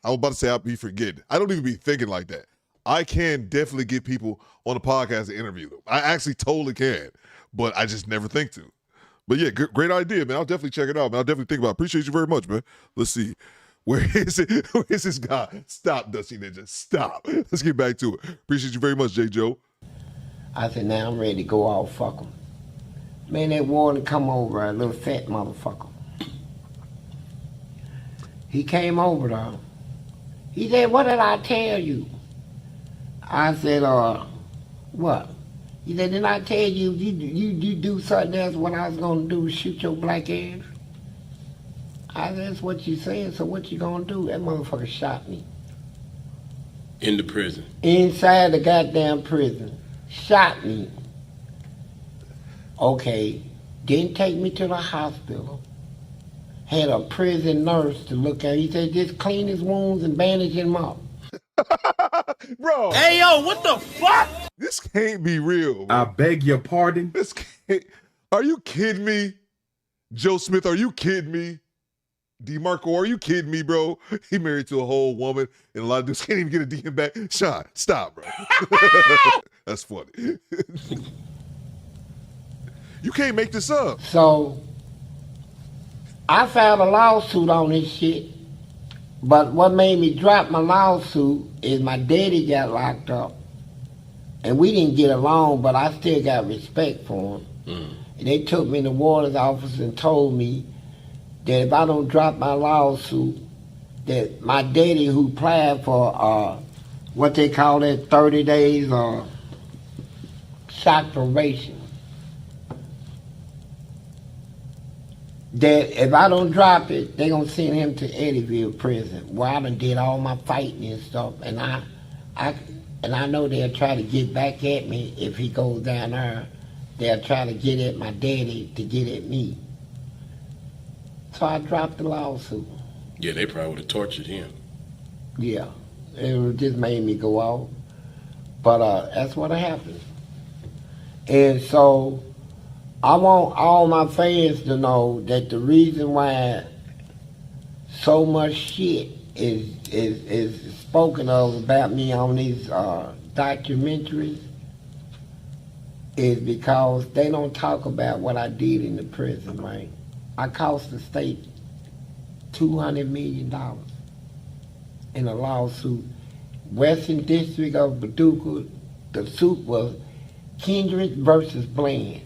was about to say I'll be forgetting. I don't even be thinking like that. I can definitely get people on the podcast to interview them. I actually totally can, but I just never think to. But yeah, great idea, man. I'll definitely check it out, man. I'll definitely think about it. Appreciate you very much, man. Let's see. Where is it? Where is this guy? Stop, Dusty Ninja. Stop. Let's get back to it. Appreciate you very much, J. Joe. I said, now I'm ready to go out, fuck him. Man, that warden come over, a little fat motherfucker. He came over though. He said, what did I tell you? I said, what? He said, didn't I tell you you do something else, what I was gonna do was shoot your black ass? I said, that's what you said, so what you gonna do? That motherfucker shot me. In the prison. Inside the goddamn prison. Shot me. Okay, didn't take me to the hospital. Had a prison nurse to look at. He said, just clean his wounds and bandage him up. Bro. Hey, yo, what the fuck? This can't be real. Bro. I beg your pardon? This can't. Are you kidding me? Joe Smith, are you kidding me? DeMarco, are you kidding me, bro? He married to a whole woman, and a lot of dudes can't even get a DM back. Sean, stop, bro. That's funny. You can't make this up. So, I filed a lawsuit on this shit, but what made me drop my lawsuit is my daddy got locked up. And we didn't get along, but I still got respect for him. And they took me in the warden's office and told me that if I don't drop my lawsuit, that my daddy who applied for what they call it, 30 days shock probation, that if I don't drop it, they're gonna send him to Eddyville prison, where I done did all my fighting and stuff, and I know they'll try to get back at me if he goes down there. They'll try to get at my daddy to get at me. So I dropped the lawsuit. Yeah, they probably would have tortured him. Yeah, it just made me go out. But that's what happened. And so I want all my fans to know that the reason why so much shit is spoken of about me on these documentaries is because they don't talk about what I did in the prison, right? I cost the state $200 million in a lawsuit. Western District of Paducah, the suit was Kendrick versus Bland.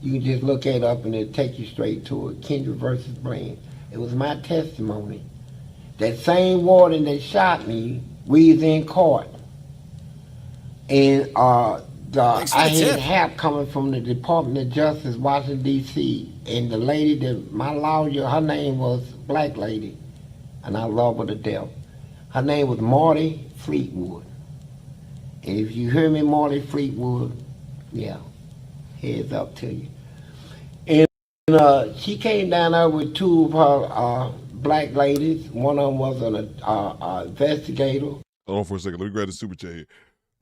You can just look it up and it'll take you straight to it. Kendrick versus Bland. It was my testimony. That same warden that shot me, we was in court. And I had help coming from the Department of Justice, Washington, D.C. And the lady, my lawyer, her name was black lady, and I love her to death. Her name was Marty Fleetwood. And if you hear me, Marty Fleetwood, yeah, heads up to you. And she came down there with two of her black ladies. One of them was an investigator. Hold on for a second. Let me grab the super chat here.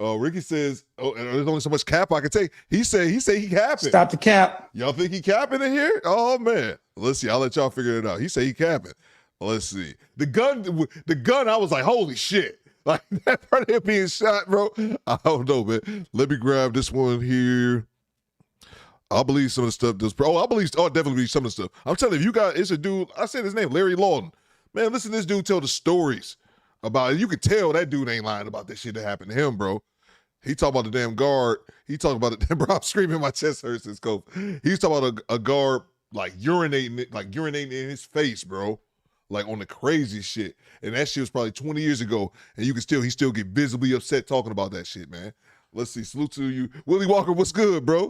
Ricky says, "Oh, and there's only so much cap I can take." He said he capping. Stop the cap. Y'all think he capping in here? Oh man, let's see. I'll let y'all figure it out. He said he capping. Let's see. The gun. I was like, holy shit! Like that part of him being shot, bro. I don't know, man. Let me grab this one here. I believe some of the stuff does. I definitely believe some of the stuff. I'm telling you, it's a dude. I said his name, Larry Lawton. Man, listen to this dude tell the stories about it. You could tell that dude ain't lying about this shit that happened to him, bro. He talk about the damn guard. He talk about it. Bro, I'm screaming. My chest hurts. This cope. He's talking about a guard urinating in his face, bro, like on the crazy shit. And that shit was probably 20 years ago. And he still get visibly upset talking about that shit, man. Let's see. Salute to you, Willie Walker. What's good, bro?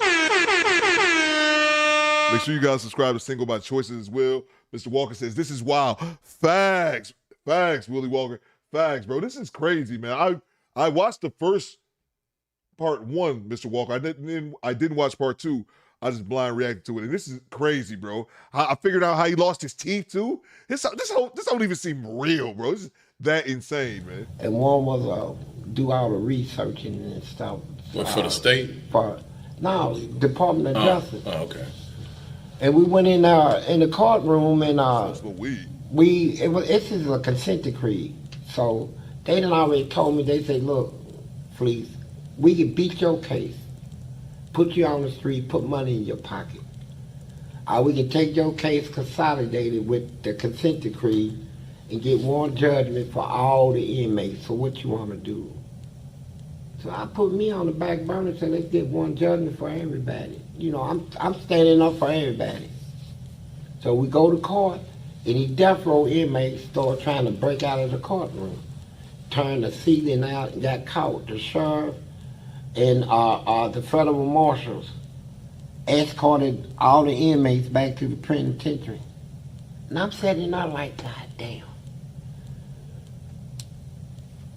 Make sure you guys subscribe to Single by Choices as well. Mr. Walker says this is wild. Facts, Willie Walker. Facts, bro. This is crazy, man. I watched the first part 1, Mr. Walker. I didn't watch part 2. I just blind reacted to it, and this is crazy, bro. I figured out how he lost his teeth too. This don't even seem real, bro. This is that insane, man. And one was do all the researching and stuff. What, for the state? No, Department of Justice. Oh, okay. And we went in the courtroom and this is a consent decree. So they done already told me, they said, look, Fleece, we can beat your case, put you on the street, put money in your pocket. We can take your case consolidated with the consent decree and get one judgment for all the inmates. So what you want to do? So I put me on the back burner and said, let's get one judgment for everybody. You know, I'm standing up for everybody. So we go to court, and these death row inmates start trying to break out of the courtroom. Turned the ceiling out and got caught. The sheriff and the federal marshals escorted all the inmates back to the penitentiary. And I'm sitting there like, God damn.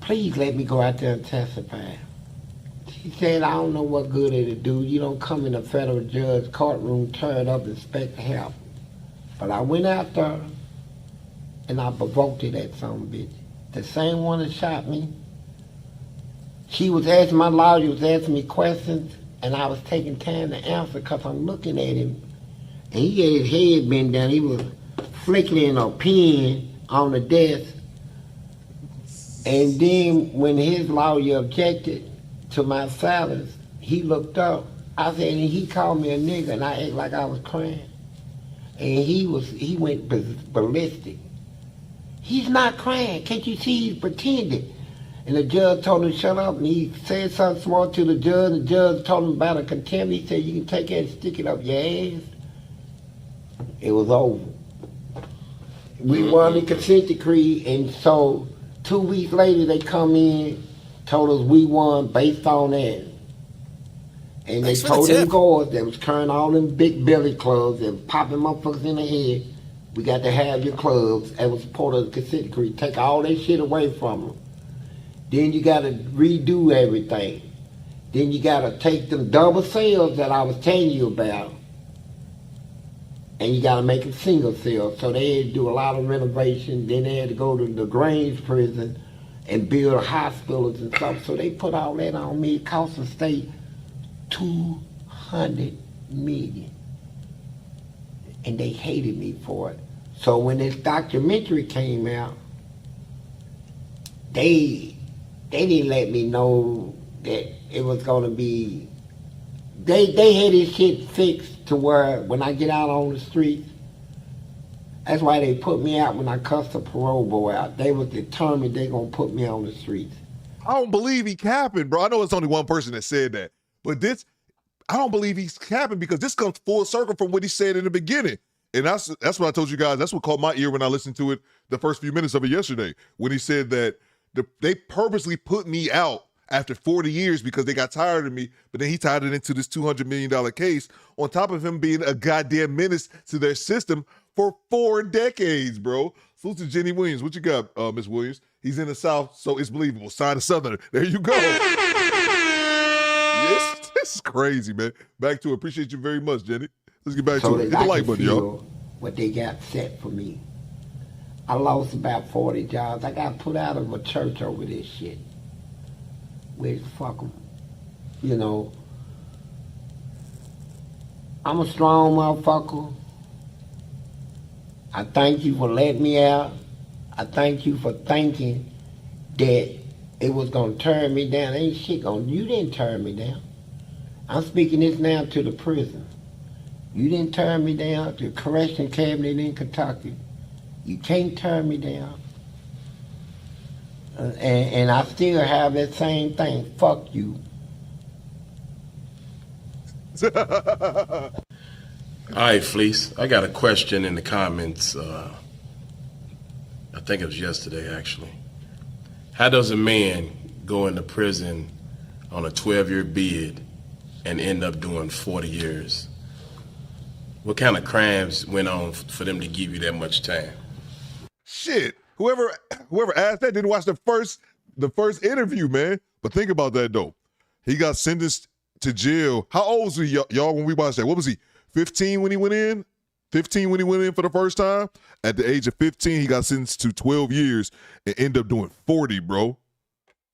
Please let me go out there and testify. She said, I don't know what good it'll do. You don't come in a federal judge's courtroom, turn up and expect to help. But I went out there and I provoked it at some bitch. The same one that shot me. She was asking, my lawyer was asking me questions, and I was taking time to answer because I'm looking at him. And he had his head bent down. He was flickering a pen on the desk. And then when his lawyer objected to my silence, he looked up. I said, and he called me a nigger, and I acted like I was crying. And he went ballistic. He's not crying. Can't you see he's pretending? And the judge told him to shut up, and he said something smart to the judge. The judge told him about a contempt. He said, you can take that and stick it up your ass. It was over. We won the consent decree, and so 2 weeks later they come in, told us we won based on that. And they told them guards that was carrying all them big billy clubs and popping motherfuckers in the head, we got to have your clubs as was part of the consent decree. Take all that shit away from them. Then you got to redo everything. Then you got to take them double cells that I was telling you about, and you got to make it single cell. So they had to do a lot of renovation. Then they had to go to the Grange prison and build hospitals and stuff. So they put all that on me. It cost the state $200 million. And they hated me for it. So when this documentary came out, they didn't let me know that it was gonna be, they had this shit fixed to where when I get out on the streets, that's why they put me out when I cussed the parole boy out. They was determined they gonna put me on the streets. I don't believe he capping, bro. I know it's only one person that said that, but this, I don't believe he's capping because this comes full circle from what he said in the beginning. And that's what I told you guys. That's what caught my ear when I listened to it the first few minutes of it yesterday, when he said that they purposely put me out after 40 years because they got tired of me, but then he tied it into this $200 million case on top of him being a goddamn menace to their system for 4 decades, bro. Salute to Jenny Williams. What you got, Miss Williams? He's in the South, so it's believable. Sign a Southerner. There you go. Yes, this is crazy, man. Back to it. Appreciate you very much, Jenny. Let's get back to it. Hit the like button, y'all. What they got set for me. I lost about 40 jobs. I got put out of a church over this shit. Which, fuck them. You know, I'm a strong motherfucker. I thank you for letting me out. I thank you for thinking that it was gonna turn me down. Ain't shit gonna, you didn't turn me down. I'm speaking this now to the prison. You didn't turn me down. The correction cabinet in Kentucky. You can't turn me down. And I still have that same thing. Fuck you. All right, Fleece. I got a question in the comments. I think it was yesterday, actually. How does a man go into prison on a 12-year bid and end up doing 40 years? What kind of crimes went on for them to give you that much time? Shit. Whoever asked that didn't watch the first interview, man. But think about that, though. He got sentenced to jail. How old was he, y'all, when we watched that? What was he, 15 when he went in? 15 when he went in for the first time? At the age of 15, he got sentenced to 12 years and ended up doing 40, bro.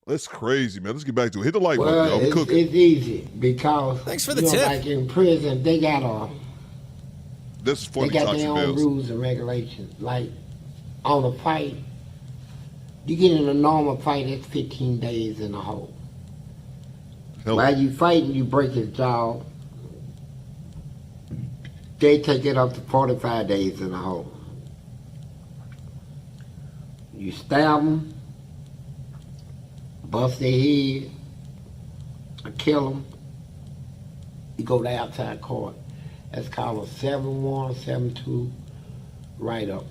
That's crazy, man. Let's get back to it. Hit the like button, y'all. We cooking. It's easy because, thanks for the tip. Like in prison, they got this is they got their own rules and regulations. Like on a fight, you get in a normal fight, it's 15 days in the hole. While you fighting, you break his jaw. They take it up to 45 days in the hole. You stab them, bust their head, or kill them. You go to outside court. That's called a 7-1, 7-2 write-up.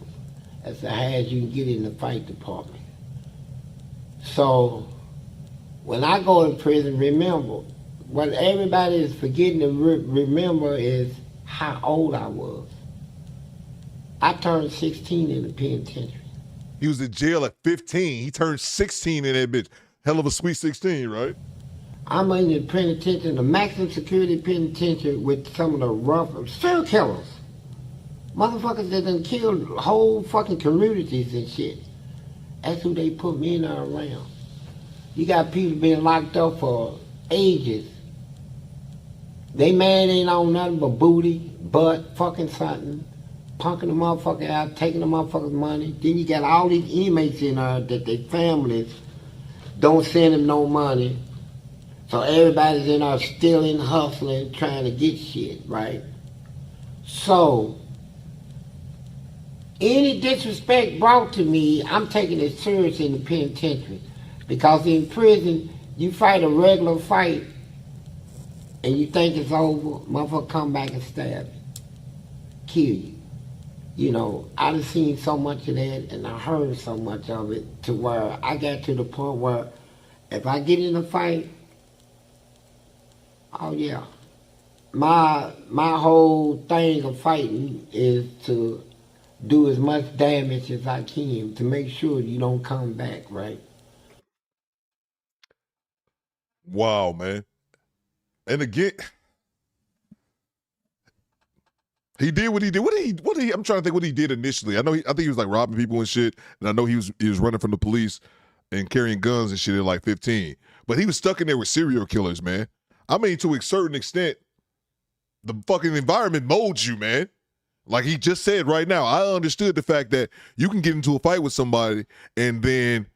That's the highest you can get in the fight department. So, when I go to prison, remember, what everybody is forgetting to remember is how old I was. I turned 16 in the penitentiary. He was in jail at 15. He turned 16 in that bitch. Hell of a sweet 16, right? I'm in the penitentiary, the maximum security penitentiary with some of the rough serial killers. Motherfuckers that done killed whole fucking communities and shit. That's who they put me in there around. You got people being locked up for ages. They man ain't on nothing but booty, butt, fucking something, punking the motherfucker out, taking the motherfucker's money. Then you got all these inmates in there that their families don't send them no money. So everybody's in there stealing, hustling, trying to get shit, right? So, any disrespect brought to me, I'm taking it serious in the penitentiary. Because in prison, you fight a regular fight and you think it's over, motherfucker come back and stab you, kill you. You know, I done seen so much of that and I heard so much of it to where I got to the point where if I get in a fight, oh yeah, my whole thing of fighting is to do as much damage as I can to make sure you don't come back, right? Wow, man. And again, he did what he did. What did he? I'm trying to think what he did initially. I think he was like robbing people and shit. And I know he was running from the police and carrying guns and shit at like 15. But he was stuck in there with serial killers, man. I mean, to a certain extent, the fucking environment molds you, man. Like he just said right now, I understood the fact that you can get into a fight with somebody and then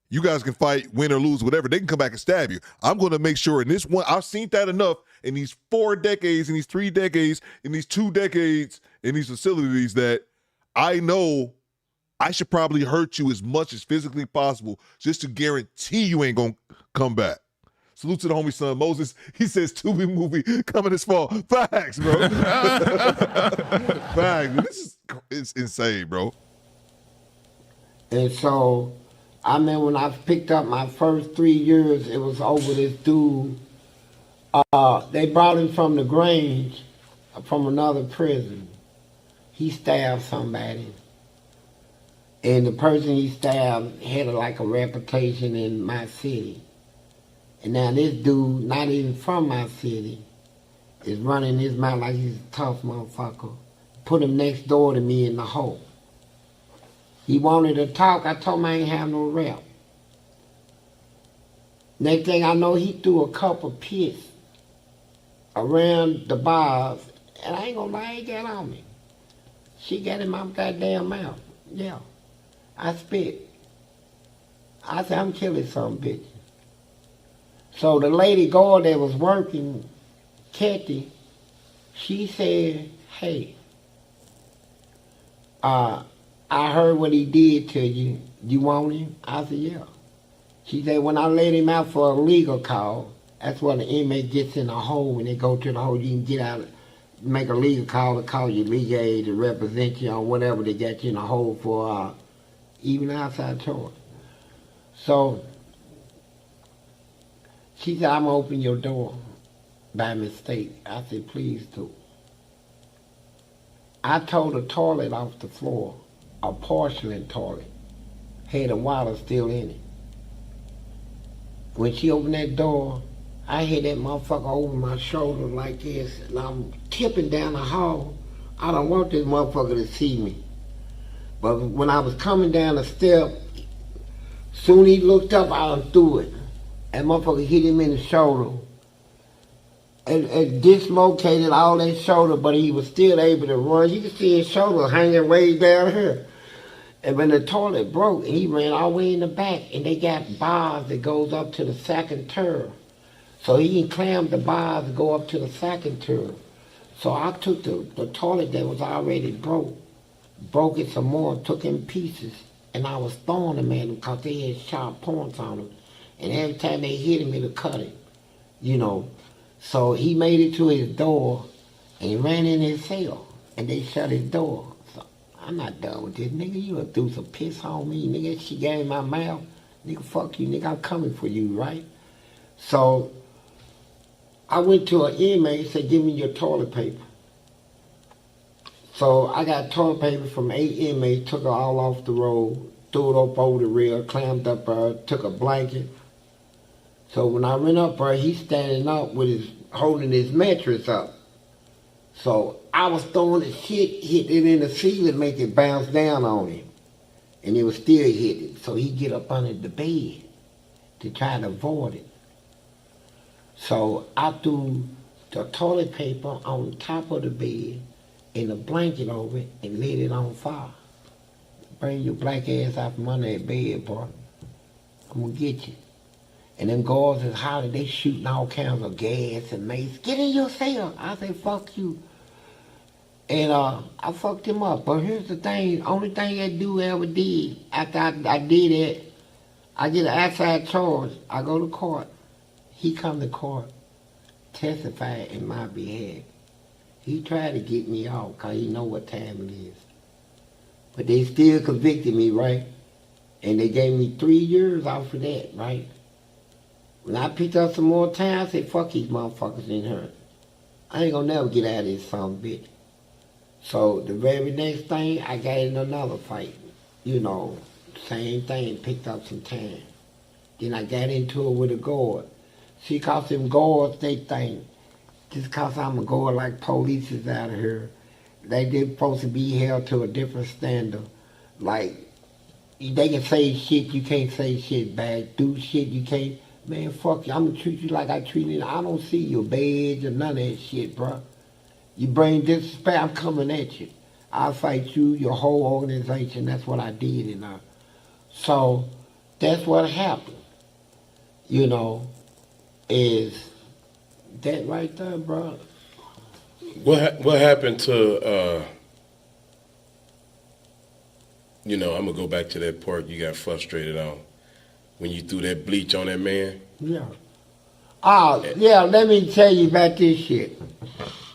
you guys can fight, win or lose, whatever. They can come back and stab you. I'm going to make sure in this one, I've seen that enough in these 4 decades, in these 3 decades, in these 2 decades, in these facilities that I know I should probably hurt you as much as physically possible just to guarantee you ain't going to come back. Salute to the homie son Moses. He says Tubi movie coming this fall. Facts, bro. Facts. It's insane, bro. And so, I mean, when I picked up my first 3 years, it was over this dude. They brought him from the Grange, from another prison. He stabbed somebody. And the person he stabbed had like a reputation in my city. And now this dude, not even from my city, is running his mouth like he's a tough motherfucker. Put him next door to me in the hole. He wanted to talk. I told him I ain't have no rep. Next thing I know, he threw a couple pits around the bars. And I ain't gonna lie, he got on me. She got in my goddamn mouth. Yeah. I spit. I said, I'm killing some bitch. So the lady guard that was working, Kathy, she said, hey, I heard what he did to you. You want him? I said, yeah. She said, when I let him out for a legal call, that's when the inmate gets in a hole. When they go to the hole, you can get out, make a legal call to call your legal aid to represent you on whatever they got you in a hole for, even outside charge. So, she said, I'm going to open your door by mistake. I said, please do. I tore the toilet off the floor, a porcelain toilet, had the water still in it. When she opened that door, I had that motherfucker over my shoulder like this, and I'm tipping down the hall. I don't want this motherfucker to see me. But when I was coming down the step, soon he looked up, I threw it. That motherfucker hit him in the shoulder. It dislocated all that shoulder, but he was still able to run. You could see his shoulder hanging way down here. And when the toilet broke, he ran all the way in the back, and they got bars that goes up to the second tier. So he clammed the bars to go up to the second tier. So I took the toilet that was already broke it some more, took in pieces, and I was throwing them at him because they had sharp points on them. And every time they hit him, it'll cut him, you know. So he made it to his door, and he ran in his cell, and they shut his door. So I'm not done with this, nigga. You done threw some piss on me, nigga. She got in my mouth. Nigga, fuck you, nigga. I'm coming for you, right? So I went to an inmate and said, give me your toilet paper. So I got toilet paper from 8 inmates, took it all off the road, threw it up over the rail, clammed up her, took a blanket. So when I went up there, he's standing up with his, holding his mattress up. So I was throwing the shit, hit it in the ceiling, make it bounce down on him. And it was still hitting. So he get up under the bed to try to avoid it. So I threw the toilet paper on top of the bed and a blanket over it and lit it on fire. Bring your black ass out from under that bed, boy. I'm gonna get you. And them guards is hollering, they shooting all kinds of gas and mace. Get in your cell. I say, fuck you. And I fucked him up. But here's the thing, only thing that dude ever did, after I did it, I get an outside charge. I go to court. He come to court, testify in my behalf. He tried to get me out because he know what time it is. But they still convicted me, right? And they gave me 3 years off of that, right? When I picked up some more time, I said, fuck these motherfuckers in here. I ain't gonna never get out of this son of a bitch. So the very next thing, I got in another fight. You know, same thing, picked up some time. Then I got into it with a guard. See, cause them guards, they think, just cause I'm a guard like police is out of here, they're supposed to be held to a different standard. Like, they can say shit, you can't say shit back. Do shit, you can't. Man, fuck you. I'm gonna treat you like I treated. I don't see your badge or none of that shit, bro. You bring disrespect, I'm coming at you. I'll fight you, your whole organization. That's what I did, you know. So that's what happened. You know, is that right there, bro? What happened to? You know, I'm gonna go back to that part you got frustrated on when you threw that bleach on that man. Yeah. Yeah. Let me tell you about this shit.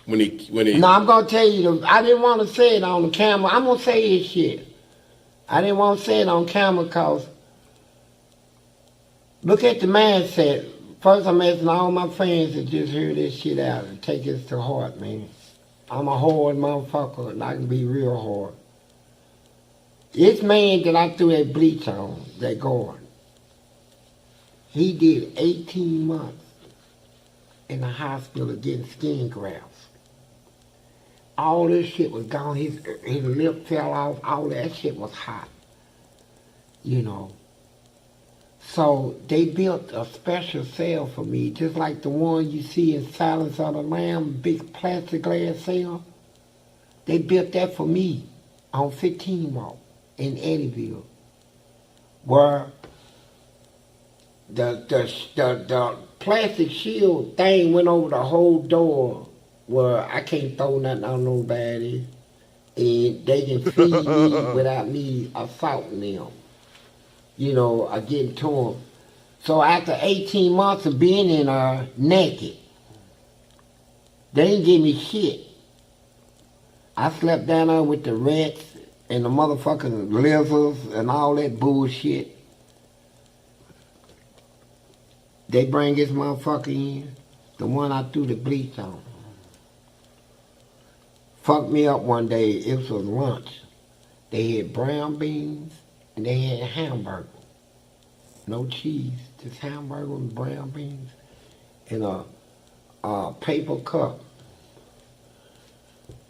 When he. No, I'm gonna tell you. I didn't want to say it on the camera. I'm gonna say this shit. I didn't want to say it on camera because look at the mindset. First, I'm asking all my friends to just hear this shit out and take this to heart, man. I'm a hard motherfucker, and I can be real hard. This man that I threw that bleach on, that guard, he did 18 months in the hospital getting skin grafts. All this shit was gone. His lip fell off. All that shit was hot. You know. So they built a special cell for me, just like the one you see in Silence of the Lamb, big plastic glass cell. They built that for me on 15 Walk in Eddyville, where the plastic shield thing went over the whole door where I can't throw nothing on nobody and they can feed me without me assaulting them. You know, I get to them. So after 18 months of being in there naked, they didn't give me shit. I slept down there with the rats and the motherfucking lizards and all that bullshit. They bring this motherfucker in, the one I threw the bleach on. Fucked me up one day. It was lunch. They had brown beans and they had hamburger. No cheese, just hamburger and brown beans in a paper cup.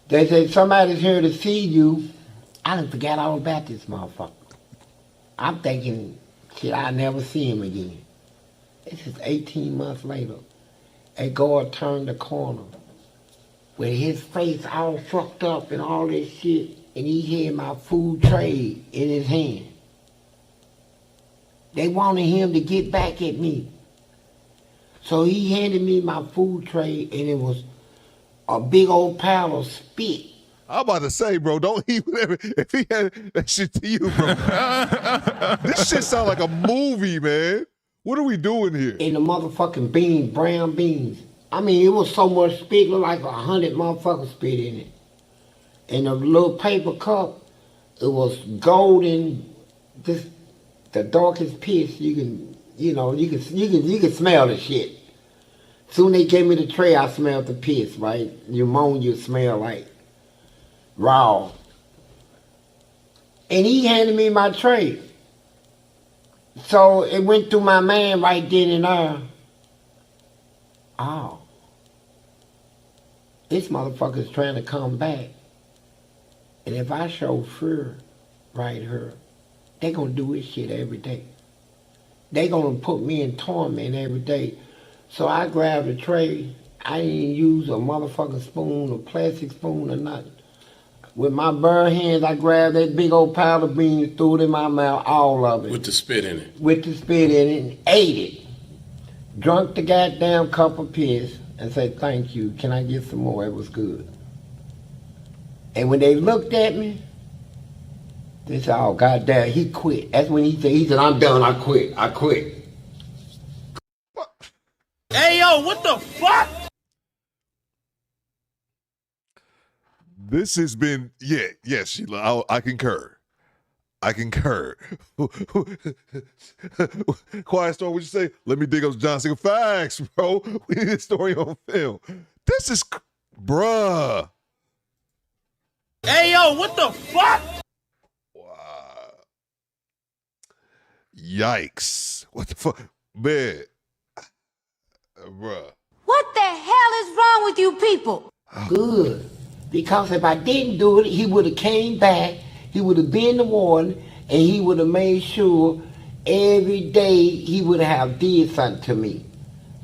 They said, somebody's here to see you. I done forgot all about this motherfucker. I'm thinking, shit, I'll never see him again. This is 18 months later. A guard turned the corner with his face all fucked up and all this shit, and he had my food tray in his hand. They wanted him to get back at me. So he handed me my food tray, and it was a big old pile of spit I'm about to say, bro, don't even if he had that shit to you, bro. This shit sound like a movie, man. What are we doing here? In the motherfucking beans, brown beans. I mean, it was so much spit, looked like 100 motherfuckers spit in it. In a little paper cup, it was golden, just the darkest piss you can, you can smell the shit. Soon they gave me the tray, I smelled the piss, right? Pneumonia smell like raw. And he handed me my tray. So it went through my mind right then and there. Oh. This motherfucker's trying to come back. And if I show fear right here, they gonna do this shit every day. They gonna put me in torment every day. So I grabbed a tray. I didn't use a motherfucking spoon, a plastic spoon or nothing. With my bare hands, I grabbed that big old pile of beans, threw it in my mouth, all of it. With the spit in it. With the spit in it, and ate it. Drunk the goddamn cup of piss and said, thank you, can I get some more? It was good. And when they looked at me, they said, oh, goddamn, he quit. That's when he said, I'm done, I quit. Hey, yo, what the fuck? This has been, yes, Sheila, I concur. Quiet Storm, what'd you say? Let me dig up John Cena. Facts, bro. We need this story on film. This is, bruh. Hey, yo, what the fuck? Wow. Yikes. What the fuck? Man. Bruh. What the hell is wrong with you people? Good. Because if I didn't do it, he would have came back, he would have been the one, and he would have made sure every day he would have did something to me.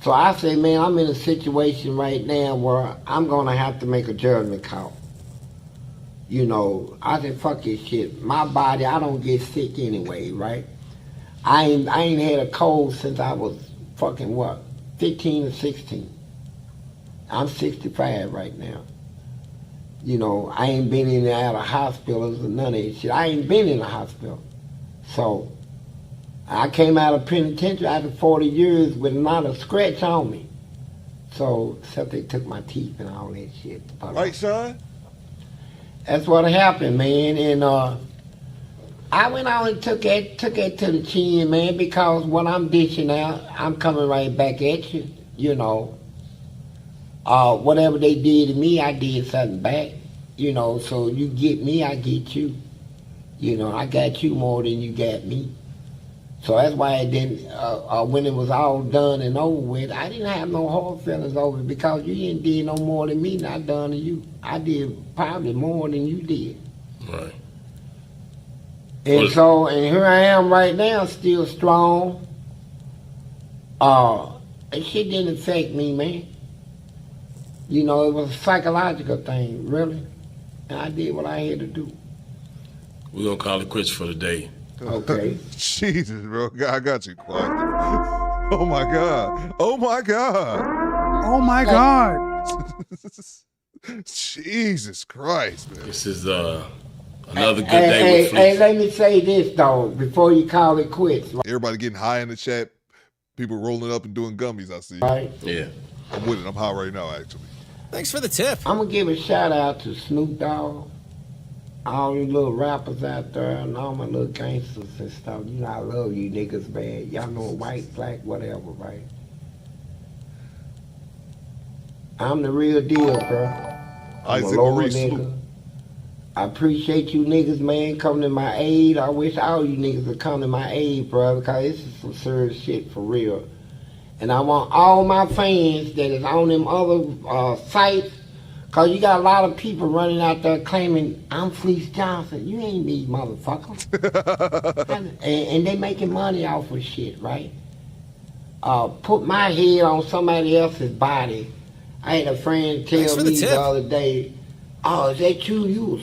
So I say, man, I'm in a situation right now where I'm going to have to make a judgment call. You know, I said, fuck this shit. My body, I don't get sick anyway, right? I ain't had a cold since I was fucking what, 15 or 16. I'm 65 right now. You know, I ain't been in and out of hospitals or none of that shit. I ain't been in a hospital. So, I came out of penitentiary after 40 years with not a scratch on me. So, except they took my teeth and all that shit. But, right, Sean? That's what happened, man. And I went out and took it to the chin, man, because what I'm dishing out, I'm coming right back at you, you know. Whatever they did to me, I did something back. You know, so you get me, I get you. You know, I got you more than you got me. So that's why it didn't, when it was all done and over with, I didn't have no hard feelings over it because you didn't did no more than me, not done to you. I did probably more than you did. Right. And so, and here I am right now, still strong. That shit didn't affect me, man. You know, it was a psychological thing, really. And I did what I had to do. We're going to call it quits for the day. Okay. Jesus, bro. I got you quiet. Oh, my God. Oh, my God. Oh, my God. Jesus Christ, man. This is another good day with Fleece. Hey, let me say this, though, before you call it quits. Everybody getting high in the chat. People rolling up and doing gummies, I see. Right. Yeah. I'm with it. I'm high right now, actually. Thanks for the tip. I'm going to give a shout out to Snoop Dogg, all you little rappers out there, and all my little gangsters and stuff. You know, I love you niggas, man. Y'all know white, black, whatever, right? I'm the real deal, bro. I'm a local nigga. I appreciate you niggas, man, coming to my aid. I wish all you niggas would come to my aid, bro, because this is some serious shit for real. And I want all my fans that is on them other sites, because you got a lot of people running out there claiming, I'm Fleece Johnson. You ain't me, motherfucker. and they making money off of shit, right? Put my head on somebody else's body. I had a friend tell me the other day, oh, is that you?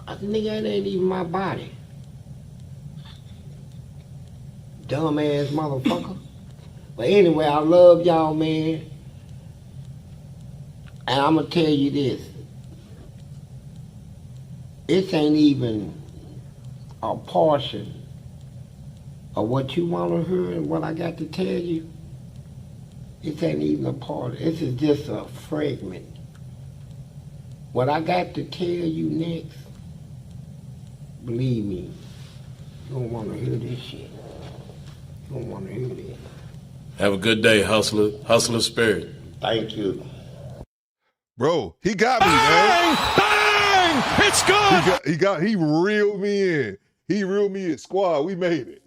I said, nigga, that ain't even my body. Dumbass motherfucker. But anyway, I love y'all, man. And I'm going to tell you this. it ain't even a portion of what you want to hear and what I got to tell you. It ain't even a part. This is just a fragment. What I got to tell you next, believe me, you don't want to hear this shit. You don't want to hear this. Have a good day, hustler. Hustler spirit. Thank you. Bro, he got me, man. Bang! It's good. He reeled me in. He reeled me in. Squad, we made it.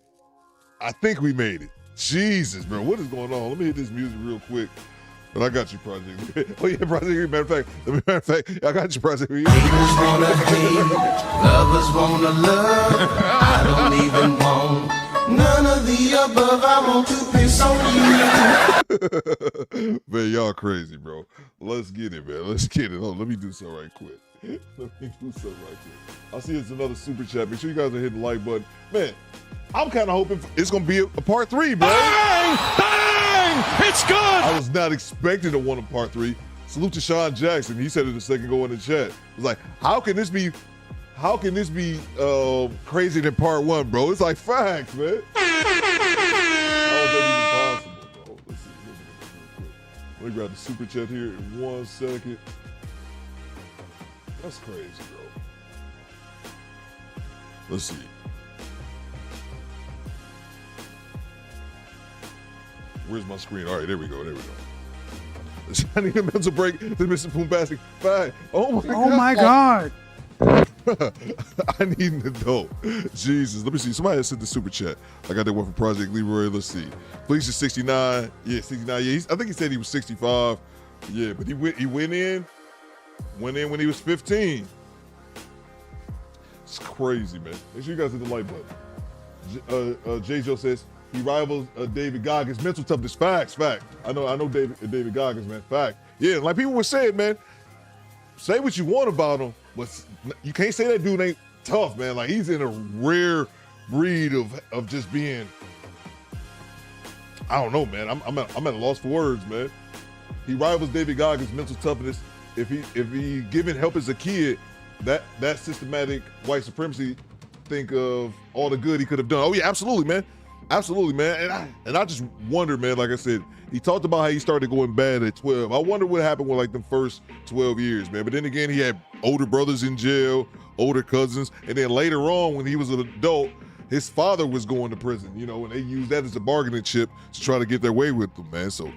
I think we made it. Jesus, bro, what is going on? Let me hit this music real quick. But I got you, Project. Oh yeah, Project. Matter of fact, I got you, Project. Haters wanna hate, lovers wanna love. I don't even want none of the above. I want to piss on you. Man, y'all crazy, bro. Let's get it, man. Let's get it. Oh, let me do something right quick. I'll see it's another super chat. Make sure you guys are hitting the like button. Man, I'm kind of hoping it's going to be a part 3, bro. Bang! Bang! It's good. I was not expecting to want a part 3. Salute to Sean Jackson. He said it a second ago in the chat. It was like, how can this be crazier than part 1, bro? It's like facts, man. How is that even possible, bro? Let's see. Let me grab the super chat here in 1 second. That's crazy, bro. Let's see. Where's my screen? All right, there we go. I need a mental break. The Mr. Boombastic. Bye. Oh my God. I need an adult. Jesus. Let me see. Somebody has sent the super chat. I got that one from Project Leroy. Let's see. Fleece is 69. Yeah, 69. Yeah, I think he said he was 65. Yeah, but he went in when he was 15. It's crazy, man. Make sure you guys hit the like button. J. Joe says he rivals David Goggins. Mental toughness. Facts. I know David Goggins, man. Fact. Yeah, like people were saying, man. Say what you want about him, but you can't say that dude ain't tough, man. Like he's in a rare breed of just being. I don't know, man. I'm at a loss for words, man. He rivals David Goggins' mental toughness. If he given help as a kid, that systematic white supremacy, think of all the good he could have done. Oh yeah, absolutely, man. And I just wonder, man, like I said, he talked about how he started going bad at 12. I wonder what happened with like the first 12 years, man. But then again, he had older brothers in jail, older cousins, and then later on when he was an adult, his father was going to prison, and they used that as a bargaining chip to try to get their way with him, man. So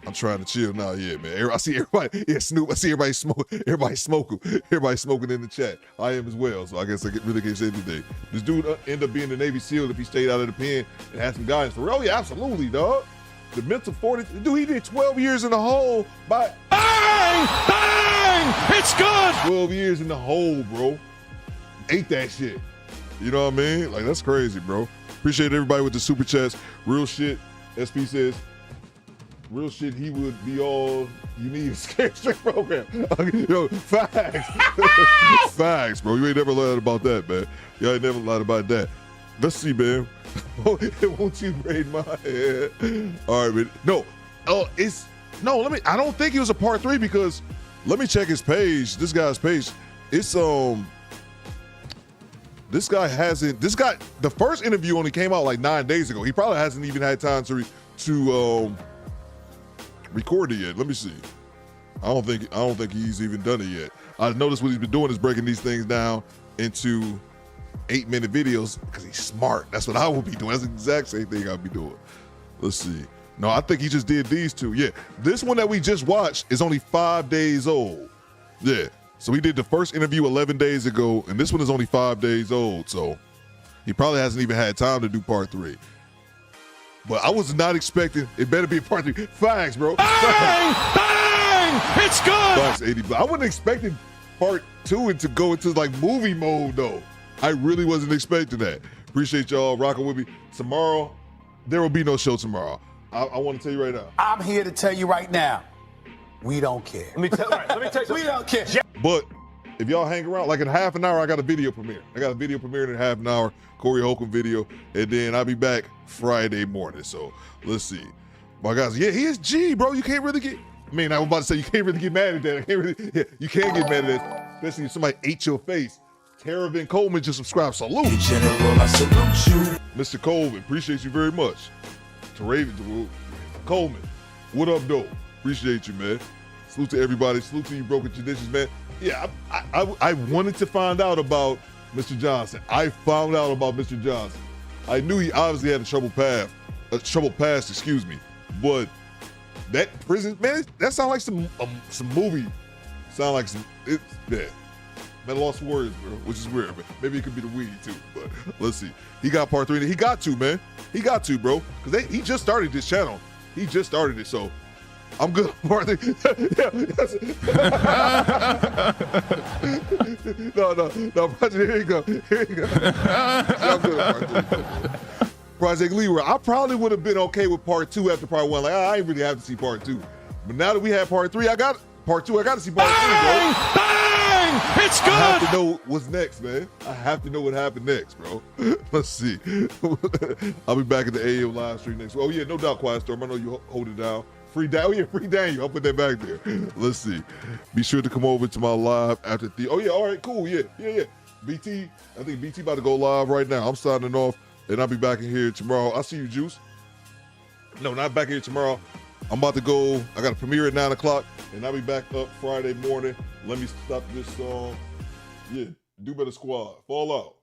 I'm trying to chill now, yeah, man. I see everybody, yeah, Snoop. I see everybody smoking. Everybody smoking in the chat. I am as well, so I guess I really can't say anything. This dude end up being the Navy SEAL if he stayed out of the pen and had some guidance for real. Oh, yeah, absolutely, dog. The mental 40, dude, he did 12 years in the hole by bang! It's good. 12 years in the hole, bro. Ate that shit. You know what I mean? Like that's crazy, bro. Appreciate everybody with the super chats. Real shit. SP says. Real shit, he would be all you need a scared straight program. Yo, facts. Facts, bro. You ain't never lied about that, man. You ain't never lied about that. Let's see, man. Won't you braid my hair? All right, man. No. I don't think it was a part 3 because let me check his page. This guy's page. It's the first interview only came out like 9 days ago. He probably hasn't even had time to record it yet. Let me see. I don't think he's even done it yet. I noticed what he's been doing is breaking these things down into 8-minute videos because he's smart. That's what I would be doing. That's the exact same thing I'd be doing. Let's see. No, I think he just did these two. Yeah, this one that we just watched is only 5 days old. Yeah, so he did the first interview 11 days ago, and this one is only 5 days old. So he probably hasn't even had time to do part 3. But I was not expecting, it better be a part 3. Facts, bro. Bang! Bang! It's good. Facts, 80. I wasn't expecting part 2 and to go into like movie mode though. I really wasn't expecting that. Appreciate y'all rocking with me. Tomorrow, there will be no show tomorrow. I want to tell you right now. I'm here to tell you right now, we don't care. Let me tell you, we don't care. But if y'all hang around, like in half an hour, I got a video premiere. I got a video premiere in half an hour, Corey Holcomb video, and then I'll be back Friday morning. So let's see. My guys, yeah, he is G, bro. You can't really get, I was about to say you can't really get mad at that. You can't get mad at that, especially if somebody ate your face Taravan Coleman just subscribed. Salute. General, I salute you. Mr. Coleman, appreciate you very much. Coleman, what up, though? Appreciate you, man. Salute to everybody. Salute to you, Broken Traditions, man. Yeah, I wanted to find out about Mr. Johnson. I found out about Mr. Johnson. I knew he obviously had a troubled past, excuse me. But that prison, man, that sounds like some movie. Sound like some, man, I lost for words, bro, which is weird, but maybe it could be the weed too, but let's see. He got part 3, he got to, man. He got to, bro, because he just started this channel. He just started it, so I'm good on part 3. No, Project, here you go. I'm good on part 3. Project Leroy, I probably would have been okay with part 2 after part 1. Like, I ain't really have to see part 2. But now that we have part 3, I got part 2. I got to see part 3, bro. Bang! It's good! I have to know what's next, man. I have to know what happened next, bro. Let's see. I'll be back at the AM live stream next week. Oh, yeah, no doubt, Quiet Storm. I know you hold it down. Free Daniel. I'll put that back there. Let's see. Be sure to come over to my live after the. Oh, yeah, all right, cool. Yeah. BT, I think BT about to go live right now. I'm signing off. And I'll be back in here tomorrow. I'll see you, Juice. No, not back here tomorrow. I'm about to go. I got a premiere at 9 o'clock, and I'll be back up Friday morning. Let me stop this song. Yeah, Do Better Squad. Fall out.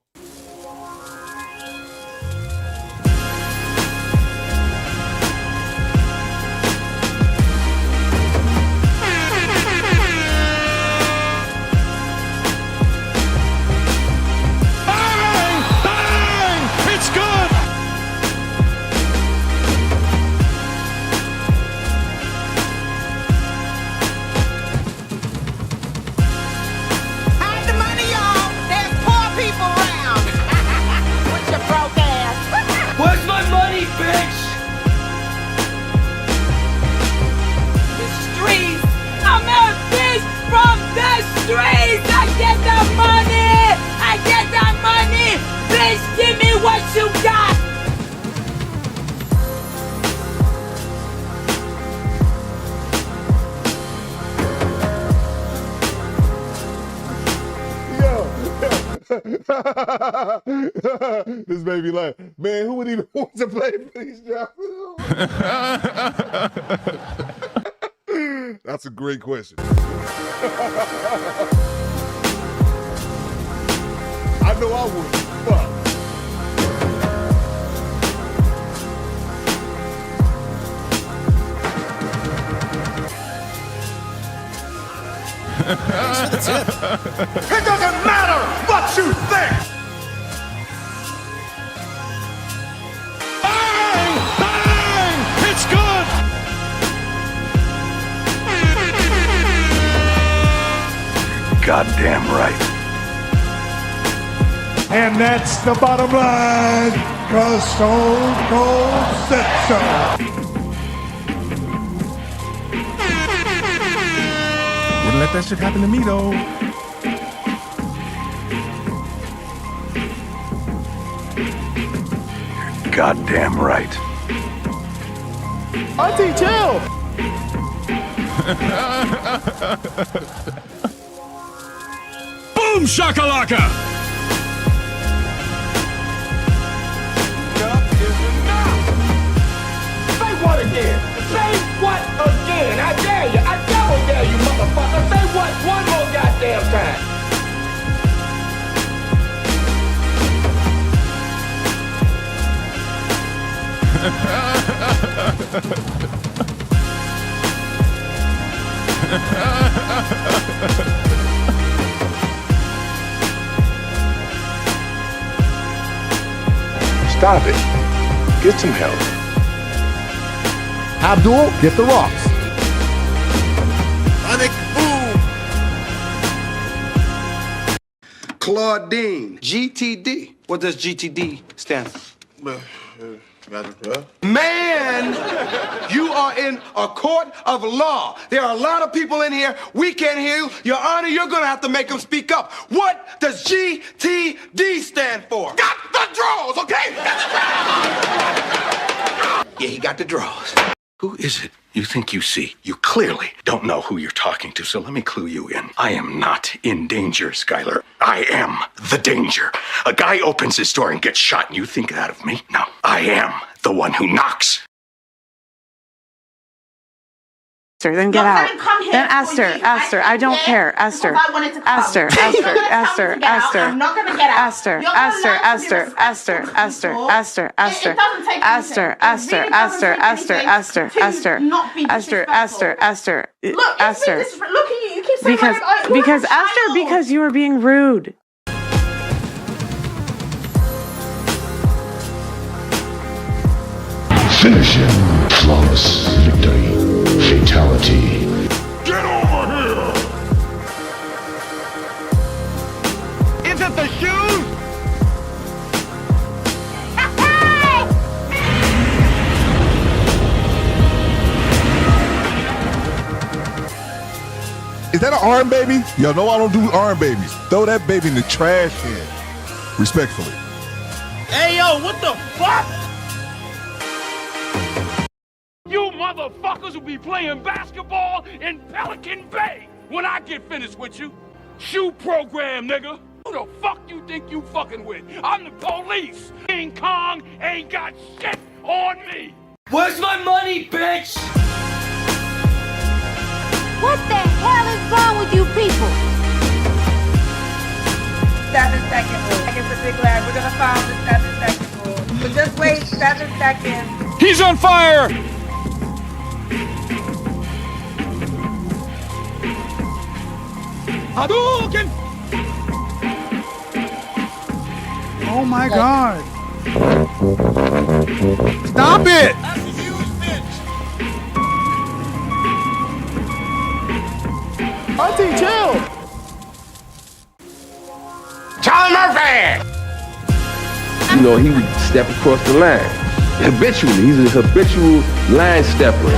Bitch, give me what you got! This made me laugh. Man, who would even want to play Fleece Johnson? That's a great question. I know I would. Fuck. It doesn't matter what you think. Bang! Bang! It's good! Goddamn right. And that's the bottom line, cause Stone Cold said so. Wouldn't let that shit happen to me, though. Goddamn right. Auntie, chill! Boom shakalaka! What again? Say what again? I dare you. I double dare you, motherfucker. Say what one more goddamn time. Stop it. Get some help. Abdul, get the rocks. Claudine, GTD. What does GTD stand for? Man, you are in a court of law. There are a lot of people in here. We can't hear you. Your Honor, you're going to have to make them speak up. What does GTD stand for? Got the draws, okay? Yeah, he got the draws. Who is it you think you see? You clearly don't know who you're talking to, so let me clue you in. I am not in danger, Skylar. I am the danger. A guy opens his door and gets shot, and you think that of me? No, I am the one who knocks. Then get out. Then Esther, I don't care. Esther, Esther. I'm not gonna get out. Esther. Because you were being rude. Finish him. Flawless victory. Fatality. Get over here! Is it the shoes? Is that an arm baby? Y'all know I don't do arm babies. Throw that baby in the trash can. Respectfully. Hey, yo, what the fuck? You motherfuckers will be playing basketball in Pelican Bay when I get finished with you. Shoe program, nigga. Who the fuck you think you fucking with? I'm the police. King Kong ain't got shit on me. Where's my money, bitch? What the hell is wrong with you people? 7 second rule. I guess a big lad. We're gonna follow the 7 second rule. So just wait 7 seconds. He's on fire! Hadouken! Oh my God. Stop it! Auntie, chill! Charlie Murphy! You know, he would step across the line. Habitually, he's a habitual line stepper.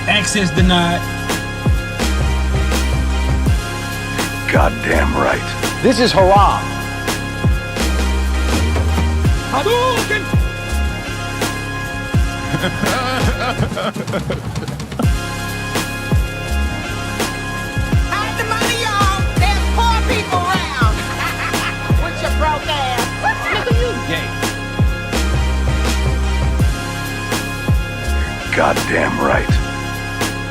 Access denied. Goddamn right. This is haram. Hadouken! Hide the money, y'all. There's poor people around. With your broke ass. Nigga, you gay. Goddamn right.